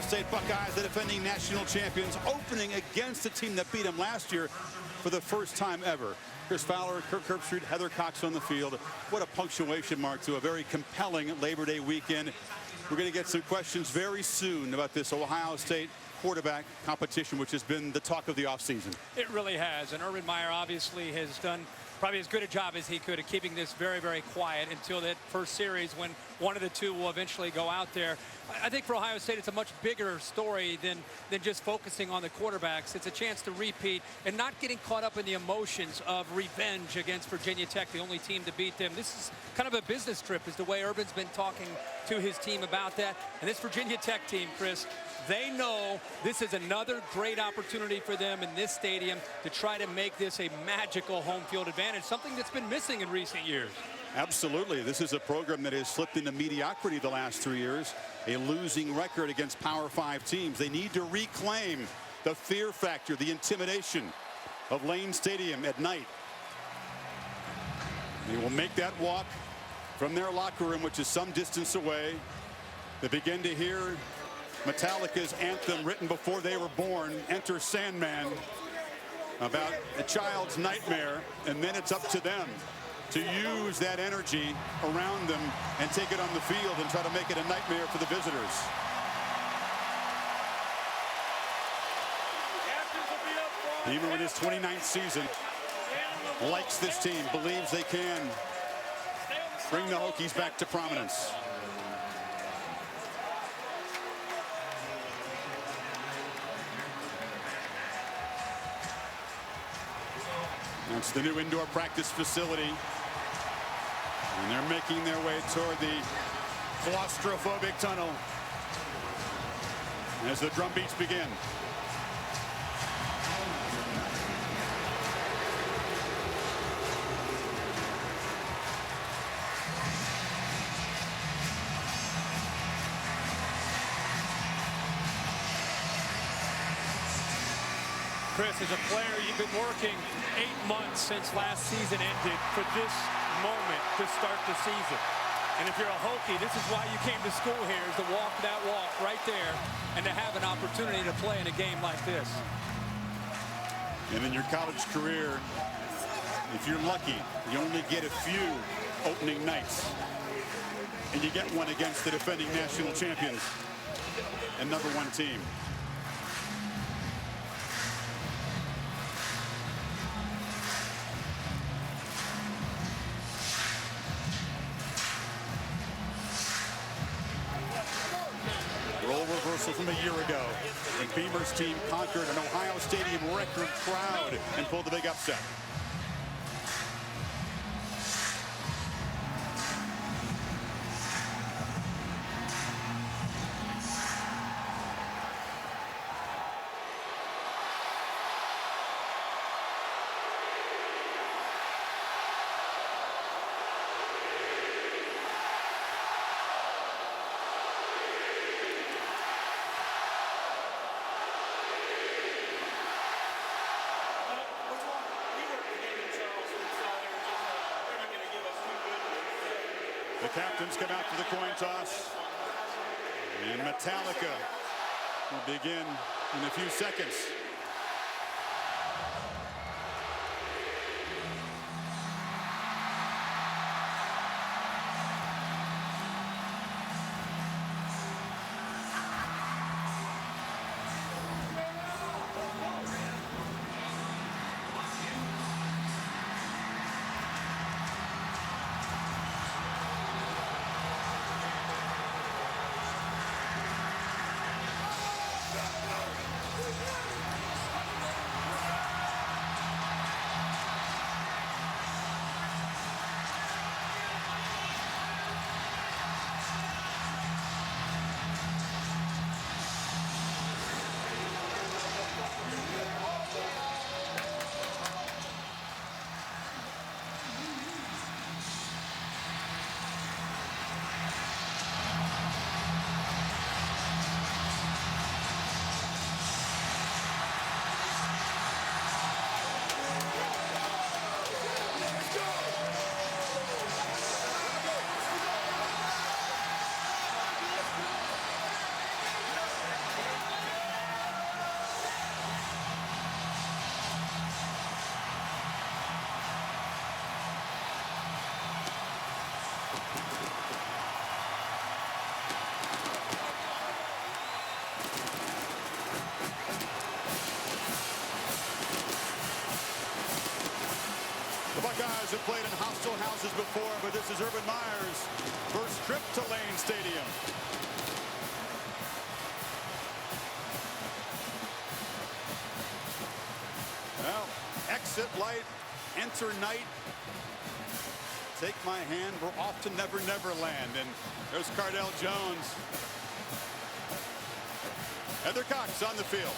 State Buckeyes, the defending national champions, opening against a team that beat them last year for the first time ever. Chris Fowler, Kirk Herbstreit, Heather Cox on the field. What a punctuation mark to a very compelling Labor Day weekend. We're going to get some questions very soon about this Ohio State quarterback competition, which has been the talk of the offseason. It really has, and Urban Meyer obviously has done probably as good a job as he could of keeping this very, very quiet until that first series when one of the two will eventually go out there. I think for Ohio State, it's a much bigger story than just focusing on the quarterbacks. It's a chance to repeat and not getting caught up in the emotions of revenge against Virginia Tech, the only team to beat them. This is kind of a business trip, is the way Urban's been talking to his team about that. And this Virginia Tech team, Chris, they know this is another great opportunity for them in this stadium to try to make this a magical home field advantage, something that's been missing in recent years. Absolutely. This is a program that has slipped into mediocrity the last 3 years, a losing record against Power 5 teams. They need to reclaim the fear factor, the intimidation of Lane Stadium at night. They will make that walk from their locker room, which is some distance away. They begin to hear Metallica's anthem, written before they were born, Enter Sandman, about a child's nightmare, and then it's up to them to use that energy around them and take it on the field and try to make it a nightmare for the visitors. Even in his 29th season, likes this team, believes they can bring the Hokies back to prominence. It's the new indoor practice facility, and they're making their way toward the claustrophobic tunnel as the drum beats begin. Chris, as a player, you've been working 8 months since last season ended for this moment to start the season. And if you're a Hokie, this is why you came to school here, is to walk that walk right there and to have an opportunity to play in a game like this. And in your college career, if you're lucky, you only get a few opening nights. And you get one against the defending national champions and #1 team. Role reversal from a year ago when Beamer's team conquered an Ohio Stadium record crowd and pulled the big upset. The captains come out for the coin toss, and Metallica will begin in a few seconds. have played in hostile houses before, but this is Urban Meyer's first trip to Lane Stadium. Well, exit light, enter night. Take my hand, we're off to Never Never Land. And there's Cardale Jones. Heather Cox on the field.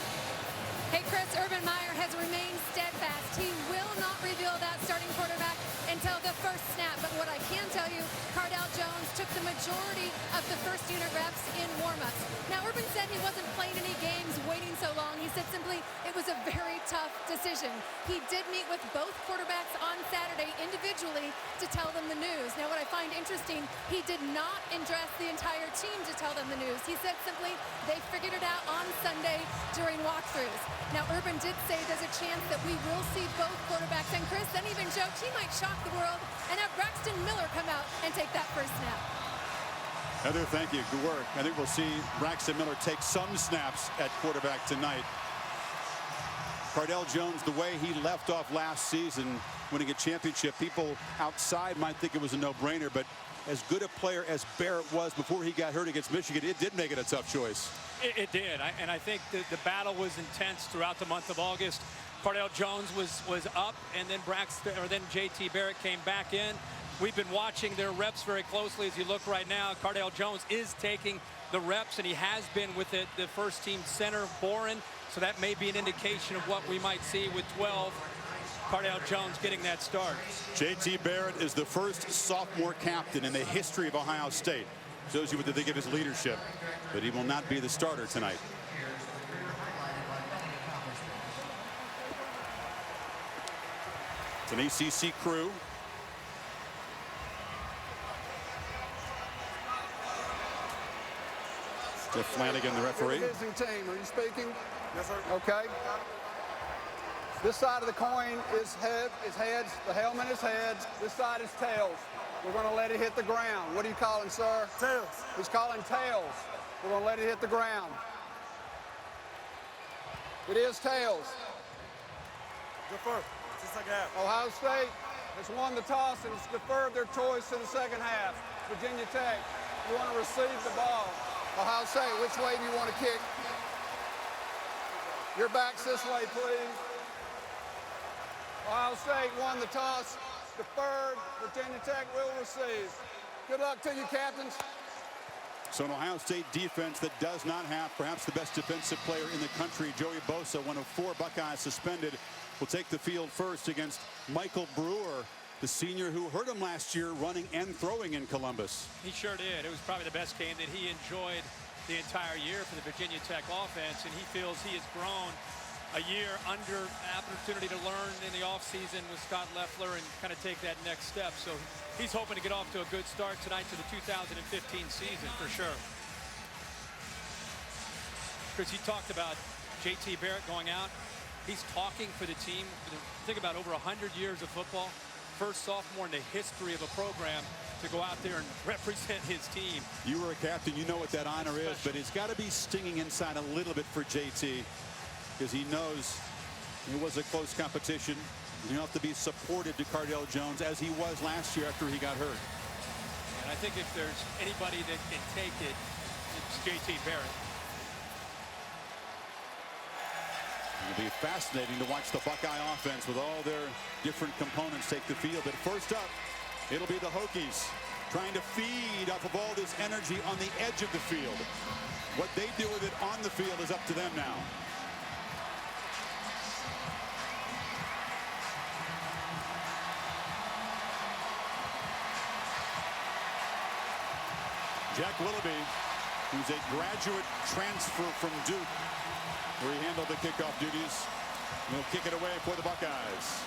Hey, Chris, Urban Meyer has remained steadfast. He will not reveal that starting quarterback until the first snap. But what I can tell you, Cardale Jones took the majority of the first unit reps in warmups. Now, Urban said he wasn't playing any games waiting so long. He said simply it was a very tough decision. He did meet with both quarterbacks on Saturday individually to tell them the news. Now, what I find interesting, he did not address the entire team to tell them the news. He said simply they figured it out on Sunday during walkthroughs. Now, Urban did say there's a chance that we will see both quarterbacks. And Chris then even joked he might shock the world and have Braxton Miller come out and take that first snap. Heather, thank you. Good work. I think we'll see Braxton Miller take some snaps at quarterback tonight. Cardale Jones, the way he left off last season, winning a championship, people outside might think it was a no-brainer, but as good a player as Barrett was before he got hurt against Michigan, it did make it a tough choice. It did, and I think the battle was intense throughout the month of August. Cardale Jones was up, and then JT Barrett came back in. We've been watching their reps very closely. As you look right now, Cardale Jones is taking the reps, and he has been with the first team center, Boren. So that may be an indication of what we might see with 12. Cardale Jones getting that start. JT Barrett is the first sophomore captain in the history of Ohio State. Shows you what they think of his leadership, but he will not be the starter tonight. It's an ACC crew. Jeff Flanagan, the referee. Visiting team, are you speaking? Yes, sir. Okay. This side of the coin is heads. The helmet is heads. This side is tails. We're going to let it hit the ground. What are you calling, sir? Tails. He's calling tails. We're going to let it hit the ground. It is tails. Defer. Second half. Ohio State has won the toss and has deferred their choice to the second half. Virginia Tech, you want to receive the ball. Ohio State, which way do you want to kick? Your backs this way, please. Ohio State won the toss, deferred. Virginia Tech will receive. Good luck to you, captains. So an Ohio State defense that does not have perhaps the best defensive player in the country, Joey Bosa, one of 4 Buckeyes suspended, will take the field first against Michael Brewer, the senior who hurt him last year running and throwing in Columbus. He sure did. It was probably the best game that he enjoyed the entire year for the Virginia Tech offense, and he feels he has grown a year under opportunity to learn in the offseason with Scott Loeffler and kind of take that next step. So he's hoping to get off to a good start tonight to the 2015 season for sure. Chris, you talked about JT Barrett going out. He's talking for the team. Think about over 100 years of football. First sophomore in the history of a program to go out there and represent his team. You were a captain, you know what that honor is, but it's got to be stinging inside a little bit for JT because he knows it was a close competition. You have to be supported to Cardale Jones as he was last year after he got hurt. And I think if there's anybody that can take it, it's JT Barrett. It'll be fascinating to watch the Buckeye offense with all their different components take the field. But first up, it'll be the Hokies trying to feed off of all this energy on the edge of the field. What they do with it on the field is up to them now. Jack Willoughby, who's a graduate transfer from Duke, where he handled the kickoff duties, will kick it away for the Buckeyes.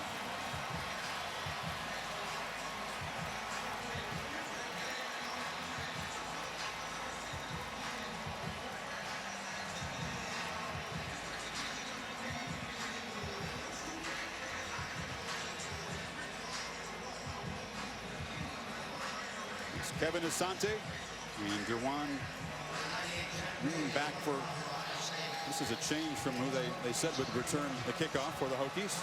It's Kevin Asante and Derwan back for. This is a change from who they said would return the kickoff for the Hokies.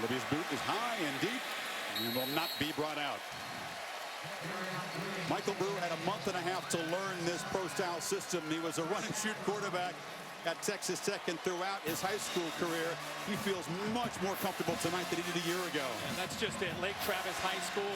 Olivia's boot is high and deep and will not be brought out. Michael Brewer had a month and a half to learn this pro-style system. He was a run-and-shoot quarterback at Texas Tech, and throughout his high school career, he feels much more comfortable tonight than he did a year ago. And that's just it. Lake Travis High School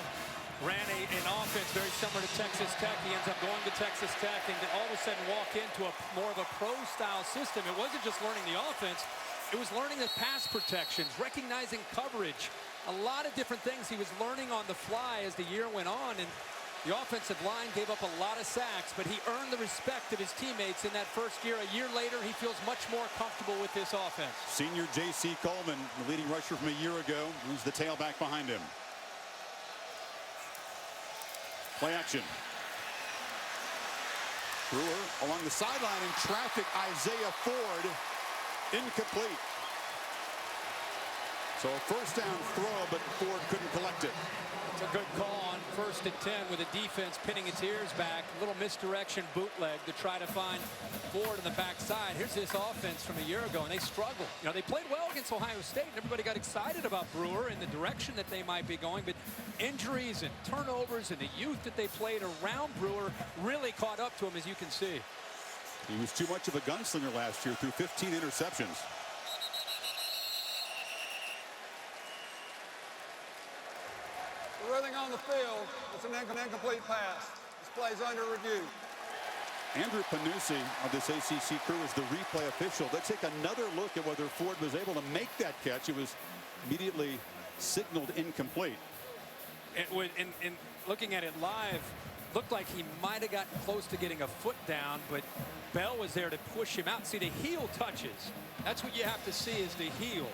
ran an offense very similar to Texas Tech. He ends up going to Texas Tech and all of a sudden walk into more of a pro-style system. It wasn't just learning the offense. It was learning the pass protections, recognizing coverage, a lot of different things he was learning on the fly as the year went on. And the offensive line gave up a lot of sacks, but he earned the respect of his teammates in that first year. A year later, he feels much more comfortable with this offense. Senior J.C. Coleman, the leading rusher from a year ago, who's the tailback behind him. Play action. Brewer along the sideline in traffic. Isaiah Ford incomplete. So a first down throw, but Ford couldn't collect it. It's a good call on 1st and 10 with a defense pinning its ears back. A little misdirection bootleg to try to find Ford on the backside. Here's this offense from a year ago, and they struggled. You know, they played well against Ohio State, and everybody got excited about Brewer and the direction that they might be going. But injuries and turnovers and the youth that they played around Brewer really caught up to him, as you can see. He was too much of a gunslinger last year, threw 15 interceptions. Everything on the field, it's an incomplete pass. This play's under review. Andrew Panucci of this ACC crew is the replay official. Let's take another look at whether Ford was able to make that catch. It was immediately signaled incomplete. In looking at it live, looked like he might have gotten close to getting a foot down, but Bell was there to push him out. See, the heel touches. That's what you have to see, is the heel.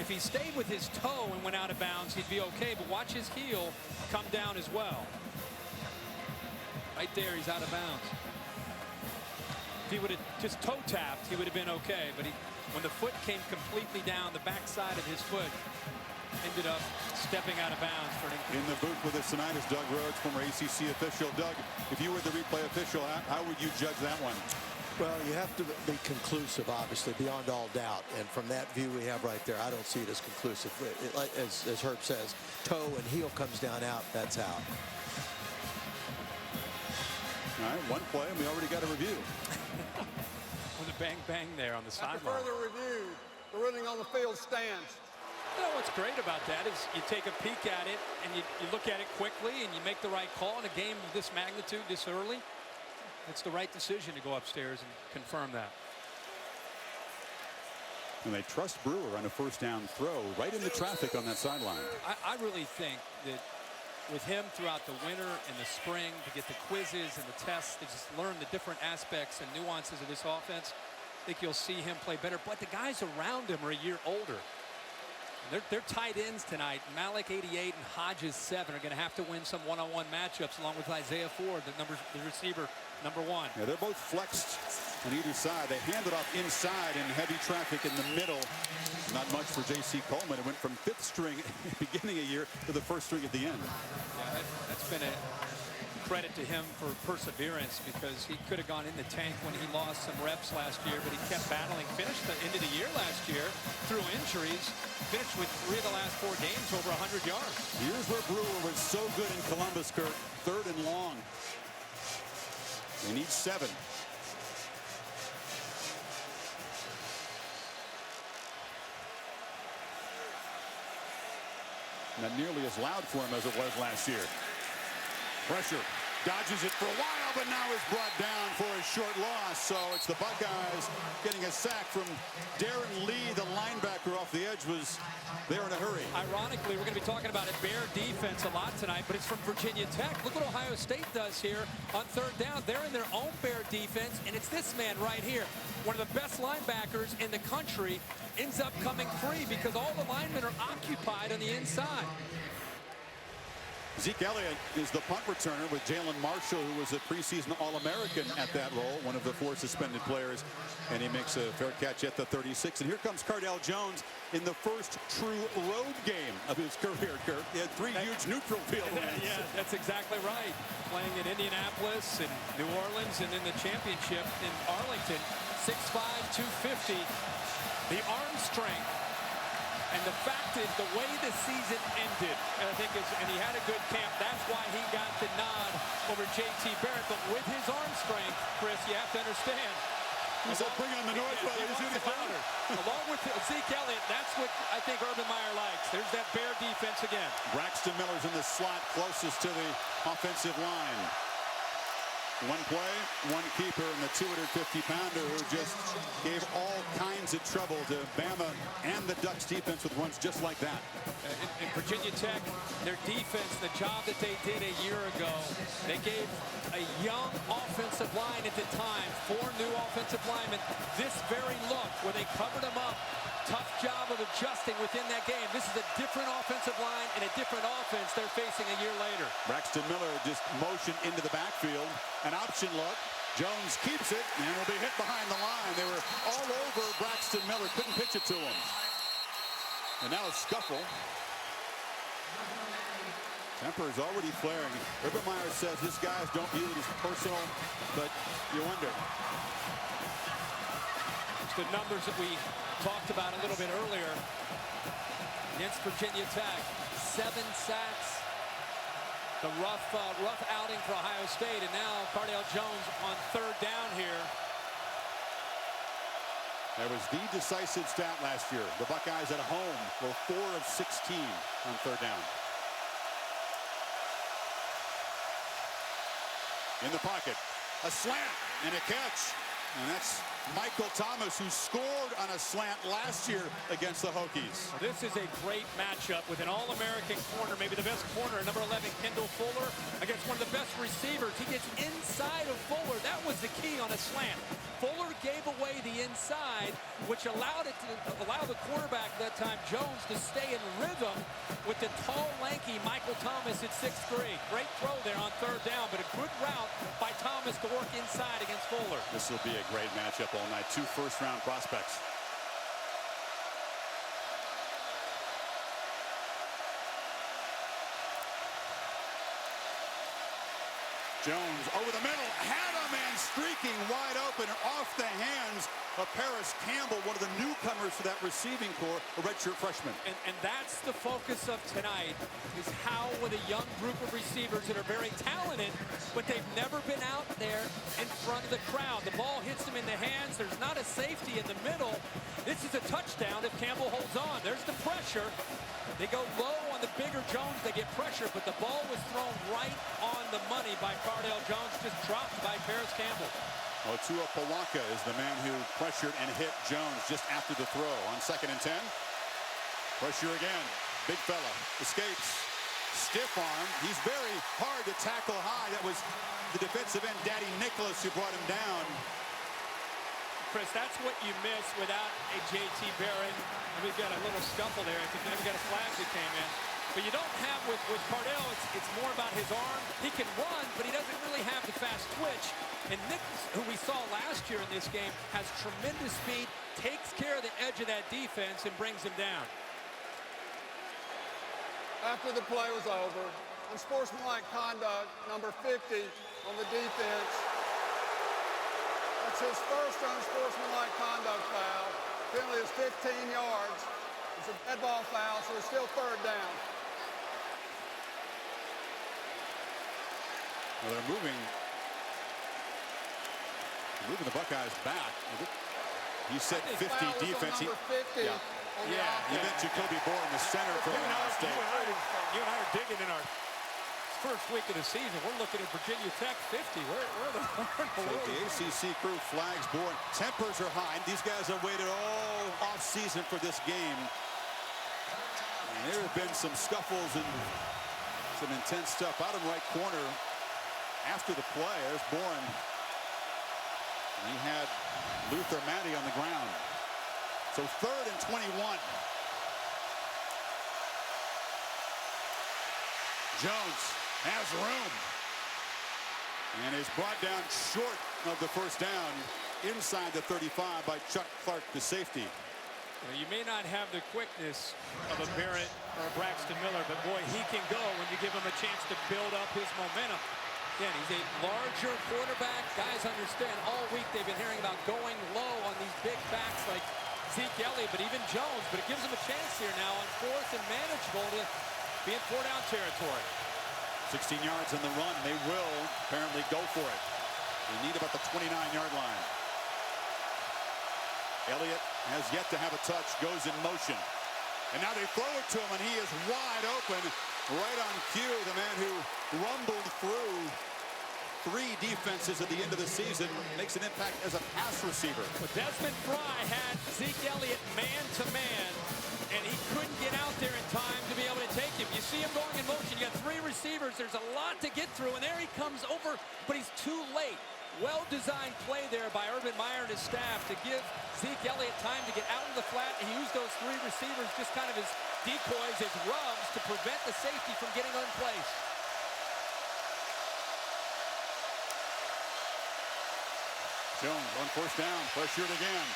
If he stayed with his toe and went out of bounds, he'd be okay, but watch his heel come down as well. Right there, he's out of bounds. If he would have just toe tapped, he would have been okay, but when the foot came completely down, the backside of his foot ended up stepping out of bounds for an incomplete. In the booth with us tonight is Doug Rhodes, former ACC official. Doug, if you were the replay official, how would you judge that one? Well, you have to be conclusive, obviously, beyond all doubt. And from that view we have right there, I don't see it as conclusive. As Herb says, toe and heel comes down out, that's out. All right, one play, and we already got a review. With a bang-bang there on the sideline. After further review, the ruling on the field stands. You know, what's great about that is you take a peek at it, and you look at it quickly, and you make the right call in a game of this magnitude this early. It's the right decision to go upstairs and confirm that. And they trust Brewer on a first down throw right in the traffic on that sideline. I really think that with him throughout the winter and the spring to get the quizzes and the tests to just learn the different aspects and nuances of this offense, I think you'll see him play better. But the guys around him are a year older. They're tight ends tonight. Malik 88 and Hodges 7 are going to have to win some one-on-one matchups along with Isaiah Ford, the receiver #1. Yeah, they're both flexed on either side. They hand it off inside in heavy traffic in the middle. Not much for J.C. Coleman. It went from 5th string at the beginning of the year to the 1st string at the end. Yeah, that's been a credit to him for perseverance, because he could have gone in the tank when he lost some reps last year, but he kept battling. Finished the end of the year last year through injuries. Finished with 3 of the last 4 games over 100 yards. Here's where Brewer was so good in Columbus, Kurt. 3rd and long. They need 7. Not nearly as loud for him as it was last year. Pressure. Dodges it for a while, but now is brought down for a short loss. So it's the Buckeyes getting a sack from Darren Lee, the linebacker off the edge, was there in a hurry. Ironically, we're going to be talking about a bear defense a lot tonight, but it's from Virginia Tech. Look what Ohio State does here on 3rd down. They're in their own bear defense, and it's this man right here. One of the best linebackers in the country ends up coming free because all the linemen are occupied on the inside. Zeke Elliott is the punt returner with Jalen Marshall, who was a preseason All-American at that role, one of the 4 suspended players, and he makes a fair catch at the 36. And here comes Cardell Jones in the first true road game of his career, Kurt. He had 3 huge neutral field wins. Yeah, that's exactly right. Playing in Indianapolis and New Orleans, and then the championship in Arlington. 6'5", 250. The arm strength And the fact is, the way the season ended, I think, and he had a good camp, that's why he got the nod over J.T. Barrett. But with his arm strength, Chris, you have to understand. He's bringing on the noise while he's in the louder. Along with Zeke Elliott, that's what I think Urban Meyer likes. There's that Bear defense again. Braxton Miller's in the slot closest to the offensive line. One play, one keeper, and the 250-pounder who just gave all kinds of trouble to Bama and the Ducks defense with runs just like that. In Virginia Tech, their defense, the job that they did a year ago, they gave a young offensive line at the time, 4 new offensive linemen, this very look where they covered them up. Tough job of adjusting within that game. This is a different offensive line and a different offense they're facing a year later. Braxton Miller just motioned into the backfield. An option look. Jones keeps it and will be hit behind the line. They were all over Braxton Miller. Couldn't pitch it to him. And now a scuffle. Temper is already flaring. Urban Meyer says his guys don't view it as personal, but you wonder. The numbers that we talked about a little bit earlier against Virginia Tech. 7 sacks. The rough outing for Ohio State, and now Cardale Jones on 3rd down here. That was the decisive stat last year. The Buckeyes at home were 4 of 16 on 3rd down. In the pocket, a slant and a catch. And that's Michael Thomas, who scored on a slant last year against the Hokies. Well, this is a great matchup with an All-American corner, maybe the best corner, number 11, Kendall Fuller, against one of the best receivers. He gets inside of Fuller. That was the key on a slant. Fuller gave away the inside, which allowed the quarterback that time, Jones, to stay in rhythm with the tall, lanky Michael Thomas at 6'3". Great throw there on 3rd down, but a good route by Thomas to work inside against Fuller. This will be a great matchup all night. 2 first-round prospects. Jones over the middle, had a man streaking wide open off the hands of Paris Campbell, one of the newcomers to that receiving corps, a redshirt freshman. And that's the focus of tonight, is how with a young group of receivers that are very talented, but they've never been out there in front of the crowd. The ball hits them in the hands. There's not a safety in the middle. This is a touchdown if Campbell holds on. There's the pressure. They go low on the bigger Jones. They get pressure, but the ball was thrown right on the money by Cardale Jones, just dropped by Paris Campbell. Otua Palaka is the man who pressured and hit Jones just after the throw. On 2nd and 10. Pressure again. Big fella escapes. Stiff arm. He's very hard to tackle high. That was the defensive end, Daddy Nicholas, who brought him down. Chris, that's what you miss without a J.T. Barrett. And we've got a little scuffle there. I think we got a flag that came in. But you don't have with Cardale, it's more about his arm. He can run, but he doesn't really have the fast twitch. And Nichols, who we saw last year in this game, has tremendous speed, takes care of the edge of that defense, and brings him down. After the play was over, unsportsmanlike conduct, number 50 on the defense. That's his first unsportsmanlike conduct foul. Penalty is 15 yards. It's a dead ball foul, so it's still 3rd down. Well, they're moving the Buckeyes back. He said 50 defense. Number 50 You meant Jacoby Bourne, the center for Ohio State. You and I are digging in our first week of the season. We're looking at Virginia Tech 50. Where the So the ACC crew flags Bourne. Tempers are high. These guys have waited all off season for this game. And there have been some scuffles and some intense stuff. Bottom right corner after the play. There's Bourne. And he had Luther Matty on the ground. So 3rd and 21. Jones has room and is brought down short of the first down inside the 35 by Chuck Clark, the safety. Well, you may not have the quickness of a Barrett or a Braxton Miller, but boy, he can go when you give him a chance to build up his momentum. Again, he's a larger quarterback. Guys understand all week they've been hearing about going low on these big backs like Zeke Elliott, but even Jones. But it gives him a chance here now on 4th and manageable to be in 4-down territory. 16 yards on the run. They will apparently go for it. They need about the 29-yard line. Elliott has yet to have a touch, goes in motion. And now they throw it to him, and he is wide open, right on cue. The man who rumbled through 3 defenses at the end of the season makes an impact as a pass receiver. But Desmond Fry had Zeke Elliott man-to-man, and he couldn't get out there in time to be able to take him. You see him going in motion. You got 3 receivers. There's a lot to get through, and there he comes over, but he's too late. Well-designed play there by Urban Meyer and his staff to give Zeke Elliott time to get out of the flat and use those 3 receivers just kind of as decoys, as rubs, to prevent the safety from getting in place. Jones on 1st down, pressured again.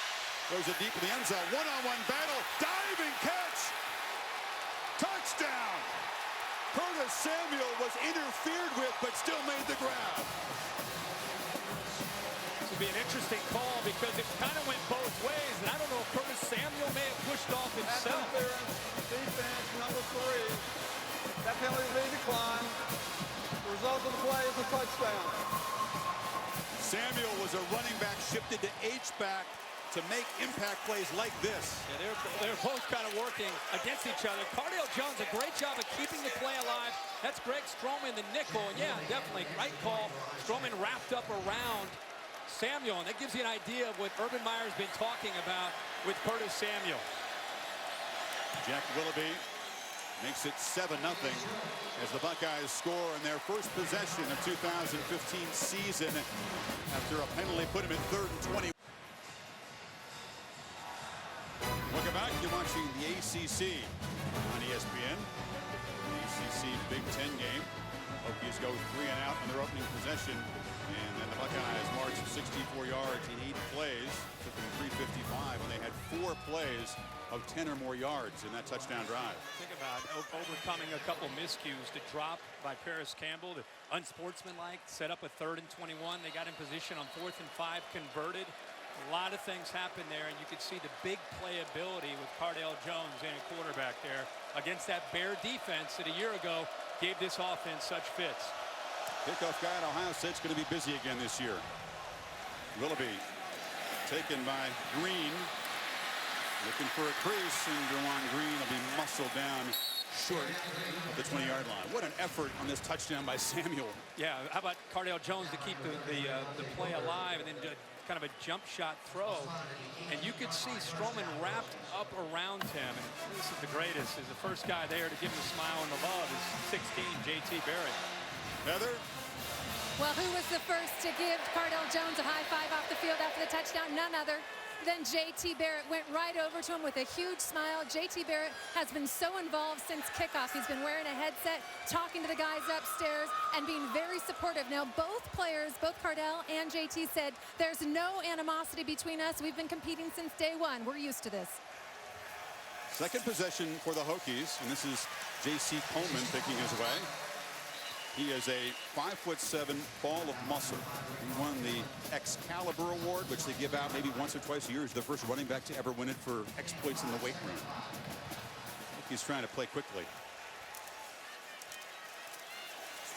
Throws it deep in the end zone. One-on-one battle, diving catch. Touchdown. Curtis Samuel was interfered with, but still made the grab. This would be an interesting call because it kind of went both ways, and I don't know if Curtis Samuel may have pushed off himself. Defense number 3. That penalty will be declined. The result of the play is a touchdown. Samuel was a running back shifted to H-back to make impact plays like this. Yeah, they're both kind of working against each other. Cardale Jones, a great job of keeping the play alive. That's Greg Stroman, the nickel. And yeah, definitely, right call. Stroman wrapped up around Samuel, and that gives you an idea of what Urban Meyer's been talking about with Curtis Samuel. Jack Willoughby makes it 7-0 as the Buckeyes score in their first possession of 2015 season after a penalty put him at 3rd and 20. Welcome back. You're watching the ACC on ESPN. The ACC Big Ten game. Hokies go 3 and out on their opening possession. And then the Buckeyes march 64 yards in 8 plays. Took them 355 when they had 4 plays of 10 or more yards in that touchdown drive. Think about overcoming a couple miscues to drop by Paris Campbell, the unsportsmanlike, set up a 3rd and 21. They got in position on 4th and 5, converted. A lot of things happened there, and you could see the big playability with Cardale Jones in a quarterback there against that Bear defense that a year ago gave this offense such fits. Kickoff guy at Ohio State's going to be busy again this year. Willoughby taken by Green. Looking for a crease, and Derwan Green will be muscled down short of the 20-yard line. What an effort on this touchdown by Samuel. Yeah, how about Cardale Jones to keep the play alive and then kind of a jump shot throw. And you could see Stroman wrapped up around him. And this is the greatest, is the first guy there to give him a smile and the love is 16, J.T. Barrett. Heather? Well, who was the first to give Cardale Jones a high five off the field after the touchdown? None other than J.T. Barrett. Went right over to him with a huge smile. J.T. Barrett has been so involved since kickoff. He's been wearing a headset, talking to the guys upstairs, and being very supportive. Now, both players, both Cardale and J.T. said, there's no animosity between us. We've been competing since day one. We're used to this. Second possession for the Hokies, and this is J.C. Coleman picking his way. He is a 5'7" ball of muscle. He won the Excalibur Award, which they give out maybe once or twice a year. He's the first running back to ever win it for exploits in the weight room. He's trying to play quickly.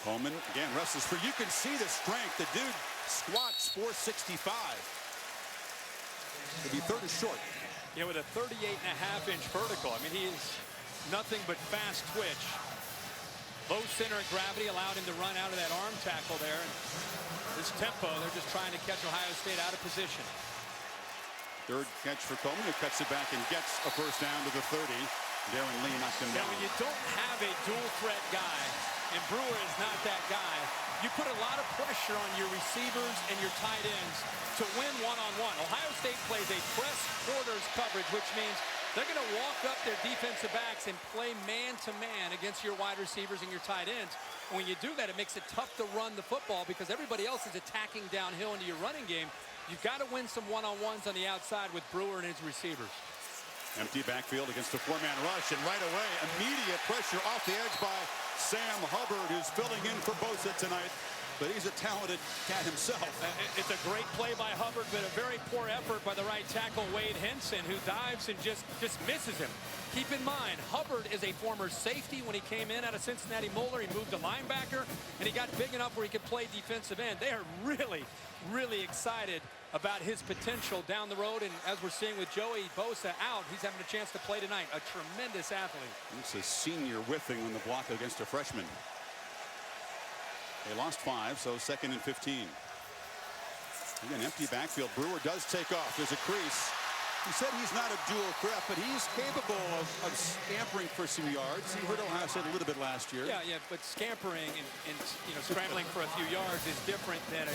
Coleman again wrestles for. You can see the strength. The dude squats 465. It'll be 3rd and short. Yeah, with a 38.5-inch vertical. I mean, he is nothing but fast twitch. Low center of gravity allowed him to run out of that arm tackle there. And this tempo, they're just trying to catch Ohio State out of position. 3rd catch for Coleman, who cuts it back and gets a first down to the 30. Darren Lee knocked him down. Now, when you don't have a dual threat guy, and Brewer is not that guy, you put a lot of pressure on your receivers and your tight ends to win one-on-one. Ohio State plays a press quarters coverage, which means they're going to walk up their defensive backs and play man-to-man against your wide receivers and your tight ends. And when you do that, it makes it tough to run the football because everybody else is attacking downhill into your running game. You've got to win some one-on-ones on the outside with Brewer and his receivers. Empty backfield against a 4-man rush, and right away, immediate pressure off the edge by Sam Hubbard, who's filling in for Bosa tonight. but he's a talented cat himself. It's a great play by Hubbard, but a very poor effort by the right tackle, Wade Henson, who dives and just misses him. Keep in mind, Hubbard is a former safety. When he came in out of Cincinnati Moeller, he moved to linebacker, and he got big enough where he could play defensive end. They are really, really excited about his potential down the road, and as we're seeing with Joey Bosa out, he's having a chance to play tonight. A tremendous athlete. It's a senior whiffing on the block against a freshman. They lost 5, so 2nd and 15. Again, empty backfield. Brewer does take off. There's a crease. He said he's not a dual threat, but he's capable of scampering for some yards. He hurt Ohio State a little bit last year. Yeah, but scampering and scrambling for a few yards is different than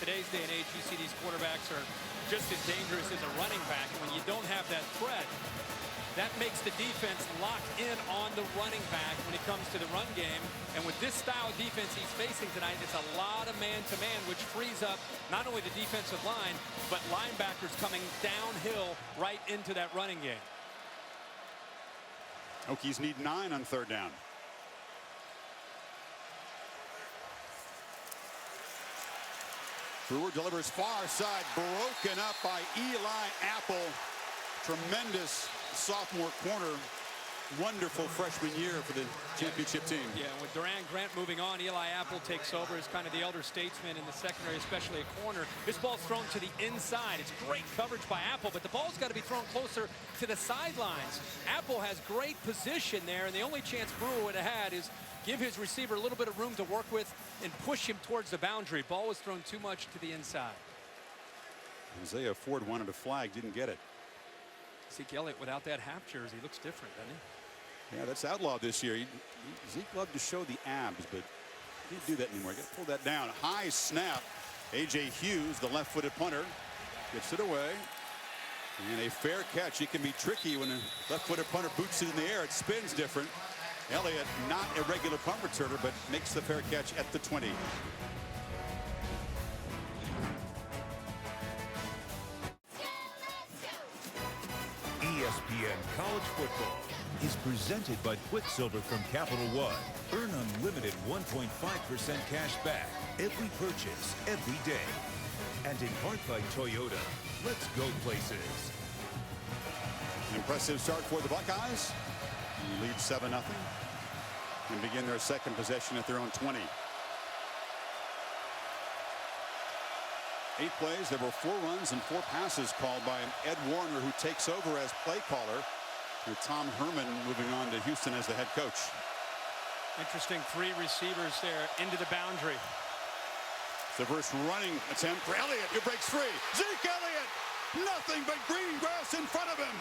today's day and age. You see these quarterbacks are just as dangerous as a running back, and when you don't have that threat, that makes the defense lock in on the running back when it comes to the run game. And with this style of defense he's facing tonight, it's a lot of man-to-man, which frees up not only the defensive line, but linebackers coming downhill right into that running game. Hokies need 9 on 3rd down. Brewer delivers far side, broken up by Eli Apple. Tremendous sophomore corner. Wonderful freshman year for the championship team. Yeah, with Duran Grant moving on, Eli Apple takes over as kind of the elder statesman in the secondary, especially a corner. This ball's thrown to the inside. It's great coverage by Apple, but the ball's got to be thrown closer to the sidelines. Apple has great position there, and the only chance Brewer would have had is give his receiver a little bit of room to work with and push him towards the boundary. Ball was thrown too much to the inside. Isaiah Ford wanted a flag, didn't get it. Zeke Elliott without that half jersey looks different, doesn't he? Yeah, that's outlawed this year. Zeke loved to show the abs, but he didn't do that anymore. Got to pull that down. High snap. A.J. Hughes, the left-footed punter, gets it away. And a fair catch. It can be tricky when a left-footed punter boots it in the air. It spins different. Elliott, not a regular punt returner, but makes the fair catch at the 20. ESPN College Football is presented by Quicksilver from Capital One. Earn unlimited 1.5% cash back every purchase, every day. And in part by Toyota. Let's go places. An impressive start for the Buckeyes. They lead 7-0 and begin their 2nd possession at their own 20. 8 plays. There were 4 runs and 4 passes called by Ed Warner, who takes over as play caller, with Tom Herman moving on to Houston as the head coach. Interesting 3 receivers there into the boundary. It's the first running attempt for Elliott, who breaks free. Zeke Elliott, nothing but green grass in front of him.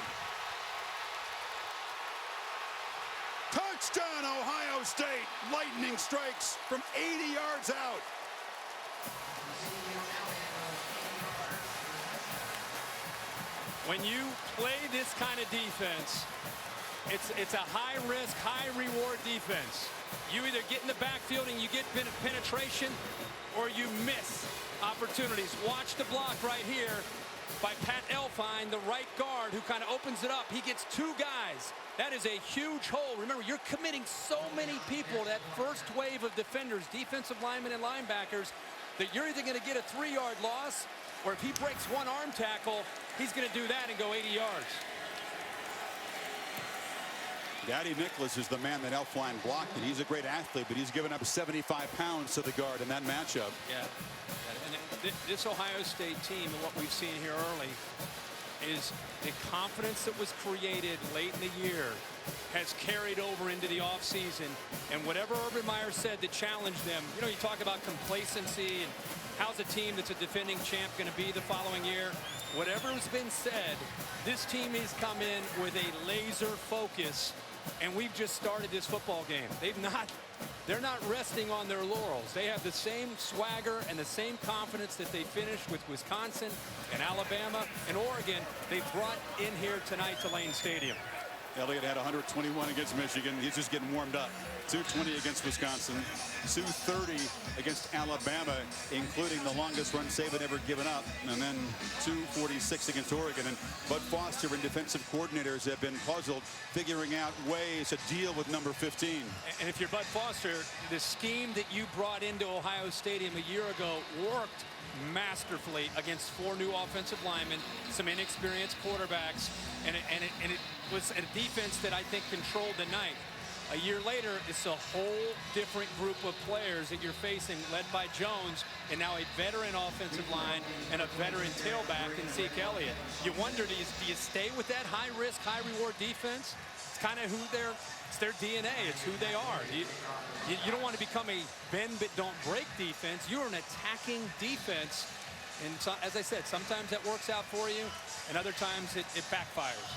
Touchdown, Ohio State. Lightning strikes from 80 yards out. When you play this kind of defense, it's a high-risk, high-reward defense. You either get in the backfield and you get penetration, or you miss opportunities. Watch the block right here by Pat Elfine, the right guard, who kind of opens it up. He gets 2 guys. That is a huge hole. Remember, you're committing so many people, that first wave of defenders, defensive linemen and linebackers, that you're either going to get a 3-yard loss, or if he breaks 1 arm tackle, he's going to do that and go 80 yards. Daddy Nicholas is the man that Elfline blocked, and he's a great athlete, but he's given up 75 pounds to the guard in that matchup. Yeah. And this Ohio State team, and what we've seen here early, is the confidence that was created late in the year has carried over into the offseason. And whatever Urban Meyer said to challenge them, you talk about complacency and how's a team that's a defending champ going to be the following year. Whatever has been said, this team has come in with a laser focus, and we've just started this football game. They're not resting on their laurels. They have the same swagger and the same confidence that they finished with Wisconsin and Alabama and Oregon. They brought in here tonight to Lane Stadium. Elliott had 121 against Michigan. He's just getting warmed up. 220 against Wisconsin, 230 against Alabama, including the longest run Saban ever given up, and then 246 against Oregon. And Bud Foster and defensive coordinators have been puzzled figuring out ways to deal with number 15. And if you're Bud Foster, the scheme that you brought into Ohio Stadium a year ago worked masterfully against 4 new offensive linemen, some inexperienced quarterbacks, and it was a defense that I think controlled the night. A year later, it's a whole different group of players that you're facing, led by Jones, and now a veteran offensive line and a veteran tailback in Zeke Elliott. You wonder, do you stay with that high-risk, high-reward defense? It's kind of it's their DNA. It's who they are. You don't want to become a bend but don't break defense. You're an attacking defense. And so, as I said, sometimes that works out for you, and other times it backfires.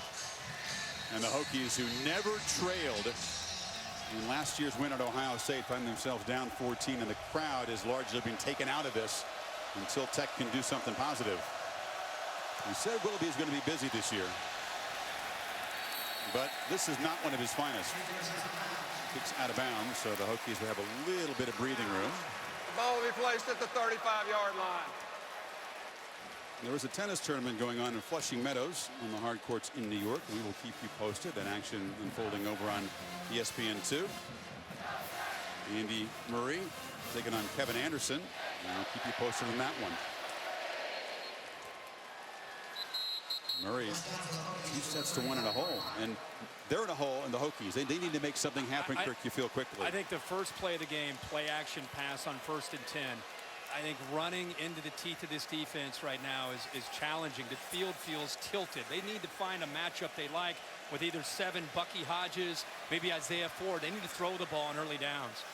And the Hokies, who never trailed in last year's win at Ohio State, find themselves down 14, and the crowd has largely been taken out of this until Tech can do something positive. We said Willoughby is going to be busy this year, but this is not one of his finest. Kicks out of bounds, so the Hokies will have a little bit of breathing room. The ball will be placed at the 35-yard line. There was a tennis tournament going on in Flushing Meadows on the hard courts in New York. We will keep you posted. That action unfolding over on ESPN2. Andy Murray taking on Kevin Anderson. And I'll keep you posted on that one. Murray 2 sets to 1 in a hole. And they're in a hole in the Hokies. They need to make something happen, Kirk, you feel quickly. I think the first play of the game, play action pass on 1st and 10. I think running into the teeth of this defense right now is challenging. The field feels tilted. They need to find a matchup they like with either 7 Bucky Hodges, maybe Isaiah Ford. They need to throw the ball on early downs.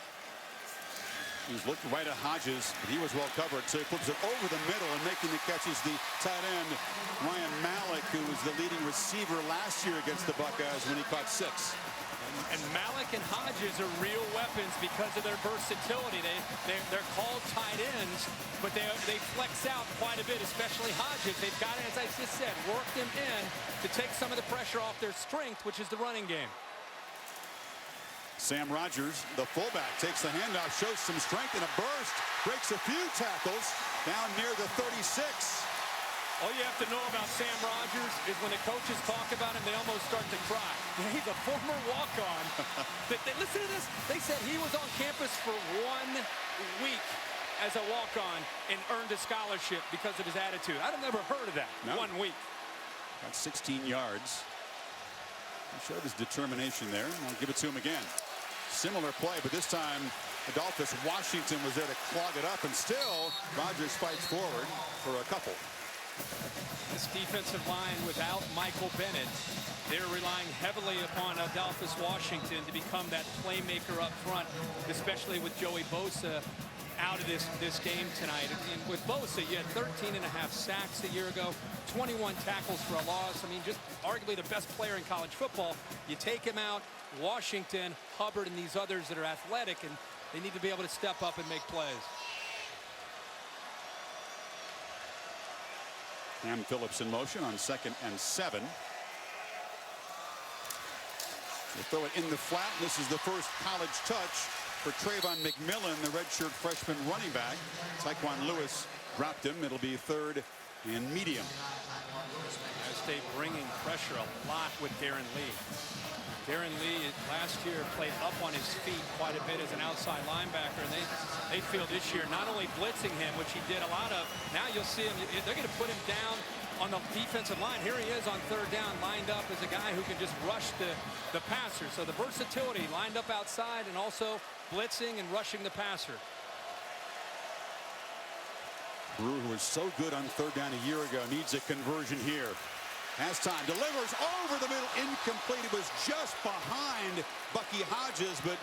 He's looking right at Hodges, but he was well covered, so he flips it over the middle, and making the catch is the tight end, Ryan Malik, who was the leading receiver last year against the Buckeyes when he caught 6. And Malik and Hodges are real weapons because of their versatility. They're called tight ends, but they flex out quite a bit, especially Hodges. They've got, as I just said, work them in to take some of the pressure off their strength, which is the running game. Sam Rogers, the fullback, takes the handoff, shows some strength in a burst, breaks a few tackles down near the 36. All you have to know about Sam Rogers is when the coaches talk about him, they almost start to cry. He's a former walk-on. Listen to this. They said he was on campus for 1 week as a walk-on and earned a scholarship because of his attitude. I've never heard of that. No. 1 week. Got 16 yards. He showed his determination there. I'll give it to him again. Similar play, but this time Adolphus Washington was there to clog it up, and still Rogers fights forward for a couple. This defensive line without Michael Bennett, they're relying heavily upon Adolphus Washington to become that playmaker up front, especially with Joey Bosa out of this game tonight. And with Bosa, you had 13.5 sacks a year ago, 21 tackles for a loss. I mean, just arguably the best player in college football. You take him out, Washington, Hubbard, and these others that are athletic, and they need to be able to step up and make plays. Cam Phillips in motion on 2nd and 7. They throw it in the flat. This is the first college touch for Trayvon McMillan, the redshirt freshman running back. Tyquan Lewis dropped him. It'll be 3rd and medium. Ohio State bringing pressure a lot with Darren Lee. Darren Lee last year played up on his feet quite a bit as an outside linebacker, and they feel this year not only blitzing him, which he did a lot of, now you'll see him, they're going to put him down on the defensive line. Here he is on 3rd down, lined up as a guy who can just rush the passer. So the versatility, lined up outside and also blitzing and rushing the passer. Brewer, who was so good on 3rd down a year ago, needs a conversion here. Has time, delivers over the middle, incomplete. It was just behind Bucky Hodges, but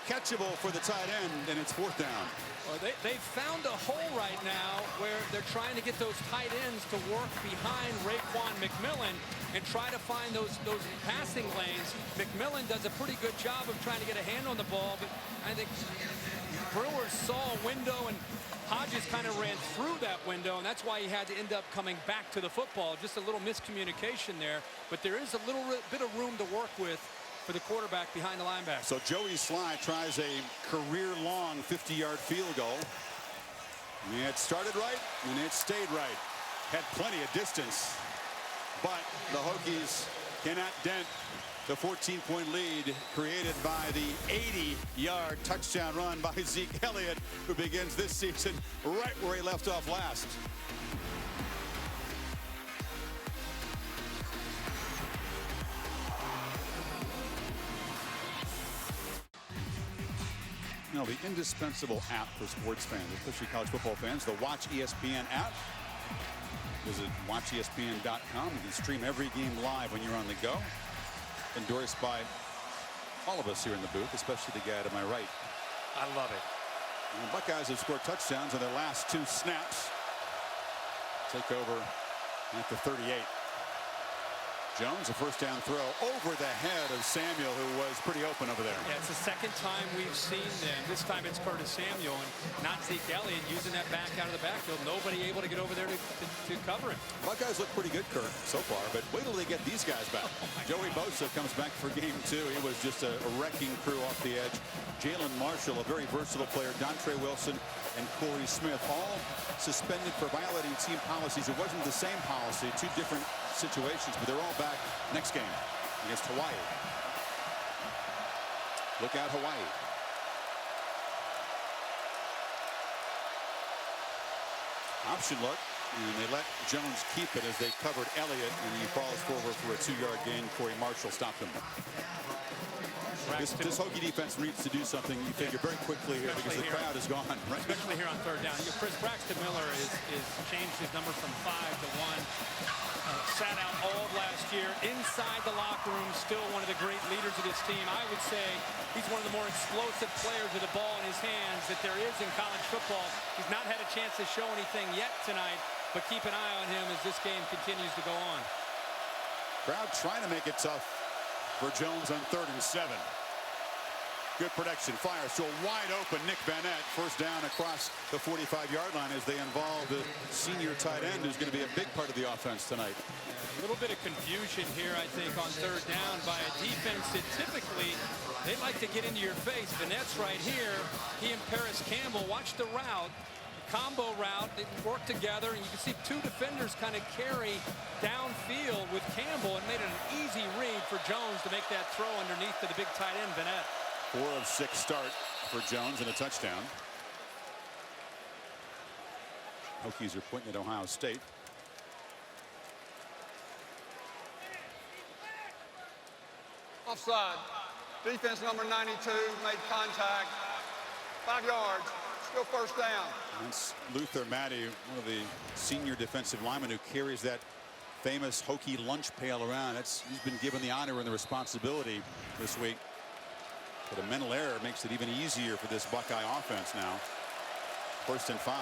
catchable for the tight end, and it's 4th down. Well, they found a hole right now where they're trying to get those tight ends to work behind Raekwon McMillan and try to find those passing lanes. McMillan does a pretty good job of trying to get a hand on the ball, but I think Brewers saw a window, and Hodges kind of ran through that window, and that's why he had to end up coming back to the football. Just a little miscommunication there, but there is a little bit of room to work with for the quarterback behind the linebacker. So Joey Sly tries a career-long 50-yard field goal. And it started right, and it stayed right. Had plenty of distance, but the Hokies cannot dent the 14-point lead created by the 80-yard touchdown run by Zeke Elliott, who begins this season right where he left off last. You know, the indispensable app for sports fans, especially college football fans, the Watch ESPN app. Visit watchespn.com. You can stream every game live when you're on the go. Endorsed by all of us here in the booth, especially the guy to my right. I love it. And the Buckeyes have scored touchdowns in their last 2 snaps. Take over at the 38. Jones, a first down throw over the head of Samuel, who was pretty open over there. Yeah, it's the second time we've seen them. This time it's Curtis Samuel and not Zeke Elliott using that back out of the backfield. Nobody able to get over there to cover him. Buckeyes look pretty good, Kurt, so far, but wait till they get these guys back. Joey Bosa comes back for game 2. He was just a wrecking crew off the edge. Jalen Marshall, a very versatile player. Dontre Wilson and Corey Smith, all suspended for violating team policies. It wasn't the same policy, 2 different situations, but they're all back next game against Hawaii. Look out, Hawaii. Option look, and they let Jones keep it as they covered Elliott, and he falls forward for a 2-yard gain. Corey Marshall stopped him. This Hokie defense needs to do something, you figure, very quickly here, because the crowd is gone. Right? Especially here on third down. Chris Braxton Miller is changed his number from 5 to 1. Sat out all of last year inside the locker room, still one of the great leaders of this team. I would say he's one of the more explosive players with the ball in his hands that there is in college football. He's not had a chance to show anything yet tonight, but keep an eye on him as this game continues to go on. Crowd trying to make it tough for Jones on 3rd and 7. Good protection, fires to a wide open Nick Bennett. First down across the 45-yard line as they involve the senior tight end, who's going to be a big part of the offense tonight. A little bit of confusion here, I think, on 3rd down by a defense that typically they like to get into your face. Bennett's right here. He and Paris Campbell, watch the route. Combo route, they work together, and you can see 2 defenders kind of carry downfield with Campbell, and made it an easy read for Jones to make that throw underneath to the big tight end, Bennett. 4 of 6 start for Jones and a touchdown. Hokies are pointing at Ohio State. Offside. Defense number 92 made contact. 5 yards. Still first down. That's Luther Matty, one of the senior defensive linemen who carries that famous Hokie lunch pail around. He's been given the honor and the responsibility this week. But a mental error makes it even easier for this Buckeye offense now. 1st and 5.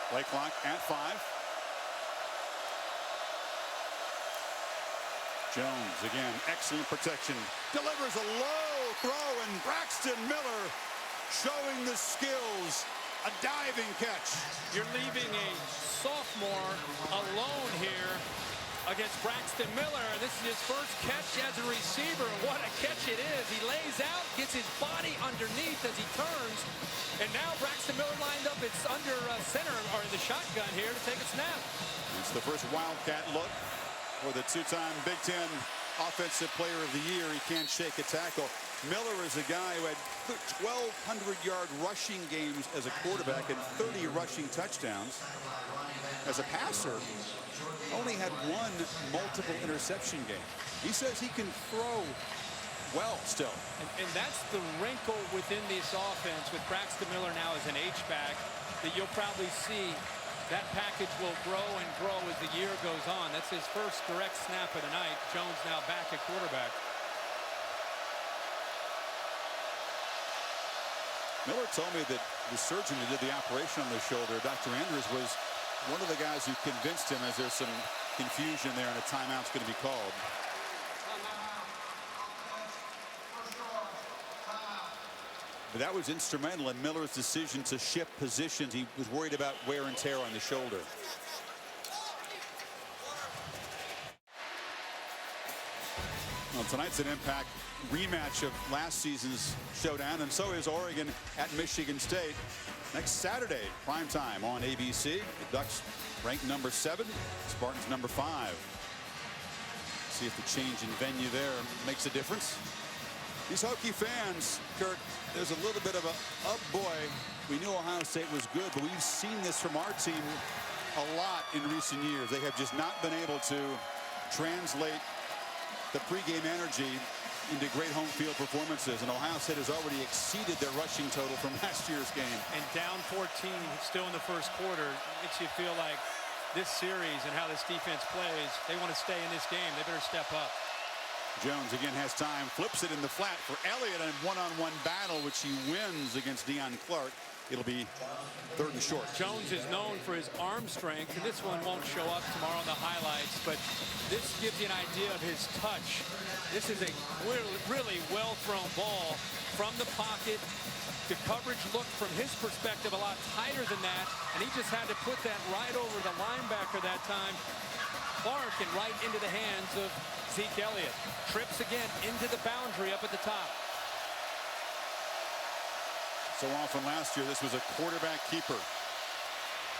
Play clock at 5. Jones again, excellent protection. Delivers a low throw, and Braxton Miller showing the skills. A diving catch. You're leaving a sophomore alone here against Braxton Miller. This is his first catch as a receiver. What a catch it is. He lays out, gets his body underneath as he turns. And now Braxton Miller lined up. It's under center, or in the shotgun here, to take a snap. It's the first Wildcat look for the 2-time Big Ten Offensive Player of the Year. He can't shake a tackle. Miller is a guy who had 1,200-yard rushing games as a quarterback and 30 rushing touchdowns. As a passer, only had 1 multiple interception game. He says he can throw well still. And that's the wrinkle within this offense with Braxton Miller now as an H-back, that you'll probably see that package will grow and grow as the year goes on. That's his first direct snap of the night. Jones now back at quarterback. Miller told me that the surgeon who did the operation on the shoulder, Dr. Andrews, was one of the guys who convinced him, as there's some confusion there, and a timeout's going to be called. But that was instrumental in Miller's decision to shift positions. He was worried about wear and tear on the shoulder. Well, tonight's an impact rematch of last season's showdown, and so is Oregon at Michigan State. Next Saturday, primetime on ABC. The Ducks ranked number 7, Spartans number 5. See if the change in venue there makes a difference. These Hokie fans, Kurt, there's a little bit of a, oh boy, we knew Ohio State was good, but we've seen this from our team a lot in recent years. They have just not been able to translate the pregame energy into great home field performances, and Ohio State has already exceeded their rushing total from last year's game. And down 14 still in the first quarter makes you feel like this series and how this defense plays, they want to stay in this game. They better step up. Jones again has time, flips it in the flat for Elliott, and one-on-one battle, which he wins against Deion Clark. It'll be 3rd and short. Jones is known for his arm strength, and this one won't show up tomorrow in the highlights, but this gives you an idea of his touch. This is a really well-thrown ball from the pocket. The coverage looked, from his perspective, a lot tighter than that, and he just had to put that right over the linebacker that time. Clark, and right into the hands of Zeke Elliott. Trips again into the boundary up at the top. So often last year, this was a quarterback keeper.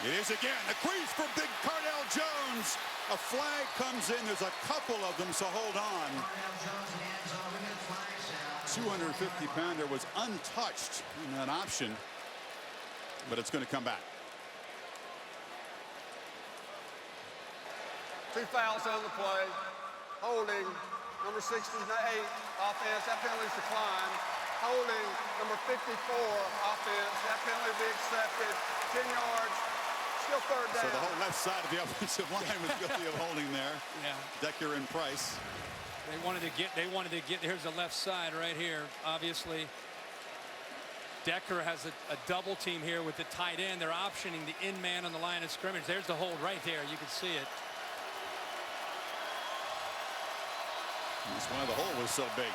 It is again. A crease for big Cardell Jones. A flag comes in. There's a couple of them, so hold on. 250-pounder was untouched in that option, but it's going to come back. 2 fouls on the play. Holding, number 68, offense. That penalty's declined. Holding, number 54, offense. That penalty will be accepted. 10 yards. Still 3rd down. So the whole left side of the offensive line was guilty of holding there. Yeah. Decker and Price. They wanted to get, here's the left side right here, obviously. Decker has a double team here with the tight end. They're optioning the in man on the line of scrimmage. There's the hold right there. You can see it. That's why the hole was so big.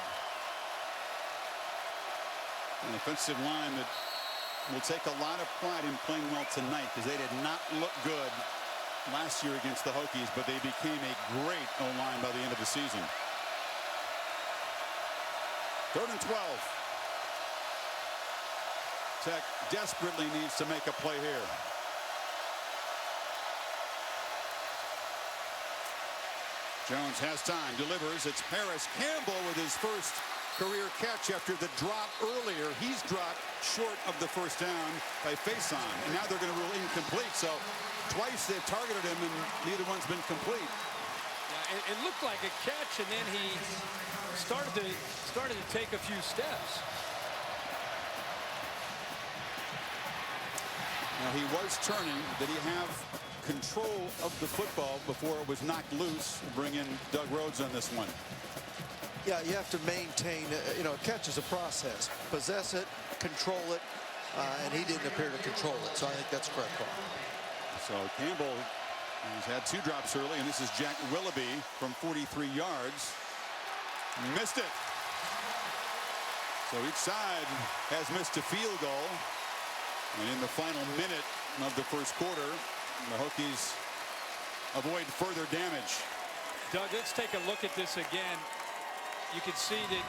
An offensive line that will take a lot of pride in playing well tonight, because they did not look good last year against the Hokies, but they became a great O-line by the end of the season. 3rd and 12. Tech desperately needs to make a play here. Jones has time, delivers. It's Paris Campbell with his first career catch after the drop earlier. He's dropped short of the first down by Faison, and now they're going to rule incomplete. So twice they've targeted him, and neither one's been complete. Yeah, it looked like a catch, and then he started to take a few steps. Now he was turning. Did he have control of the football before it was knocked loose? Bring in Doug Rhodes on this one. Yeah, you have to maintain, a catch is a process. Possess it, control it, and he didn't appear to control it. So I think that's a correct call. So Campbell has had 2 drops early, and this is Jack Willoughby from 43 yards. Missed it. So each side has missed a field goal. And in the final minute of the first quarter, the Hokies avoid further damage. Doug, let's take a look at this again. You can see that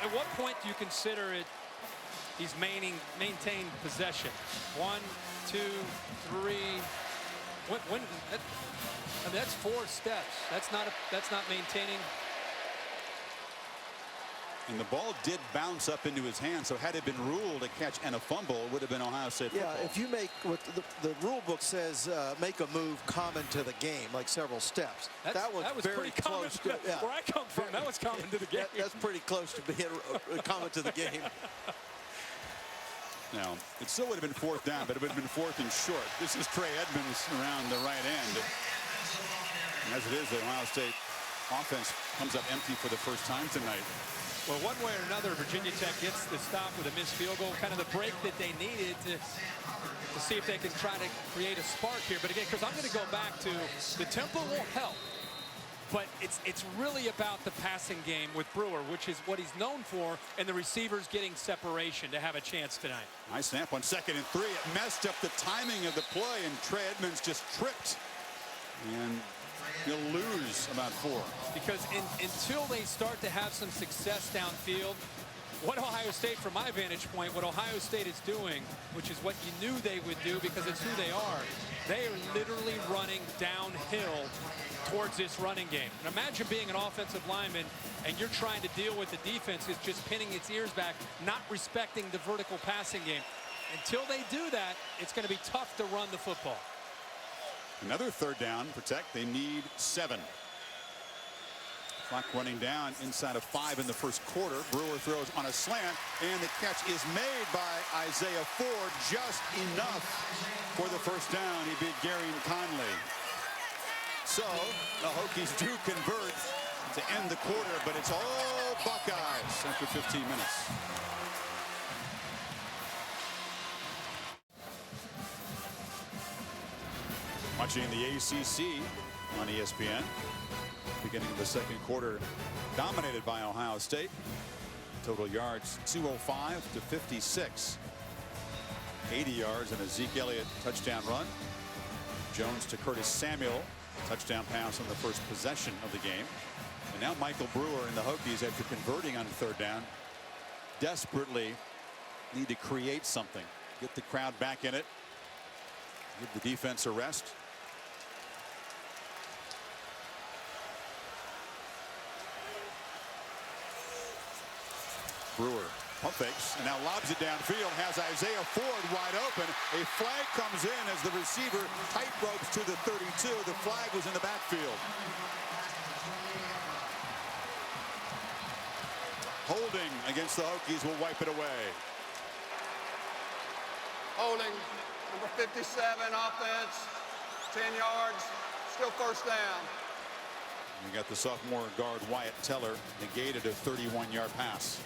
at what point do you consider it he's maintained possession? 1, 2, 3. That's 4 steps. That's not maintaining. And the ball did bounce up into his hand, so had it been ruled a catch and a fumble, it would have been Ohio State football. Yeah, if you make what the rule book says, make a move common to the game, like several steps. That was very pretty close to yeah. Where I come from, that was common to the game. That's pretty close to being common to the game. Now, it still would have been 4th down, but it would have been 4th and short. This is Trey Edmonds around the right end. And as it is, the Ohio State offense comes up empty for the first time tonight. Well, one way or another, Virginia Tech gets the stop with a missed field goal, kind of the break that they needed to see if they can try to create a spark here. But again, because I'm going to go back to the tempo will help, but it's really about the passing game with Brewer, which is what he's known for, and the receivers getting separation to have a chance tonight. Nice snap on 2nd and 3. It messed up the timing of the play, and Trey Edmonds just tripped. And he'll lose about 4. Because until they start to have some success downfield, what Ohio State, from my vantage point, what Ohio State is doing, which is what you knew they would do because it's who they are literally running downhill towards this running game. And imagine being an offensive lineman and you're trying to deal with the defense is just pinning its ears back, not respecting the vertical passing game. Until they do that, it's going to be tough to run the football. Another 3rd down for Tech. They need 7. Clock running down inside of 5 in the first quarter. Brewer throws on a slant, and the catch is made by Isaiah Ford, just enough for the first down. He beat Gary Conley. So the Hokies do convert to end the quarter, but it's all Buckeyes after 15 minutes. Watching the ACC on ESPN. Beginning of the second quarter, dominated by Ohio State. Total yards 205 to 56. 80 yards and a Zeke Elliott touchdown run. Jones to Curtis Samuel, touchdown pass on the first possession of the game. And now Michael Brewer and the Hokies, after converting on 3rd down, desperately need to create something. Get the crowd back in it. Give the defense a rest. Brewer pump fakes and now lobs it downfield, has Isaiah Ford wide open. A flag comes in as the receiver tight ropes to the 32. The flag was in the backfield. Holding against the Hokies will wipe it away. Holding, number 57, offense, 10 yards, still first down. We got the sophomore guard Wyatt Teller negated a 31-yard pass.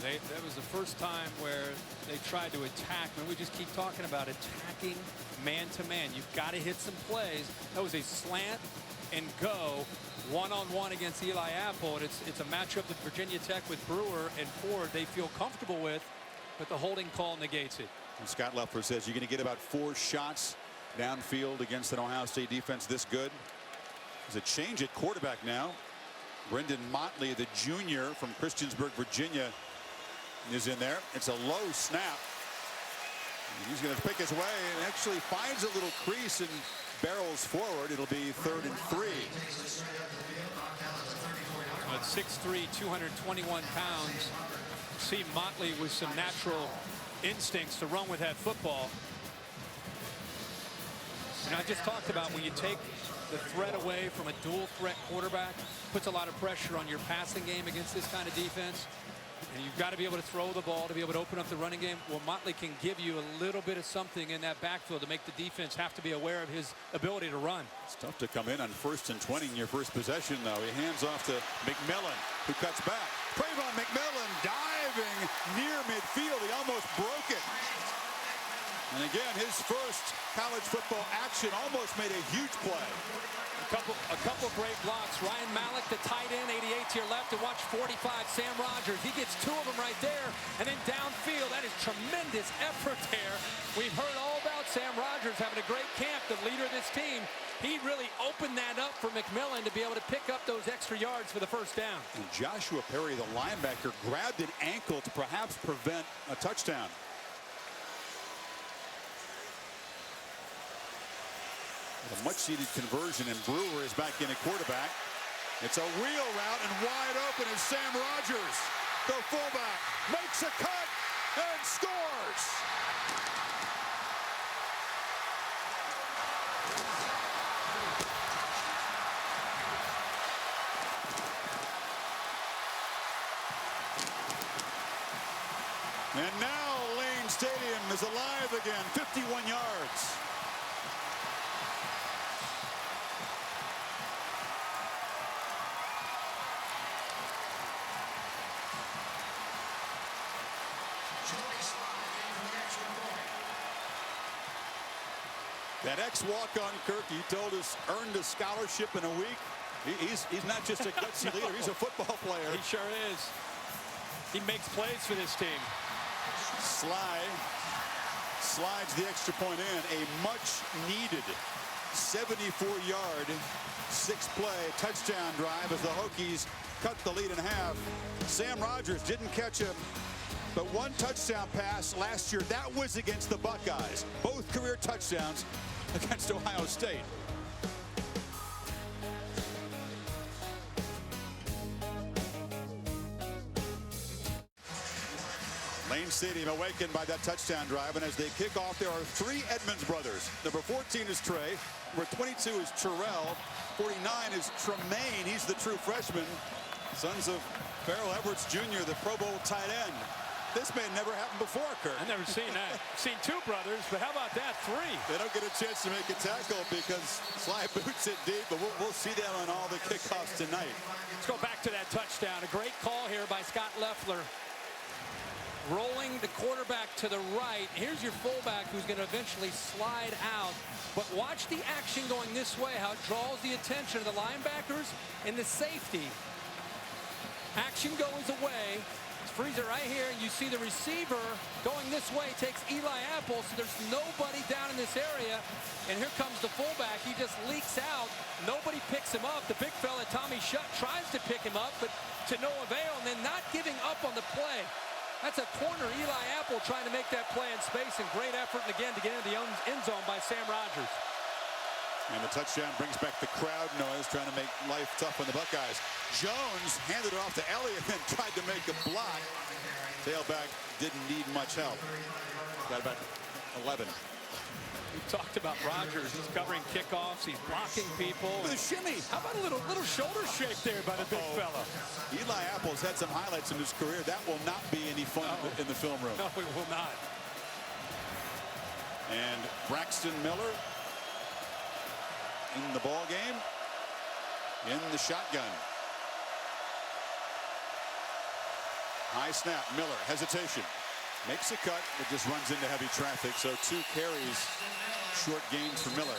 And that was the first time where they tried to attack. And we just keep talking about attacking man-to-man. You've got to hit some plays. That was a slant and go one-on-one against Eli Apple. And it's a matchup that Virginia Tech with Brewer and Ford they feel comfortable with, but the holding call negates it. And Scott Leffler says you're going to get about 4 shots downfield against an Ohio State defense this good. There's a change at quarterback now. Brendan Motley, the junior from Christiansburg, Virginia, is in there. It's a low snap. He's going to pick his way and actually finds a little crease and barrels forward. It'll be 3rd and 3. At 6'3", 221 pounds. See Motley with some natural instincts to run with that football. And I just talked about when you take the threat away from a dual threat quarterback, puts a lot of pressure on your passing game against this kind of defense. And you've got to be able to throw the ball to be able to open up the running game. Well, Motley can give you a little bit of something in that backfield to make the defense have to be aware of his ability to run. It's tough to come in on 1st and 20 in your first possession, though. He hands off to McMillan, who cuts back. Trayvon McMillan diving near midfield. He almost broke it. And again, his first college football action almost made a huge play. A couple great blocks. Ryan Malik, the tight end, 88 to your left, and watch 45, Sam Rogers. He gets 2 of them right there. And then downfield, that is tremendous effort there. We've heard all about Sam Rogers having a great camp, the leader of this team. He really opened that up for McMillan to be able to pick up those extra yards for the first down. And Joshua Perry, the linebacker, grabbed an ankle to perhaps prevent a touchdown. A much-needed conversion, and Brewer is back in at quarterback. It's a wheel route, and wide open is Sam Rogers. The fullback makes a cut and scores. And now Lane Stadium is alive again, 51 yards. That ex-walk-on Kirk, he told us, earned a scholarship in a week. He's not just a gutsy leader, he's a football player. He sure is. He makes plays for this team. Slides the extra point in. A much-needed 74-yard, 6-play touchdown drive as the Hokies cut the lead in half. Sam Rogers didn't catch him, but one touchdown pass last year. That was against the Buckeyes. Both career touchdowns against Ohio State. Lane Stadium awakened by that touchdown drive, and as they kick off, there are 3 Edmonds brothers. Number 14 is Trey, number 22 is Terrell, 49 is Tremaine, he's the true freshman. Sons of Farrell Edwards Jr., the Pro Bowl tight end. This may have never happened before, Kurt. I've never seen that. Seen 2 brothers, but how about that, 3? They don't get a chance to make a tackle because Sly boots it deep, but we'll see them on all the kickoffs tonight. Let's go back to that touchdown. A great call here by Scott Loeffler. Rolling the quarterback to the right. Here's your fullback who's going to eventually slide out. But watch the action going this way, how it draws the attention of the linebackers and the safety. Action goes away. Freeze it right here. You see the receiver going this way, takes Eli Apple, so there's nobody down in this area. And here comes the fullback. He just leaks out. Nobody picks him up. The big fella, Tommy Shutt, tries to pick him up, but to no avail, and then not giving up on the play. That's a corner. Eli Apple trying to make that play in space, and great effort, and again, to get into the end zone by Sam Rogers. And the touchdown brings back the crowd noise, trying to make life tough on the Buckeyes. Jones handed it off to Elliott and tried to make a block. Tailback didn't need much help. Got about 11. We talked about Rogers. He's covering kickoffs. He's blocking people. The shimmy. How about a little shoulder shake there by the big fella? Eli Apple's had some highlights in his career. That will not be any fun in the film room. No, it will not. And Braxton Miller in the ball game, in the shotgun. High snap, Miller, hesitation. Makes a cut, but just runs into heavy traffic. So 2 carries, short gains for Miller.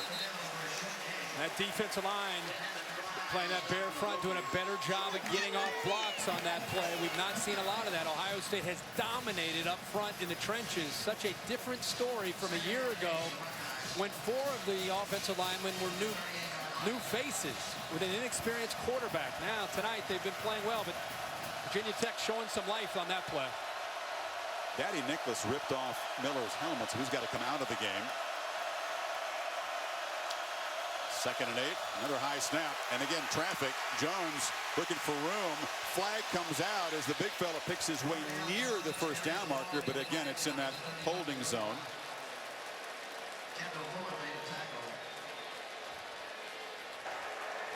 That defensive line playing that bare front, doing a better job of getting off blocks on that play. We've not seen a lot of that. Ohio State has dominated up front in the trenches. Such a different story from a year ago when 4 of the offensive linemen were new faces with an inexperienced quarterback. Now, tonight, they've been playing well, but Virginia Tech showing some life on that play. Daddy Nicholas ripped off Miller's helmet, so he's got to come out of the game. 2nd and 8, another high snap, and again traffic. Jones looking for room. Flag comes out as the big fella picks his way near the first down marker, but again it's in that holding zone.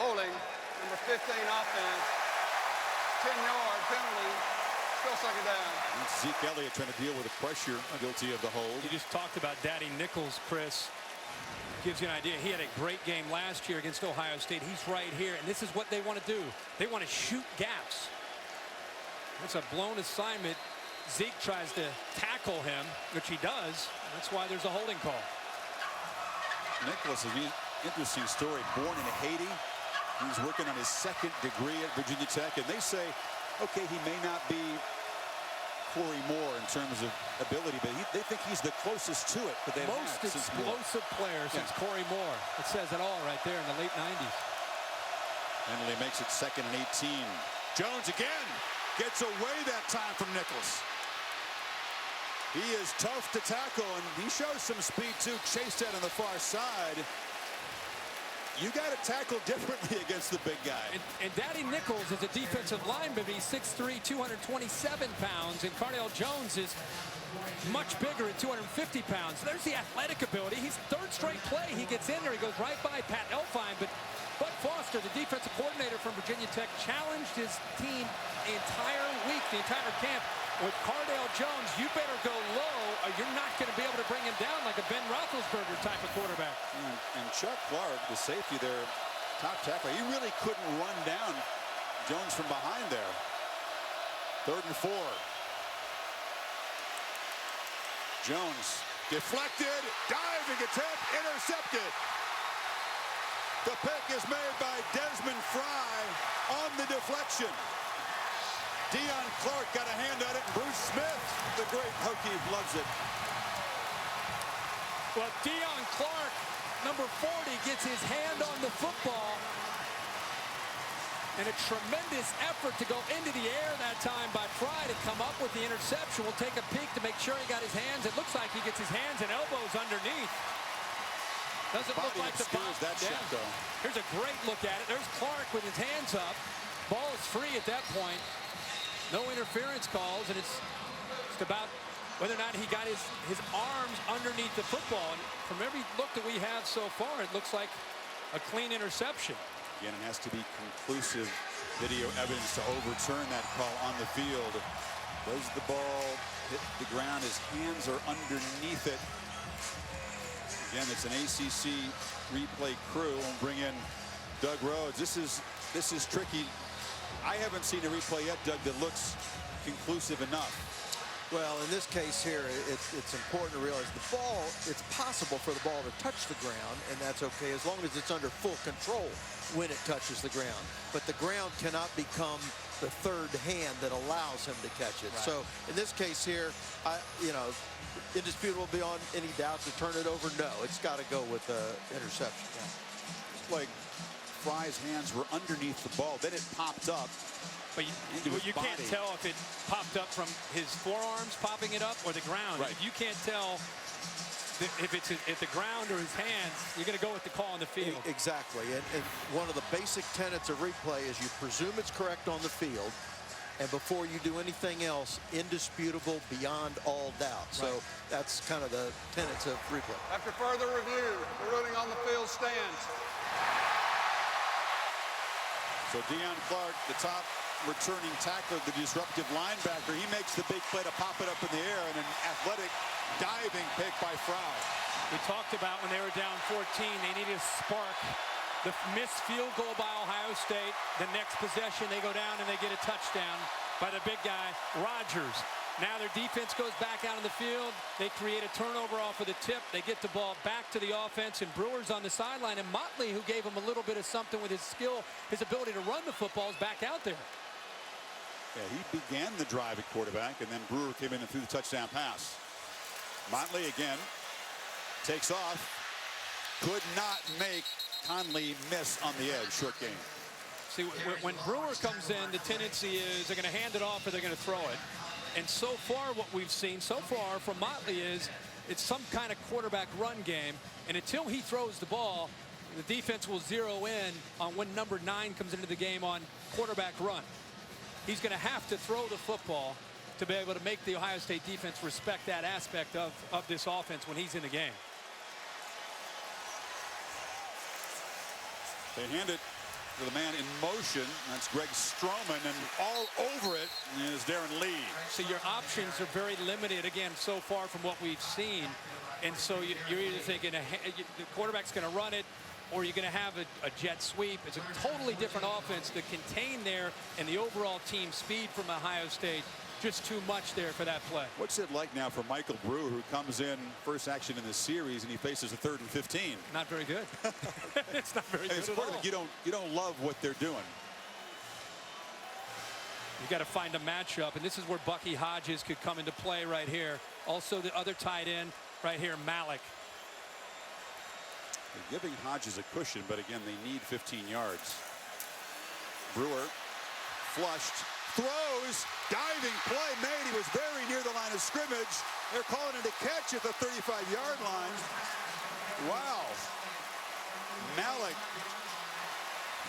Holding, number 15 offense, 10-yard penalty, still 2nd down. And Zeke Elliott trying to deal with the pressure, guilty of the hold. You just talked about Daddy Nichols, Chris. Gives you an idea. He had a great game last year against Ohio State. He's right here, and this is what they want to do. They want to shoot gaps. That's a blown assignment. Zeke tries to tackle him, which he does. That's why there's a holding call. Nicholas is an interesting story. Born in Haiti. He's working on his 2nd degree at Virginia Tech, and they say, okay, he may not be Corey Moore in terms of ability, but they think he's the closest to it. But most explosive player since Corey Moore. It says it all right there in the late 90s. Penalty makes it 2nd and 18. Jones again gets away that time from Nichols. He is tough to tackle, and he shows some speed too. Chased out on the far side. You got to tackle differently against the big guy. And Daddy Nichols is a defensive lineman. He's 6'3", 227 pounds. And Cardale Jones is much bigger at 250 pounds. There's the athletic ability. He's 3rd straight play. He gets in there. He goes right by Pat Elfine. But Bud Foster, the defensive coordinator from Virginia Tech, challenged his team the entire week, the entire camp. With Cardale Jones, you better go low or you're not going to be able to bring him down like a Ben Roethlisberger type of quarterback. And Chuck Clark, the safety there, top tackler, he really couldn't run down Jones from behind there. 3rd and 4. Jones Deflected, diving attempt, intercepted. The pick is made by Desmond Fry on the deflection. Deion Clark got a hand on it, and Bruce Smith, the great Hokie, loves it. Well, Deion Clark, number 40, gets his hand on the football. And a tremendous effort to go into the air that time by Fry to come up with the interception. We'll take a peek to make sure he got his hands. It looks like he gets his hands and elbows underneath. Doesn't look like the ball. That shot, though. Here's a great look at it. There's Clark with his hands up. Ball is free at that point. No interference calls, and it's just about whether or not he got his arms underneath the football. And from every look that we have so far, it looks like a clean interception. Again, it has to be conclusive video evidence to overturn that call on the field. Does the ball hit the ground? His hands are underneath it. Again, it's an ACC replay crew. We'll bring in Doug Rhodes. This is tricky. I haven't seen a replay yet, Doug, that looks conclusive enough. Well, in this case here, it's important to realize the ball, it's possible for the ball to touch the ground, and that's okay as long as it's under full control when it touches the ground. But the ground cannot become the third hand that allows him to catch it. Right. So in this case here, indisputable beyond any doubt to turn it over? No, it's got to go with the interception. Yeah. Like Fry's hands were underneath the ball, then it popped up. But you can't tell if it popped up from his forearms popping it up or the ground. Right. If you can't tell if it's at the ground or his hands, you're going to go with the call on the field. Exactly. And one of the basic tenets of replay is you presume it's correct on the field, and before you do anything else, indisputable beyond all doubt. Right. So that's kind of the tenets of replay. After further review, the ruling on the field stands. So Deion Clark, the top returning tackler, the disruptive linebacker, he makes the big play to pop it up in the air, and an athletic diving pick by Fry. We talked about when they were down 14, they needed to spark the missed field goal by Ohio State. The next possession, they go down and they get a touchdown by the big guy, Rodgers. Now their defense goes back out on the field. They create a turnover off of the tip. They get the ball back to the offense, and Brewer's on the sideline. And Motley, who gave him a little bit of something with his skill, his ability to run the football, is back out there. Yeah, he began the drive at quarterback, and then Brewer came in and threw the touchdown pass. Motley again takes off. Could not make Conley miss on the edge. Short game. See, when Brewer comes in, the tendency is they're going to hand it off or they're going to throw it. And so far, what we've seen so far from Motley is it's some kind of quarterback run game. And until he throws the ball, the defense will zero in on when number 9 comes into the game on quarterback run. He's going to have to throw the football to be able to make the Ohio State defense respect that aspect of this offense when he's in the game. They hand it to the man in motion. That's Greg Stroman, and all over it is Darren Lee. So your options are very limited, again, so far from what we've seen. And so you're either thinking the quarterback's going to run it, or you're going to have a jet sweep. It's a totally different offense to contain there, and the overall team speed from Ohio State, just too much there for that play. What's it like now for Michael Brewer, who comes in first action in this series, and he faces a 3rd and 15? Not very good. It's not very good It's at part all. of it. You don't love what they're doing. You got to find a matchup, and this is where Bucky Hodges could come into play right here. Also, the other tight end right here, Malik. They're giving Hodges a cushion, but again, they need 15 yards. Brewer flushed, throws, diving play made. He was very near the line of scrimmage. They're calling it a catch at the 35-yard line. Wow. Malik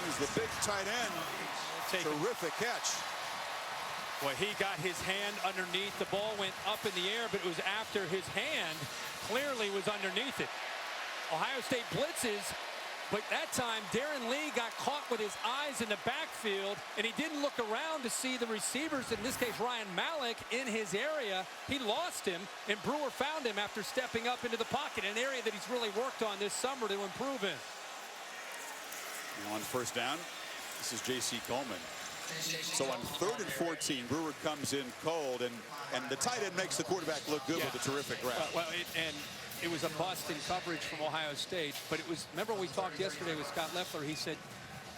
is the big tight end. Terrific catch. Well, he got his hand underneath. The ball went up in the air, but it was after his hand clearly was underneath it. Ohio State blitzes, but that time Darren Lee got caught with his eyes in the backfield, and he didn't look around to see the receivers, in this case Ryan Malik, in his area. He lost him, and Brewer found him after stepping up into the pocket, an area that he's really worked on this summer to improve in. On first down, this is J.C. Coleman. So on 3rd and 14, Brewer comes in cold, and the tight end makes the quarterback look good with a terrific route. Well, it was a bust in coverage from Ohio State, but it was, remember we talked yesterday with Scott Loeffler, he said,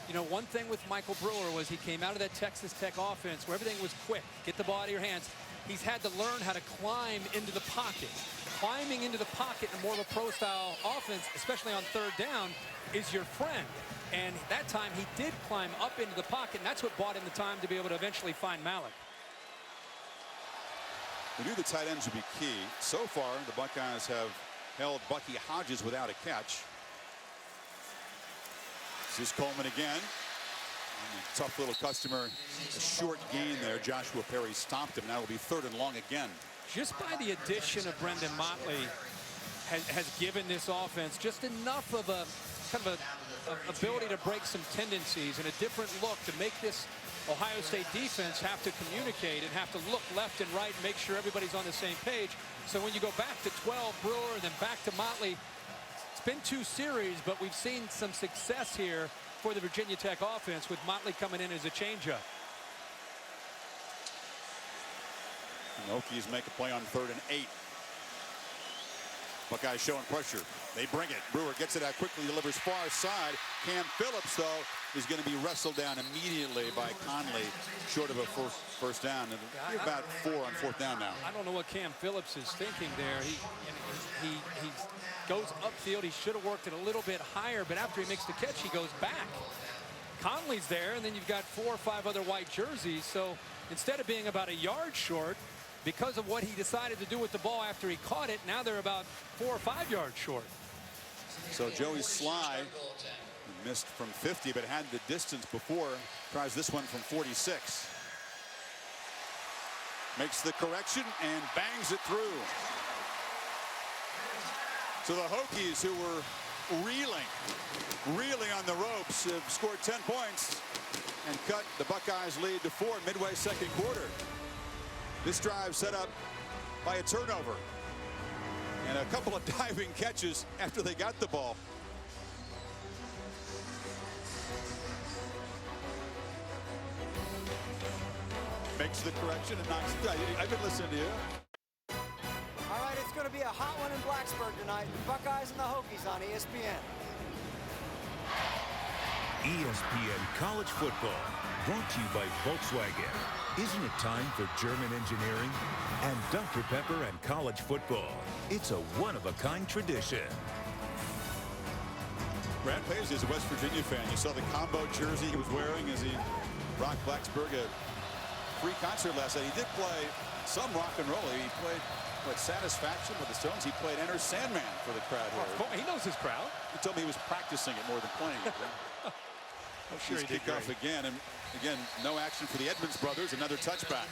you know, one thing with Michael Brewer was he came out of that Texas Tech offense where everything was quick, get the ball out of your hands. He's had to learn how to climb into the pocket. Climbing into the pocket in more of a pro-style offense, especially on 3rd down, is your friend. And that time he did climb up into the pocket, and that's what bought him the time to be able to eventually find Malik. We knew the tight ends would be key. So far, the Buckeyes have held Bucky Hodges without a catch. This is Coleman again. Tough little customer, a short gain there. Joshua Perry stopped him. Now it'll be 3rd and long again. Just by the addition of Brendan Motley has given this offense just enough of a kind of a ability to break some tendencies and a different look to make this Ohio State defense have to communicate and have to look left and right and make sure everybody's on the same page. So when you go back to 12 Brewer and then back to Motley, it's been 2 series, but we've seen some success here for the Virginia Tech offense with Motley coming in as a changeup. The Hokies make a play on 3rd and 8. Buckeyes showing pressure. They bring it. Brewer gets it out quickly, delivers far side. Cam Phillips, though, is going to be wrestled down immediately by Conley, short of a first down. And you're about 4 on 4th down now. I don't know what Cam Phillips is thinking there. He goes upfield. He should have worked it a little bit higher, but after he makes the catch, he goes back. Conley's there, and then you've got 4 or 5 other white jerseys. So instead of being about a yard short, because of what he decided to do with the ball after he caught it, now they're about 4 or 5 yards short. So Joey Sly missed from 50, but had the distance before. Tries this one from 46. Makes the correction and bangs it through. So the Hokies, who were reeling on the ropes, have scored 10 points and cut the Buckeyes lead to 4 midway 2nd quarter. This drive set up by a turnover and a couple of diving catches after they got the ball. Makes the correction and knocks it down. I've been listening to you. All right, it's going to be a hot one in Blacksburg tonight. The Buckeyes and the Hokies on ESPN. ESPN College Football, brought to you by Volkswagen. Isn't it time for German engineering? And Dr. Pepper and college football. It's a one-of-a-kind tradition. Brad Paisley is a West Virginia fan. You saw the combo jersey he was wearing as he rocked Blacksburg a free concert last night. He did play some rock and roll. He played, what, Satisfaction with the Stones. He played Enter Sandman for the crowd here. He knows his crowd. He told me he was practicing it more than playing it. I'm sure he did kick off again, and again, no action for the Edmonds brothers. Another touchback.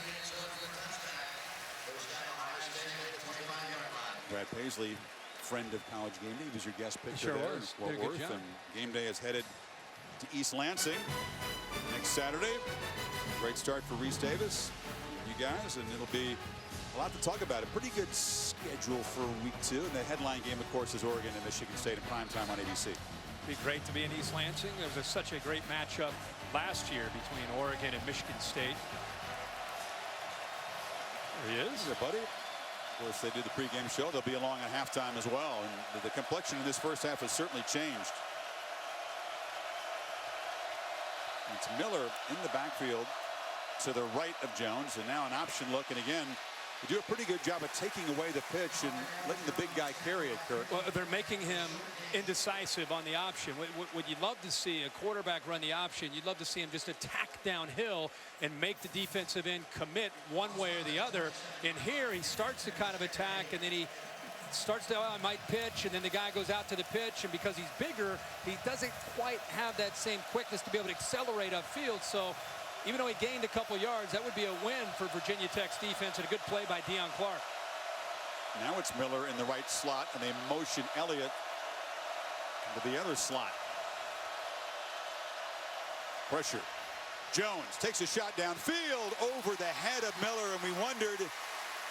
Brad Paisley, friend of College Game Day. He was your guest pitcher there in Fort Worth, and Game Day is headed to East Lansing next Saturday. Great start for Reese Davis, you guys, and it'll be a lot to talk about. A pretty good schedule for week 2, and the headline game, of course, is Oregon and Michigan State in primetime on ABC. Be great to be in East Lansing. There was such a great matchup last year between Oregon and Michigan State. There he is. Hey, buddy. Of course, they did the pregame show. They'll be along at halftime as well. And the complexion of this first half has certainly changed. It's Miller in the backfield to the right of Jones, and now an option look. And again, they do a pretty good job of taking away the pitch and letting the big guy carry it, Kirk. Well, they're making him indecisive on the option. What you'd love to see a quarterback run the option, you'd love to see him just attack downhill and make the defensive end commit one way or the other. And here he starts to kind of attack, and then he starts to, I might pitch, and then the guy goes out to the pitch, and because he's bigger, he doesn't quite have that same quickness to be able to accelerate upfield. So even though he gained a couple yards, that would be a win for Virginia Tech's defense, and a good play by Deion Clark. Now it's Miller in the right slot, and they motion Elliott into the other slot. Pressure. Jones takes a shot downfield over the head of Miller, and we wondered,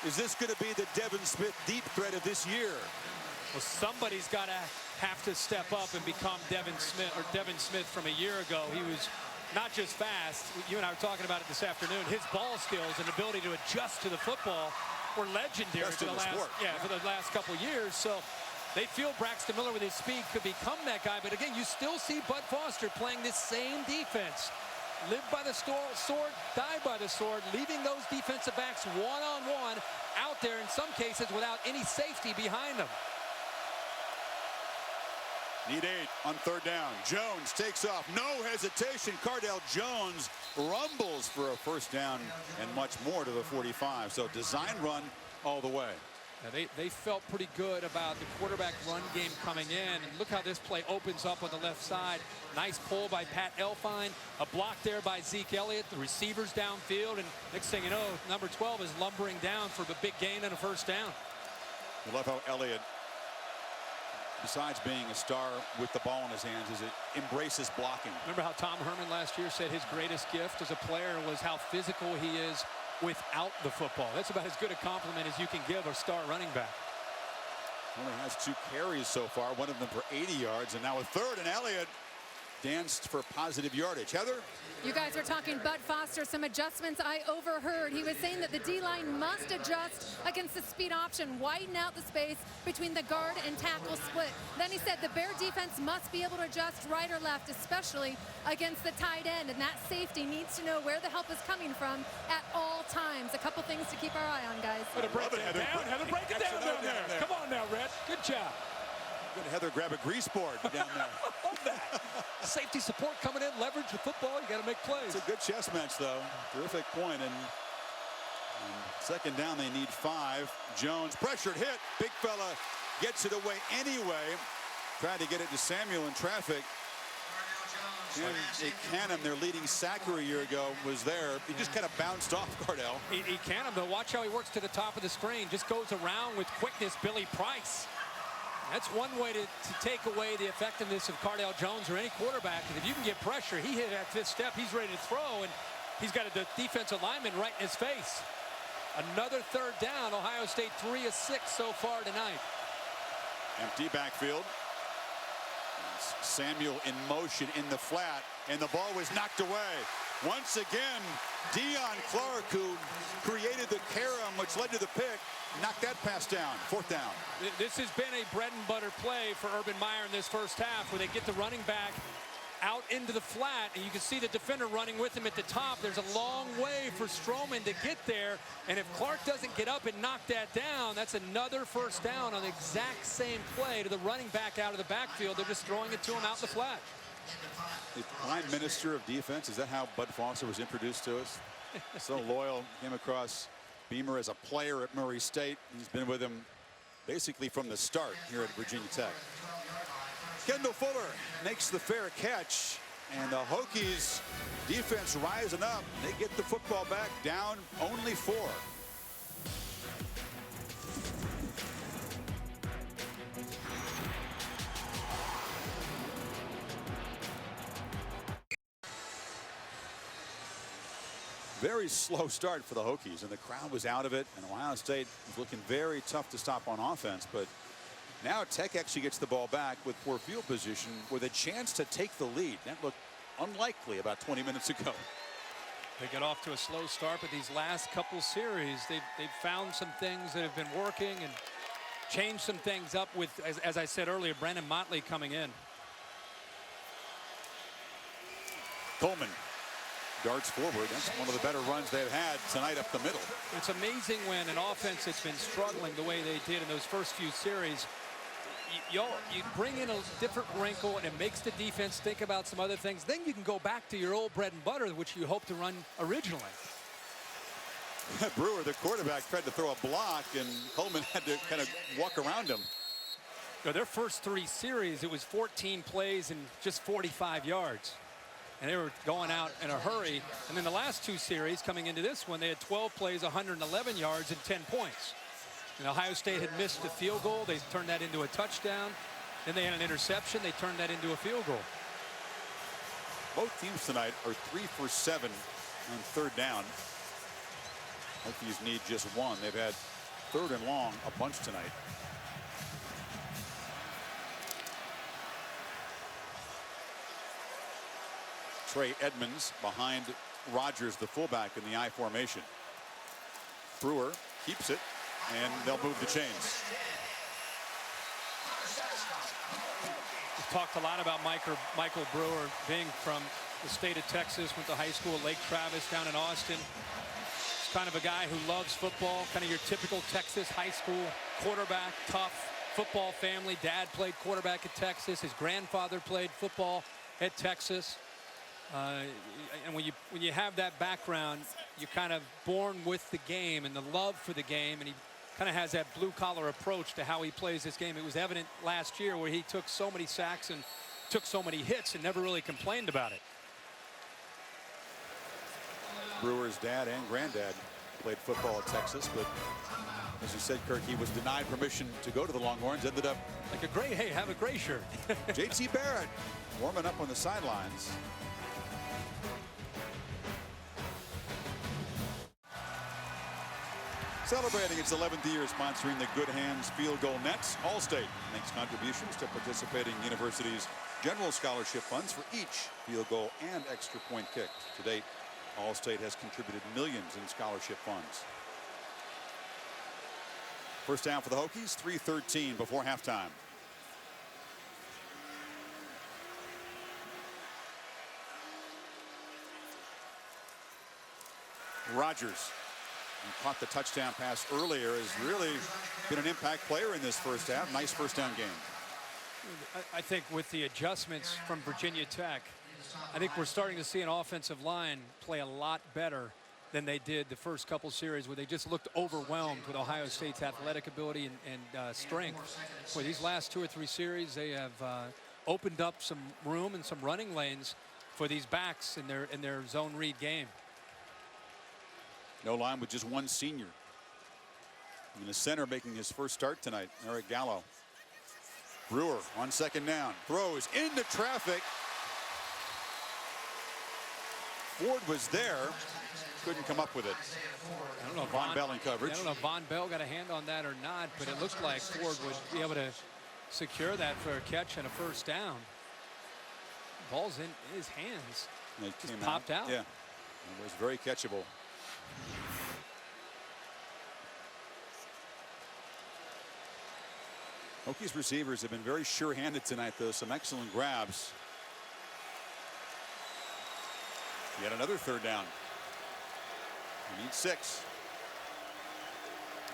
is this going to be the Devin Smith deep threat of this year? Well, somebody's got to have to step up and become Devin Smith from a year ago. He was not just fast. You and I were talking about it this afternoon. His ball skills and ability to adjust to the football were legendary for the last couple years. So they feel Braxton Miller with his speed could become that guy. But again, you still see Bud Foster playing this same defense. Live by the sword, die by the sword, leaving those defensive backs one-on-one out there in some cases without any safety behind them. Need 8 on 3rd down. Jones takes off. No hesitation. Cardale Jones rumbles for a 1st down and much more to the 45. So design run all the way. Now they felt pretty good about the quarterback run game coming in. And look how this play opens up on the left side. Nice pull by Pat Elfine. A block there by Zeke Elliott. The receivers downfield. And next thing you know, number 12 is lumbering down for a big gain and a 1st down. I love how Elliott, besides being a star with the ball in his hands, is it embraces blocking. Remember how Tom Herman last year said his greatest gift as a player was how physical he is without the football. That's about as good a compliment as you can give a star running back. Only has 2 carries so far, one of them for 80 yards, and now a 3rd, and Elliott danced for positive yardage. Heather? You guys were talking Bud Foster, some adjustments I overheard. He was saying that the D-line must adjust against the speed option, widen out the space between the guard and tackle split. Then he said the Bear defense must be able to adjust right or left, especially against the tight end, and that safety needs to know where the help is coming from at all times. A couple things to keep our eye on, guys. Break it down, Heather. Break it down there. Come on now, Red. Good job. Good, Heather, grab a grease board down there. Love that. Safety support coming in, leverage the football. You got to make plays. It's a good chess match, though. Terrific point. And 2nd down, they need 5. Jones, pressured, hit. Big fella gets it away anyway. Tried to get it to Samuel in traffic. Canham, their leading sacker a year ago, was there. He just kind of bounced off Cardale. He can him, though. Watch how he works to the top of the screen. Just goes around with quickness. Billy Price. That's one way to take away the effectiveness of Cardale Jones or any quarterback. Because if you can get pressure, he hit that 5th step, he's ready to throw, and he's got a defensive lineman right in his face. Another 3rd down. Ohio State 3 of 6 so far tonight. Empty backfield. Samuel in motion in the flat, and the ball was knocked away. Once again, Deion Clark, who created the carom, which led to the pick, knocked that pass down. 4th down. This has been a bread and butter play for Urban Meyer in this 1st half, where they get the running back out into the flat, and you can see the defender running with him at the top. There's a long way for Stroman to get there, and if Clark doesn't get up and knock that down, that's another 1st down on the exact same play to the running back out of the backfield. They're just throwing it to him out in the flat. The prime minister of defense, is that how Bud Foster was introduced to us? So loyal, came across Beamer as a player at Murray State. He's been with him basically from the start here at Virginia Tech. Kendall Fuller makes the fair catch, and the Hokies defense rising up. They get the football back, down only 4. Very slow start for the Hokies, and the crowd was out of it, and Ohio State was looking very tough to stop on offense. But now Tech actually gets the ball back with poor field position with a chance to take the lead. That looked unlikely about 20 minutes ago. They got off to a slow start, but these last couple series, they've found some things that have been working and changed some things up with, as I said earlier, Brandon Motley coming in. Coleman darts forward. That's one of the better runs they've had tonight up the middle. It's amazing when an offense that's been struggling the way they did in those first few series, you bring in a different wrinkle, and it makes the defense think about some other things. Then you can go back to your old bread and butter, which you hoped to run originally. Brewer, the quarterback, tried to throw a block, and Coleman had to kind of walk around him. You know, their first 3 series, it was 14 plays and just 45 yards. And they were going out in a hurry. And then the last 2 series coming into this one, they had 12 plays, 111 yards, and 10 points. And Ohio State had missed a field goal. They turned that into a touchdown. Then they had an interception. They turned that into a field goal. Both teams tonight are 3 for 7 on 3rd down. Hokies need just 1. They've had 3rd and long a bunch tonight. Trey Edmonds behind Rogers, the fullback, in the I formation. Brewer keeps it, and they'll move the chains. We've talked a lot about Michael Brewer being from the state of Texas, went to high school at Lake Travis down in Austin. He's kind of a guy who loves football, kind of your typical Texas high school quarterback, tough football family. Dad played quarterback at Texas. His grandfather played football at Texas. And when you have that background, you're kind of born with the game and the love for the game, and he kind of has that blue-collar approach to how he plays this game. It was evident last year where he took so many sacks and took so many hits and never really complained about it. Brewer's dad and granddad played football at Texas, but as you said, Kirk, he was denied permission to go to the Longhorns. Ended up like a gray, hey, have a gray shirt. J.T. Barrett warming up on the sidelines. Celebrating its 11th year sponsoring the Good Hands Field Goal Nets, Allstate makes contributions to participating universities' general scholarship funds for each field goal and extra point kick. To date, Allstate has contributed millions in scholarship funds. First down for the Hokies, 3:13 before halftime. Rogers, who caught the touchdown pass earlier, has really been an impact player in this first half. Nice first down game. I think with the adjustments from Virginia Tech, I think we're starting to see an offensive line play a lot better than they did the first couple series, where they just looked overwhelmed with Ohio State's athletic ability and strength. For these last 2 or 3 series, they have opened up some room and some running lanes for these backs in their zone read game. No line with just one senior. And the center making his first start tonight, Eric Gallo. Brewer on second down, throws into traffic. Ford was there, couldn't come up with it. I don't know if Von Bell in coverage. I don't know if Von Bell got a hand on that or not, but it looked like Ford would be able to secure that for a catch and a first down. Ball's in his hands. It just popped out. Yeah, it was very catchable. Hokies receivers have been very sure-handed tonight, though. Some excellent grabs. Yet another third down. We need 6.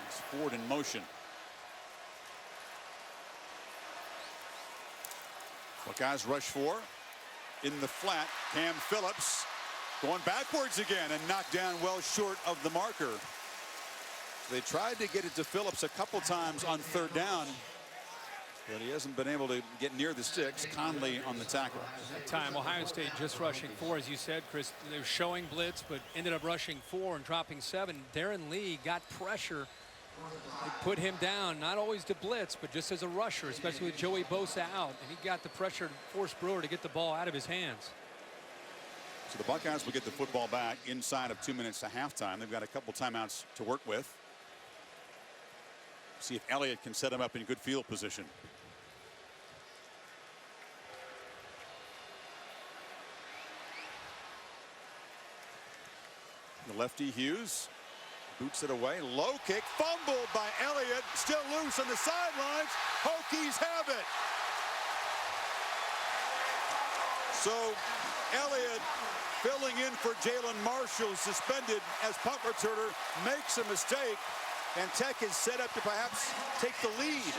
It's Ford in motion. Buckeyes rush 4 in the flat. Cam Phillips going backwards again and knocked down well short of the marker. They tried to get it to Phillips a couple times on third down, but he hasn't been able to get near the sticks. Conley on the tackle. That time, Ohio State just rushing 4, as you said, Chris. They were showing blitz, but ended up rushing 4 and dropping 7. Darren Lee got pressure. They put him down, not always to blitz, but just as a rusher, especially with Joey Bosa out. And he got the pressure to force Brewer to get the ball out of his hands. So the Buckeyes will get the football back inside of 2 minutes to halftime. They've got a couple timeouts to work with. See if Elliott can set him up in good field position. The lefty Hughes boots it away. Low kick, fumbled by Elliott. Still loose on the sidelines. Hokies have it. So Elliott filling in for Jalen Marshall, suspended as punt returner, makes a mistake, and Tech is set up to perhaps take the lead.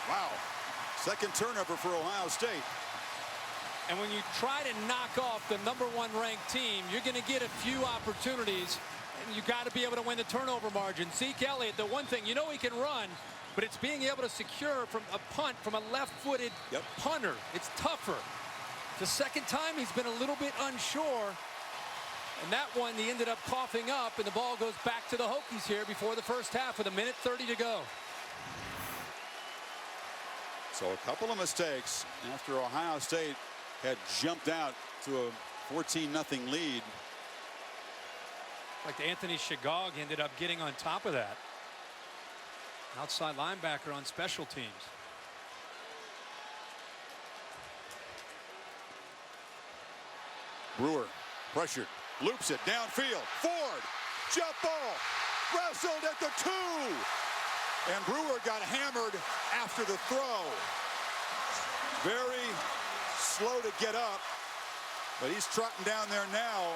Wow. Second turnover for Ohio State. And when you try to knock off the #1 ranked team, you're going to get a few opportunities, and you got to be able to win the turnover margin. Zeke Elliott, the one thing, you know he can run, but it's being able to secure from a punt from a left-footed punter. It's tougher. The second time he's been a little bit unsure, and that one he ended up coughing up, and the ball goes back to the Hokies here before the first half with 1:30 to go. So a couple of mistakes after Ohio State had jumped out to a 14-0 lead. Like Anthony Shagog ended up getting on top of that. Outside linebacker on special teams. Brewer pressured, loops it downfield. Ford, jump ball, wrestled at the 2. And Brewer got hammered after the throw. Very slow to get up, but he's trotting down there now.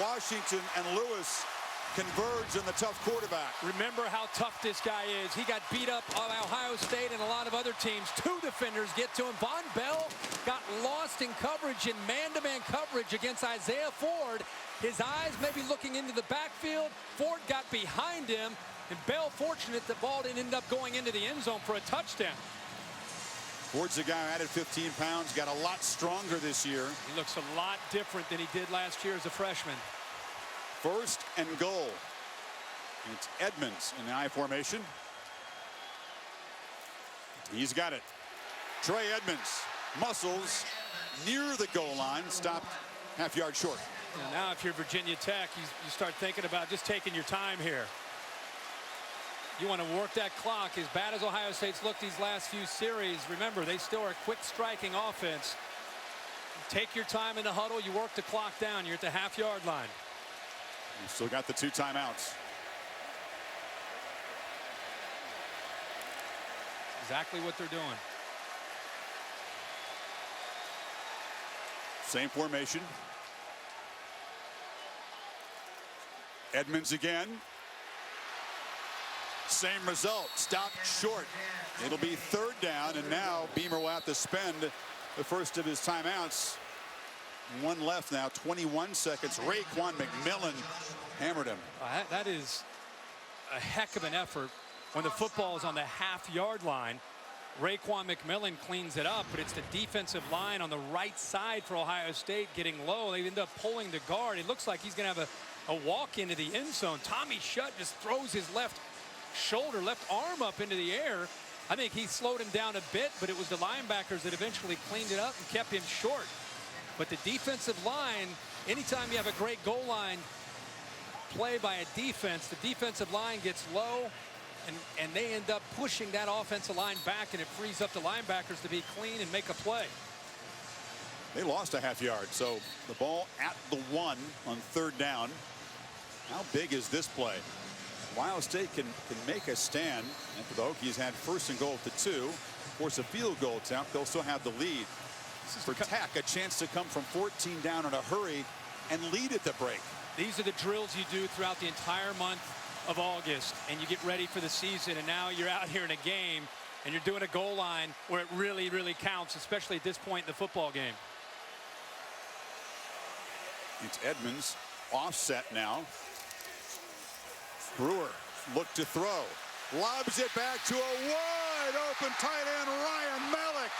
Washington and Lewis converge on the tough quarterback. Remember how tough this guy is. He got beat up on Ohio State and a lot of other teams. 2 defenders get to him. Von Bell got lost in coverage, in man-to-man coverage against Isaiah Ford. His eyes maybe looking into the backfield. Ford got behind him, and Bell fortunate the ball didn't end up going into the end zone for a touchdown. Ford's a guy who added 15 pounds, got a lot stronger this year. He looks a lot different than he did last year as a freshman. First and goal. It's Edmonds in the I formation. He's got it. Trey Edmonds muscles near the goal line, stopped half-yard short. And now if you're Virginia Tech, you start thinking about just taking your time here. You want to work that clock. As bad as Ohio State's looked these last few series, remember, they still are a quick striking offense. Take your time in the huddle. You work the clock down. You're at the half-yard line. You still got the 2 timeouts. Exactly what they're doing. Same formation. Edmonds again. Same result. Stopped short. It'll be 3rd down, and now Beamer will have to spend the first of his timeouts. 1 left now, 21 seconds. Raekwon McMillan hammered him. That is a heck of an effort when the football is on the half-yard line. Raekwon McMillan cleans it up, but it's the defensive line on the right side for Ohio State getting low. They end up pulling the guard. It looks like he's going to have a walk into the end zone. Tommy Shutt just throws his left shoulder, left arm up into the air. I think he slowed him down a bit, but it was the linebackers that eventually cleaned it up and kept him short. But the defensive line, anytime you have a great goal line play by a defense, the defensive line gets low, and they end up pushing that offensive line back, and it frees up the linebackers to be clean and make a play. They lost a half-yard, so the ball at the 1 on 3rd down. How big is this play? Ohio State can make a stand after the Hokies had 1st and goal at the 2. Force a field goal attempt. They'll still have the lead. For Tech, a chance to come from 14 down in a hurry and lead at the break. These are the drills you do throughout the entire month of August, and you get ready for the season, and now you're out here in a game and you're doing a goal line where it really, really counts, especially at this point in the football game. It's Edmonds offset now. Brewer looked to throw, lobs it back to a wide open tight end, Ryan Malik.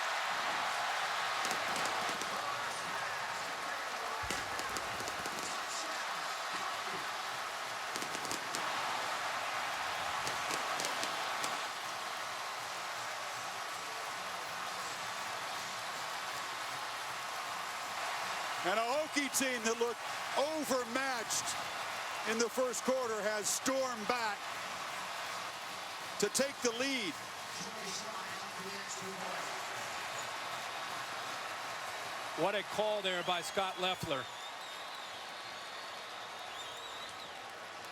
And a Hokie team that looked overmatched in the first quarter has stormed back to take the lead. What a call there by Scott Loeffler.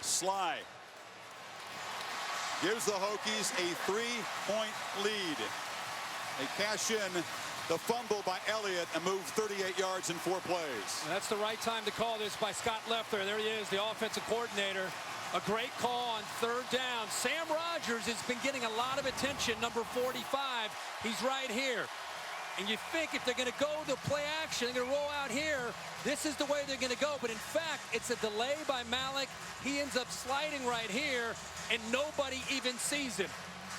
Sly gives the Hokies a 3-point lead. They cash in the fumble by Elliott and move 38 yards in 4 plays. That's the right time to call this by Scott Loeffler. There he is, the offensive coordinator. A great call on 3rd down. Sam Rogers has been getting a lot of attention, number 45. He's right here. And you think if they're going to go to play action, they're going to roll out here, this is the way they're going to go. But in fact, it's a delay by Malik. He ends up sliding right here, and nobody even sees him.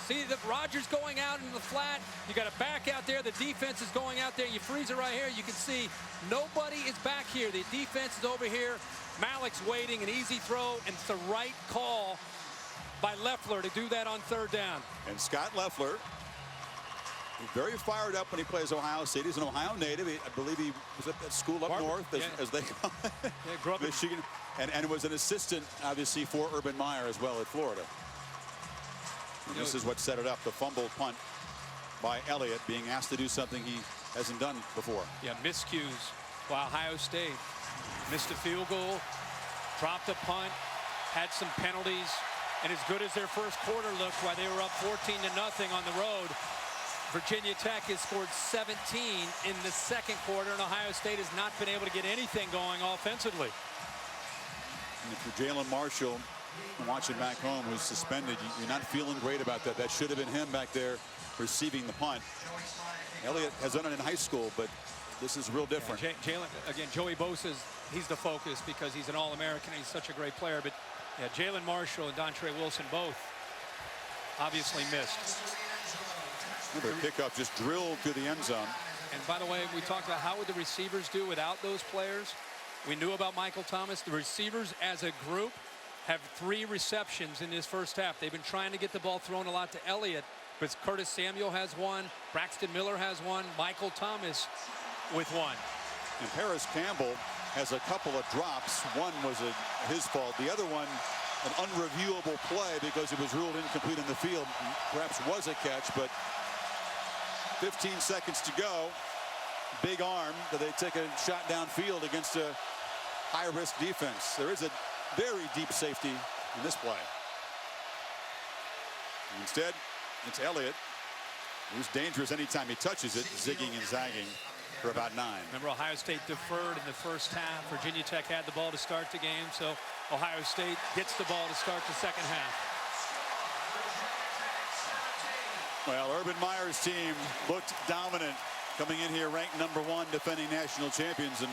See the Rogers going out into the flat. You got a back out there. The defense is going out there. You freeze it right here. You can see nobody is back here. The defense is over here. Malik's waiting, an easy throw, and it's the right call by Loeffler to do that on 3rd down. And Scott Loeffler, very fired up when he plays Ohio State. He's an Ohio native. I believe he was at that school up north, as they call it. Yeah, grew up Michigan, and was an assistant, obviously, for Urban Meyer as well at Florida. And this is what set it up, the fumble punt by Elliott, being asked to do something he hasn't done before. Yeah, miscues by Ohio State. Missed a field goal, dropped a punt, had some penalties, and as good as their first quarter looked while they were up 14-0 on the road, Virginia Tech has scored 17 in the second quarter, and Ohio State has not been able to get anything going offensively. And for Jalen Marshall, watching back home, who's suspended, you're not feeling great about that. That should have been him back there receiving the punt. Elliott has done it in high school, but this is real different. Jalen, again, Joey Bosa's, he's the focus because he's an All-American. He's such a great player. But yeah, Jalen Marshall and Dontre Wilson both obviously missed. The kickoff just drilled through the end zone. And by the way, we talked about how would the receivers do without those players. We knew about Michael Thomas. The receivers as a group have 3 receptions in this first half. They've been trying to get the ball thrown a lot to Elliott, but Curtis Samuel has 1, Braxton Miller has 1, Michael Thomas with 1. And Paris Campbell has a couple of drops. One was his fault. The other one, an unreviewable play because it was ruled incomplete in the field. Perhaps was a catch, but 15 seconds to go. Big arm, but they take a shot downfield against a high-risk defense. There is a very deep safety in this play. Instead, it's Elliott, who's dangerous anytime he touches it, zigging and zagging for about 9. Remember, Ohio State deferred in the first half. Virginia Tech had the ball to start the game, so Ohio State gets the ball to start the second half. Well, Urban Meyer's team looked dominant, coming in here ranked #1, defending national champions, and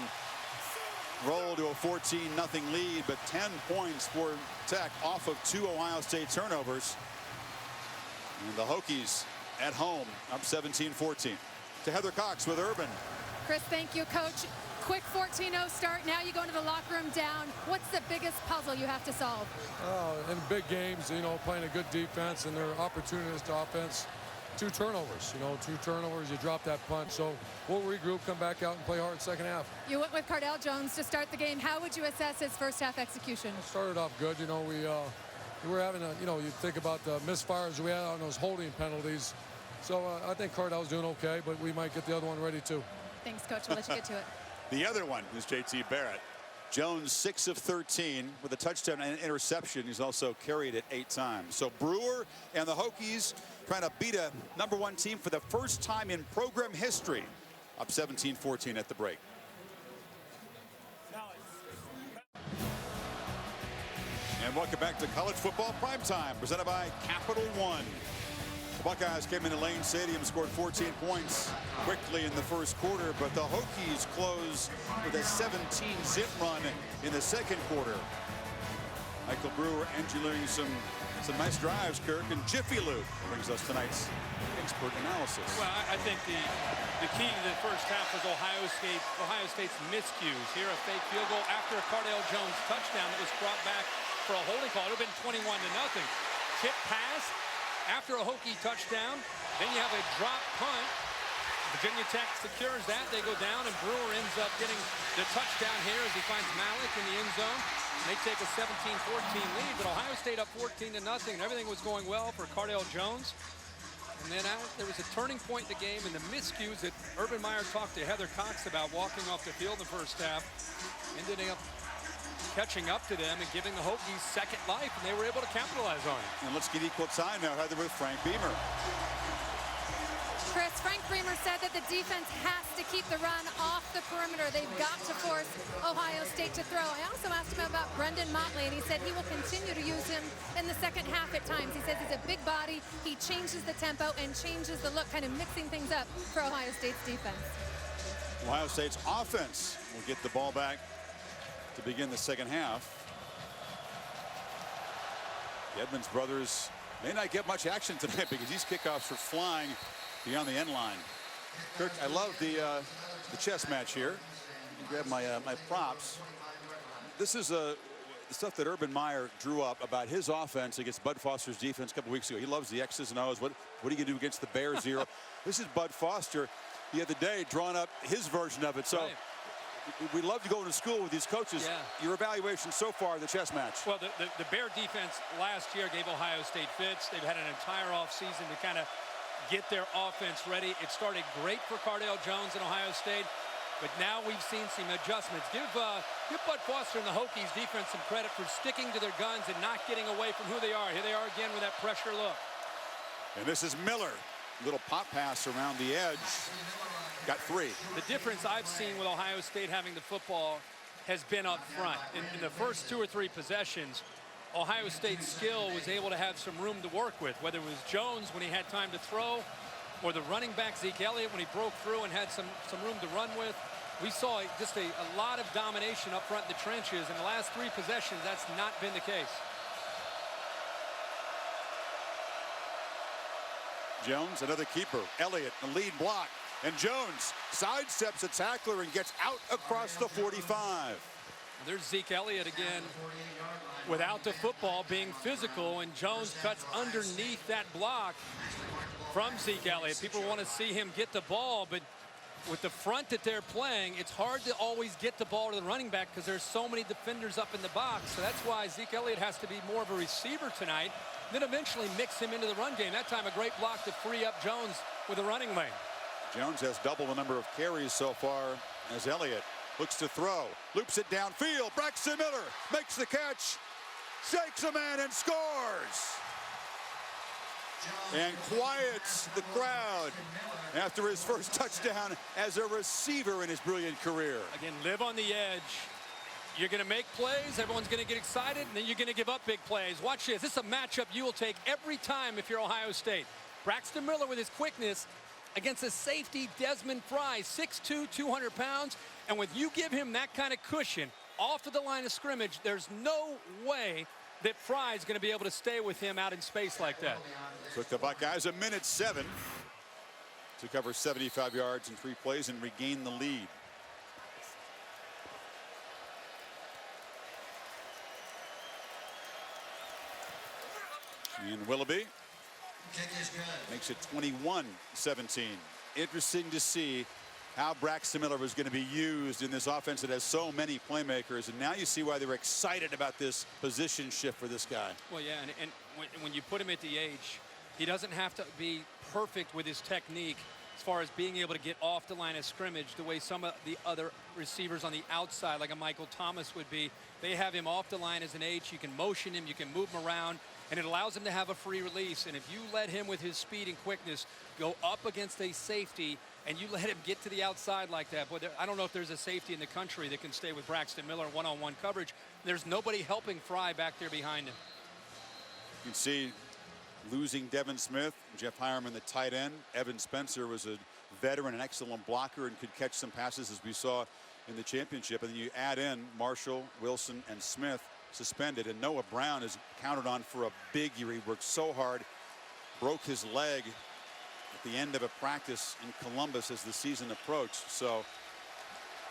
rolled to a 14-0 lead, but 10 points for Tech off of 2 Ohio State turnovers. And the Hokies at home up 17-14. To Heather Cox with Urban. Chris, thank you, Coach. Quick 14-0 start. Now you go into the locker room down. What's the biggest puzzle you have to solve? In big games, you know, playing a good defense and their opportunist offense. 2 turnovers, 2 turnovers, you drop that punt. So we'll regroup, come back out and play hard second half. You went with Cardale Jones to start the game. How would you assess his first half execution? It started off good. We were having you think about the misfires we had on those holding penalties. So I think Cardale's doing okay, but we might get the other one ready too. Thanks, Coach. We'll let you get to it. The other one is JT Barrett. Jones 6 of 13 with a touchdown and an interception. He's also carried it 8 times. So Brewer and the Hokies trying to beat a #1 team for the first time in program history. Up 17-14 at the break. And welcome back to College Football Primetime, presented by Capital One. The Buckeyes came into Lane Stadium, scored 14 points quickly in the first quarter, but the Hokies close with a 17-zip run in the second quarter. Michael Brewer engineering some nice drives, Kirk, and Jiffy Lube brings us tonight's expert analysis. Well, I think the key to the first half was Ohio State's miscues. Here, a fake field goal after a Cardale Jones touchdown that was brought back for a holding call. It would have been 21-0. Tip pass after a Hokie touchdown. Then you have a drop punt. Virginia Tech secures that. They go down, and Brewer ends up getting the touchdown here as he finds Malik in the end zone. And they take a 17-14 lead, but Ohio State up 14-0, and everything was going well for Cardale Jones. And then there was a turning point in the game, and the miscues that Urban Meyer talked to Heather Cox about walking off the field in the first half ended up catching up to them and giving the Hokies second life, and they were able to capitalize on it. And let's get equal time now, Heather, with Frank Beamer. Chris, Frank Beamer said that the defense has to keep the run off the perimeter. They've got to force Ohio State to throw. I also asked him about Brendan Motley, and he said he will continue to use him in the second half at times. He says he's a big body. He changes the tempo and changes the look, kind of mixing things up for Ohio State's defense. Ohio State's offense will get the ball back to begin the second half. The Edmonds brothers may not get much action tonight because these kickoffs are flying beyond the end line. Kirk, I love the chess match here. Grab my props. This is the stuff that Urban Meyer drew up about his offense against Bud Foster's defense a couple weeks ago. He loves the X's and O's. What are you gonna do against the Bear Zero? This is Bud Foster the other day drawing up his version of it. So. Right. We love to go to school with these coaches. Yeah. Your evaluation so far of the chess match. Well, the Bear defense last year gave Ohio State fits. They've had an entire offseason to kind of get their offense ready. It started great for Cardale Jones in Ohio State. But now we've seen some adjustments. Give Bud Foster and the Hokies defense some credit for sticking to their guns and not getting away from who they are. Here they are again with that pressure look. And this is Miller. Little pop pass around the edge. Got 3. The difference I've seen with Ohio State having the football has been up front. In the first 2 or 3 possessions, Ohio State's skill was able to have some room to work with, whether it was Jones when he had time to throw, or the running back Zeke Elliott when he broke through and had some room to run with. We saw just a lot of domination up front in the trenches. In the last 3 possessions, that's not been the case. Jones, another keeper. Elliott, the lead block. And Jones sidesteps a tackler and gets out across the 45. There's Zeke Elliott again without the football, being physical, and Jones cuts underneath that block from Zeke Elliott. People want to see him get the ball, but with the front that they're playing, it's hard to always get the ball to the running back because there's so many defenders up in the box. So that's why Zeke Elliott has to be more of a receiver tonight, then eventually mix him into the run game. That time a great block to free up Jones with a running lane. Jones has double the number of carries so far as Elliott looks to throw, loops it downfield. Braxton Miller makes the catch, shakes a man and scores. And quiets the crowd after his first touchdown as a receiver in his brilliant career. Again, live on the edge. You're going to make plays, everyone's going to get excited, and then you're going to give up big plays. Watch this. This is a matchup you will take every time if you're Ohio State. Braxton Miller with his quickness against a safety, Desmond Fry, 6'2", 200 pounds. And when you give him that kind of cushion off of the line of scrimmage, there's no way that Fry is going to be able to stay with him out in space like that. Took the Buckeyes a minute 7 to cover 75 yards in 3 plays and regain the lead. And Willoughby makes it 21-17. Interesting to see how Braxton Miller was going to be used in this offense that has so many playmakers. And now you see why they were excited about this position shift for this guy. Well, yeah, and when you put him at the age, he doesn't have to be perfect with his technique as far as being able to get off the line of scrimmage the way some of the other receivers on the outside, like a Michael Thomas would be. They have him off the line as an H. You can motion him, you can move him around, and it allows him to have a free release. And if you let him with his speed and quickness go up against a safety and you let him get to the outside like that, boy, I don't know if there's a safety in the country that can stay with Braxton Miller one-on-one coverage. There's nobody helping Fry back there behind him. You can see losing Devin Smith, Jeff Hireman, the tight end. Evan Spencer was a veteran, an excellent blocker, and could catch some passes as we saw in the championship. And then you add in Marshall, Wilson, and Smith suspended, and Noah Brown is counted on for a big year. He worked so hard, broke his leg at the end of a practice in Columbus as the season approached. So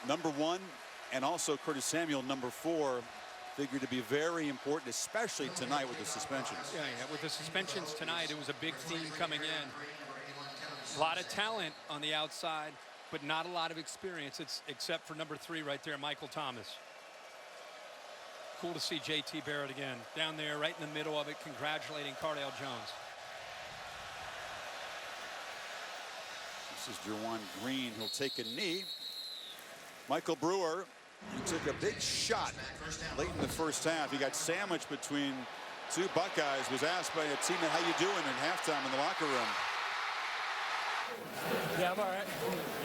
number 1 and also Curtis Samuel, number 4, figured to be very important, especially tonight with the suspensions. Yeah, with the suspensions tonight, it was a big theme coming in. A lot of talent on the outside, but not a lot of experience, except for number 3 right there, Michael Thomas. Cool to see J.T. Barrett again down there right in the middle of it, congratulating Cardale Jones. This is Juwan Green. He'll take a knee. Michael Brewer, he took a big shot late in the first half. He got sandwiched between 2 Buckeyes, was asked by a teammate, how you doing in halftime in the locker room. Yeah, I'm all right.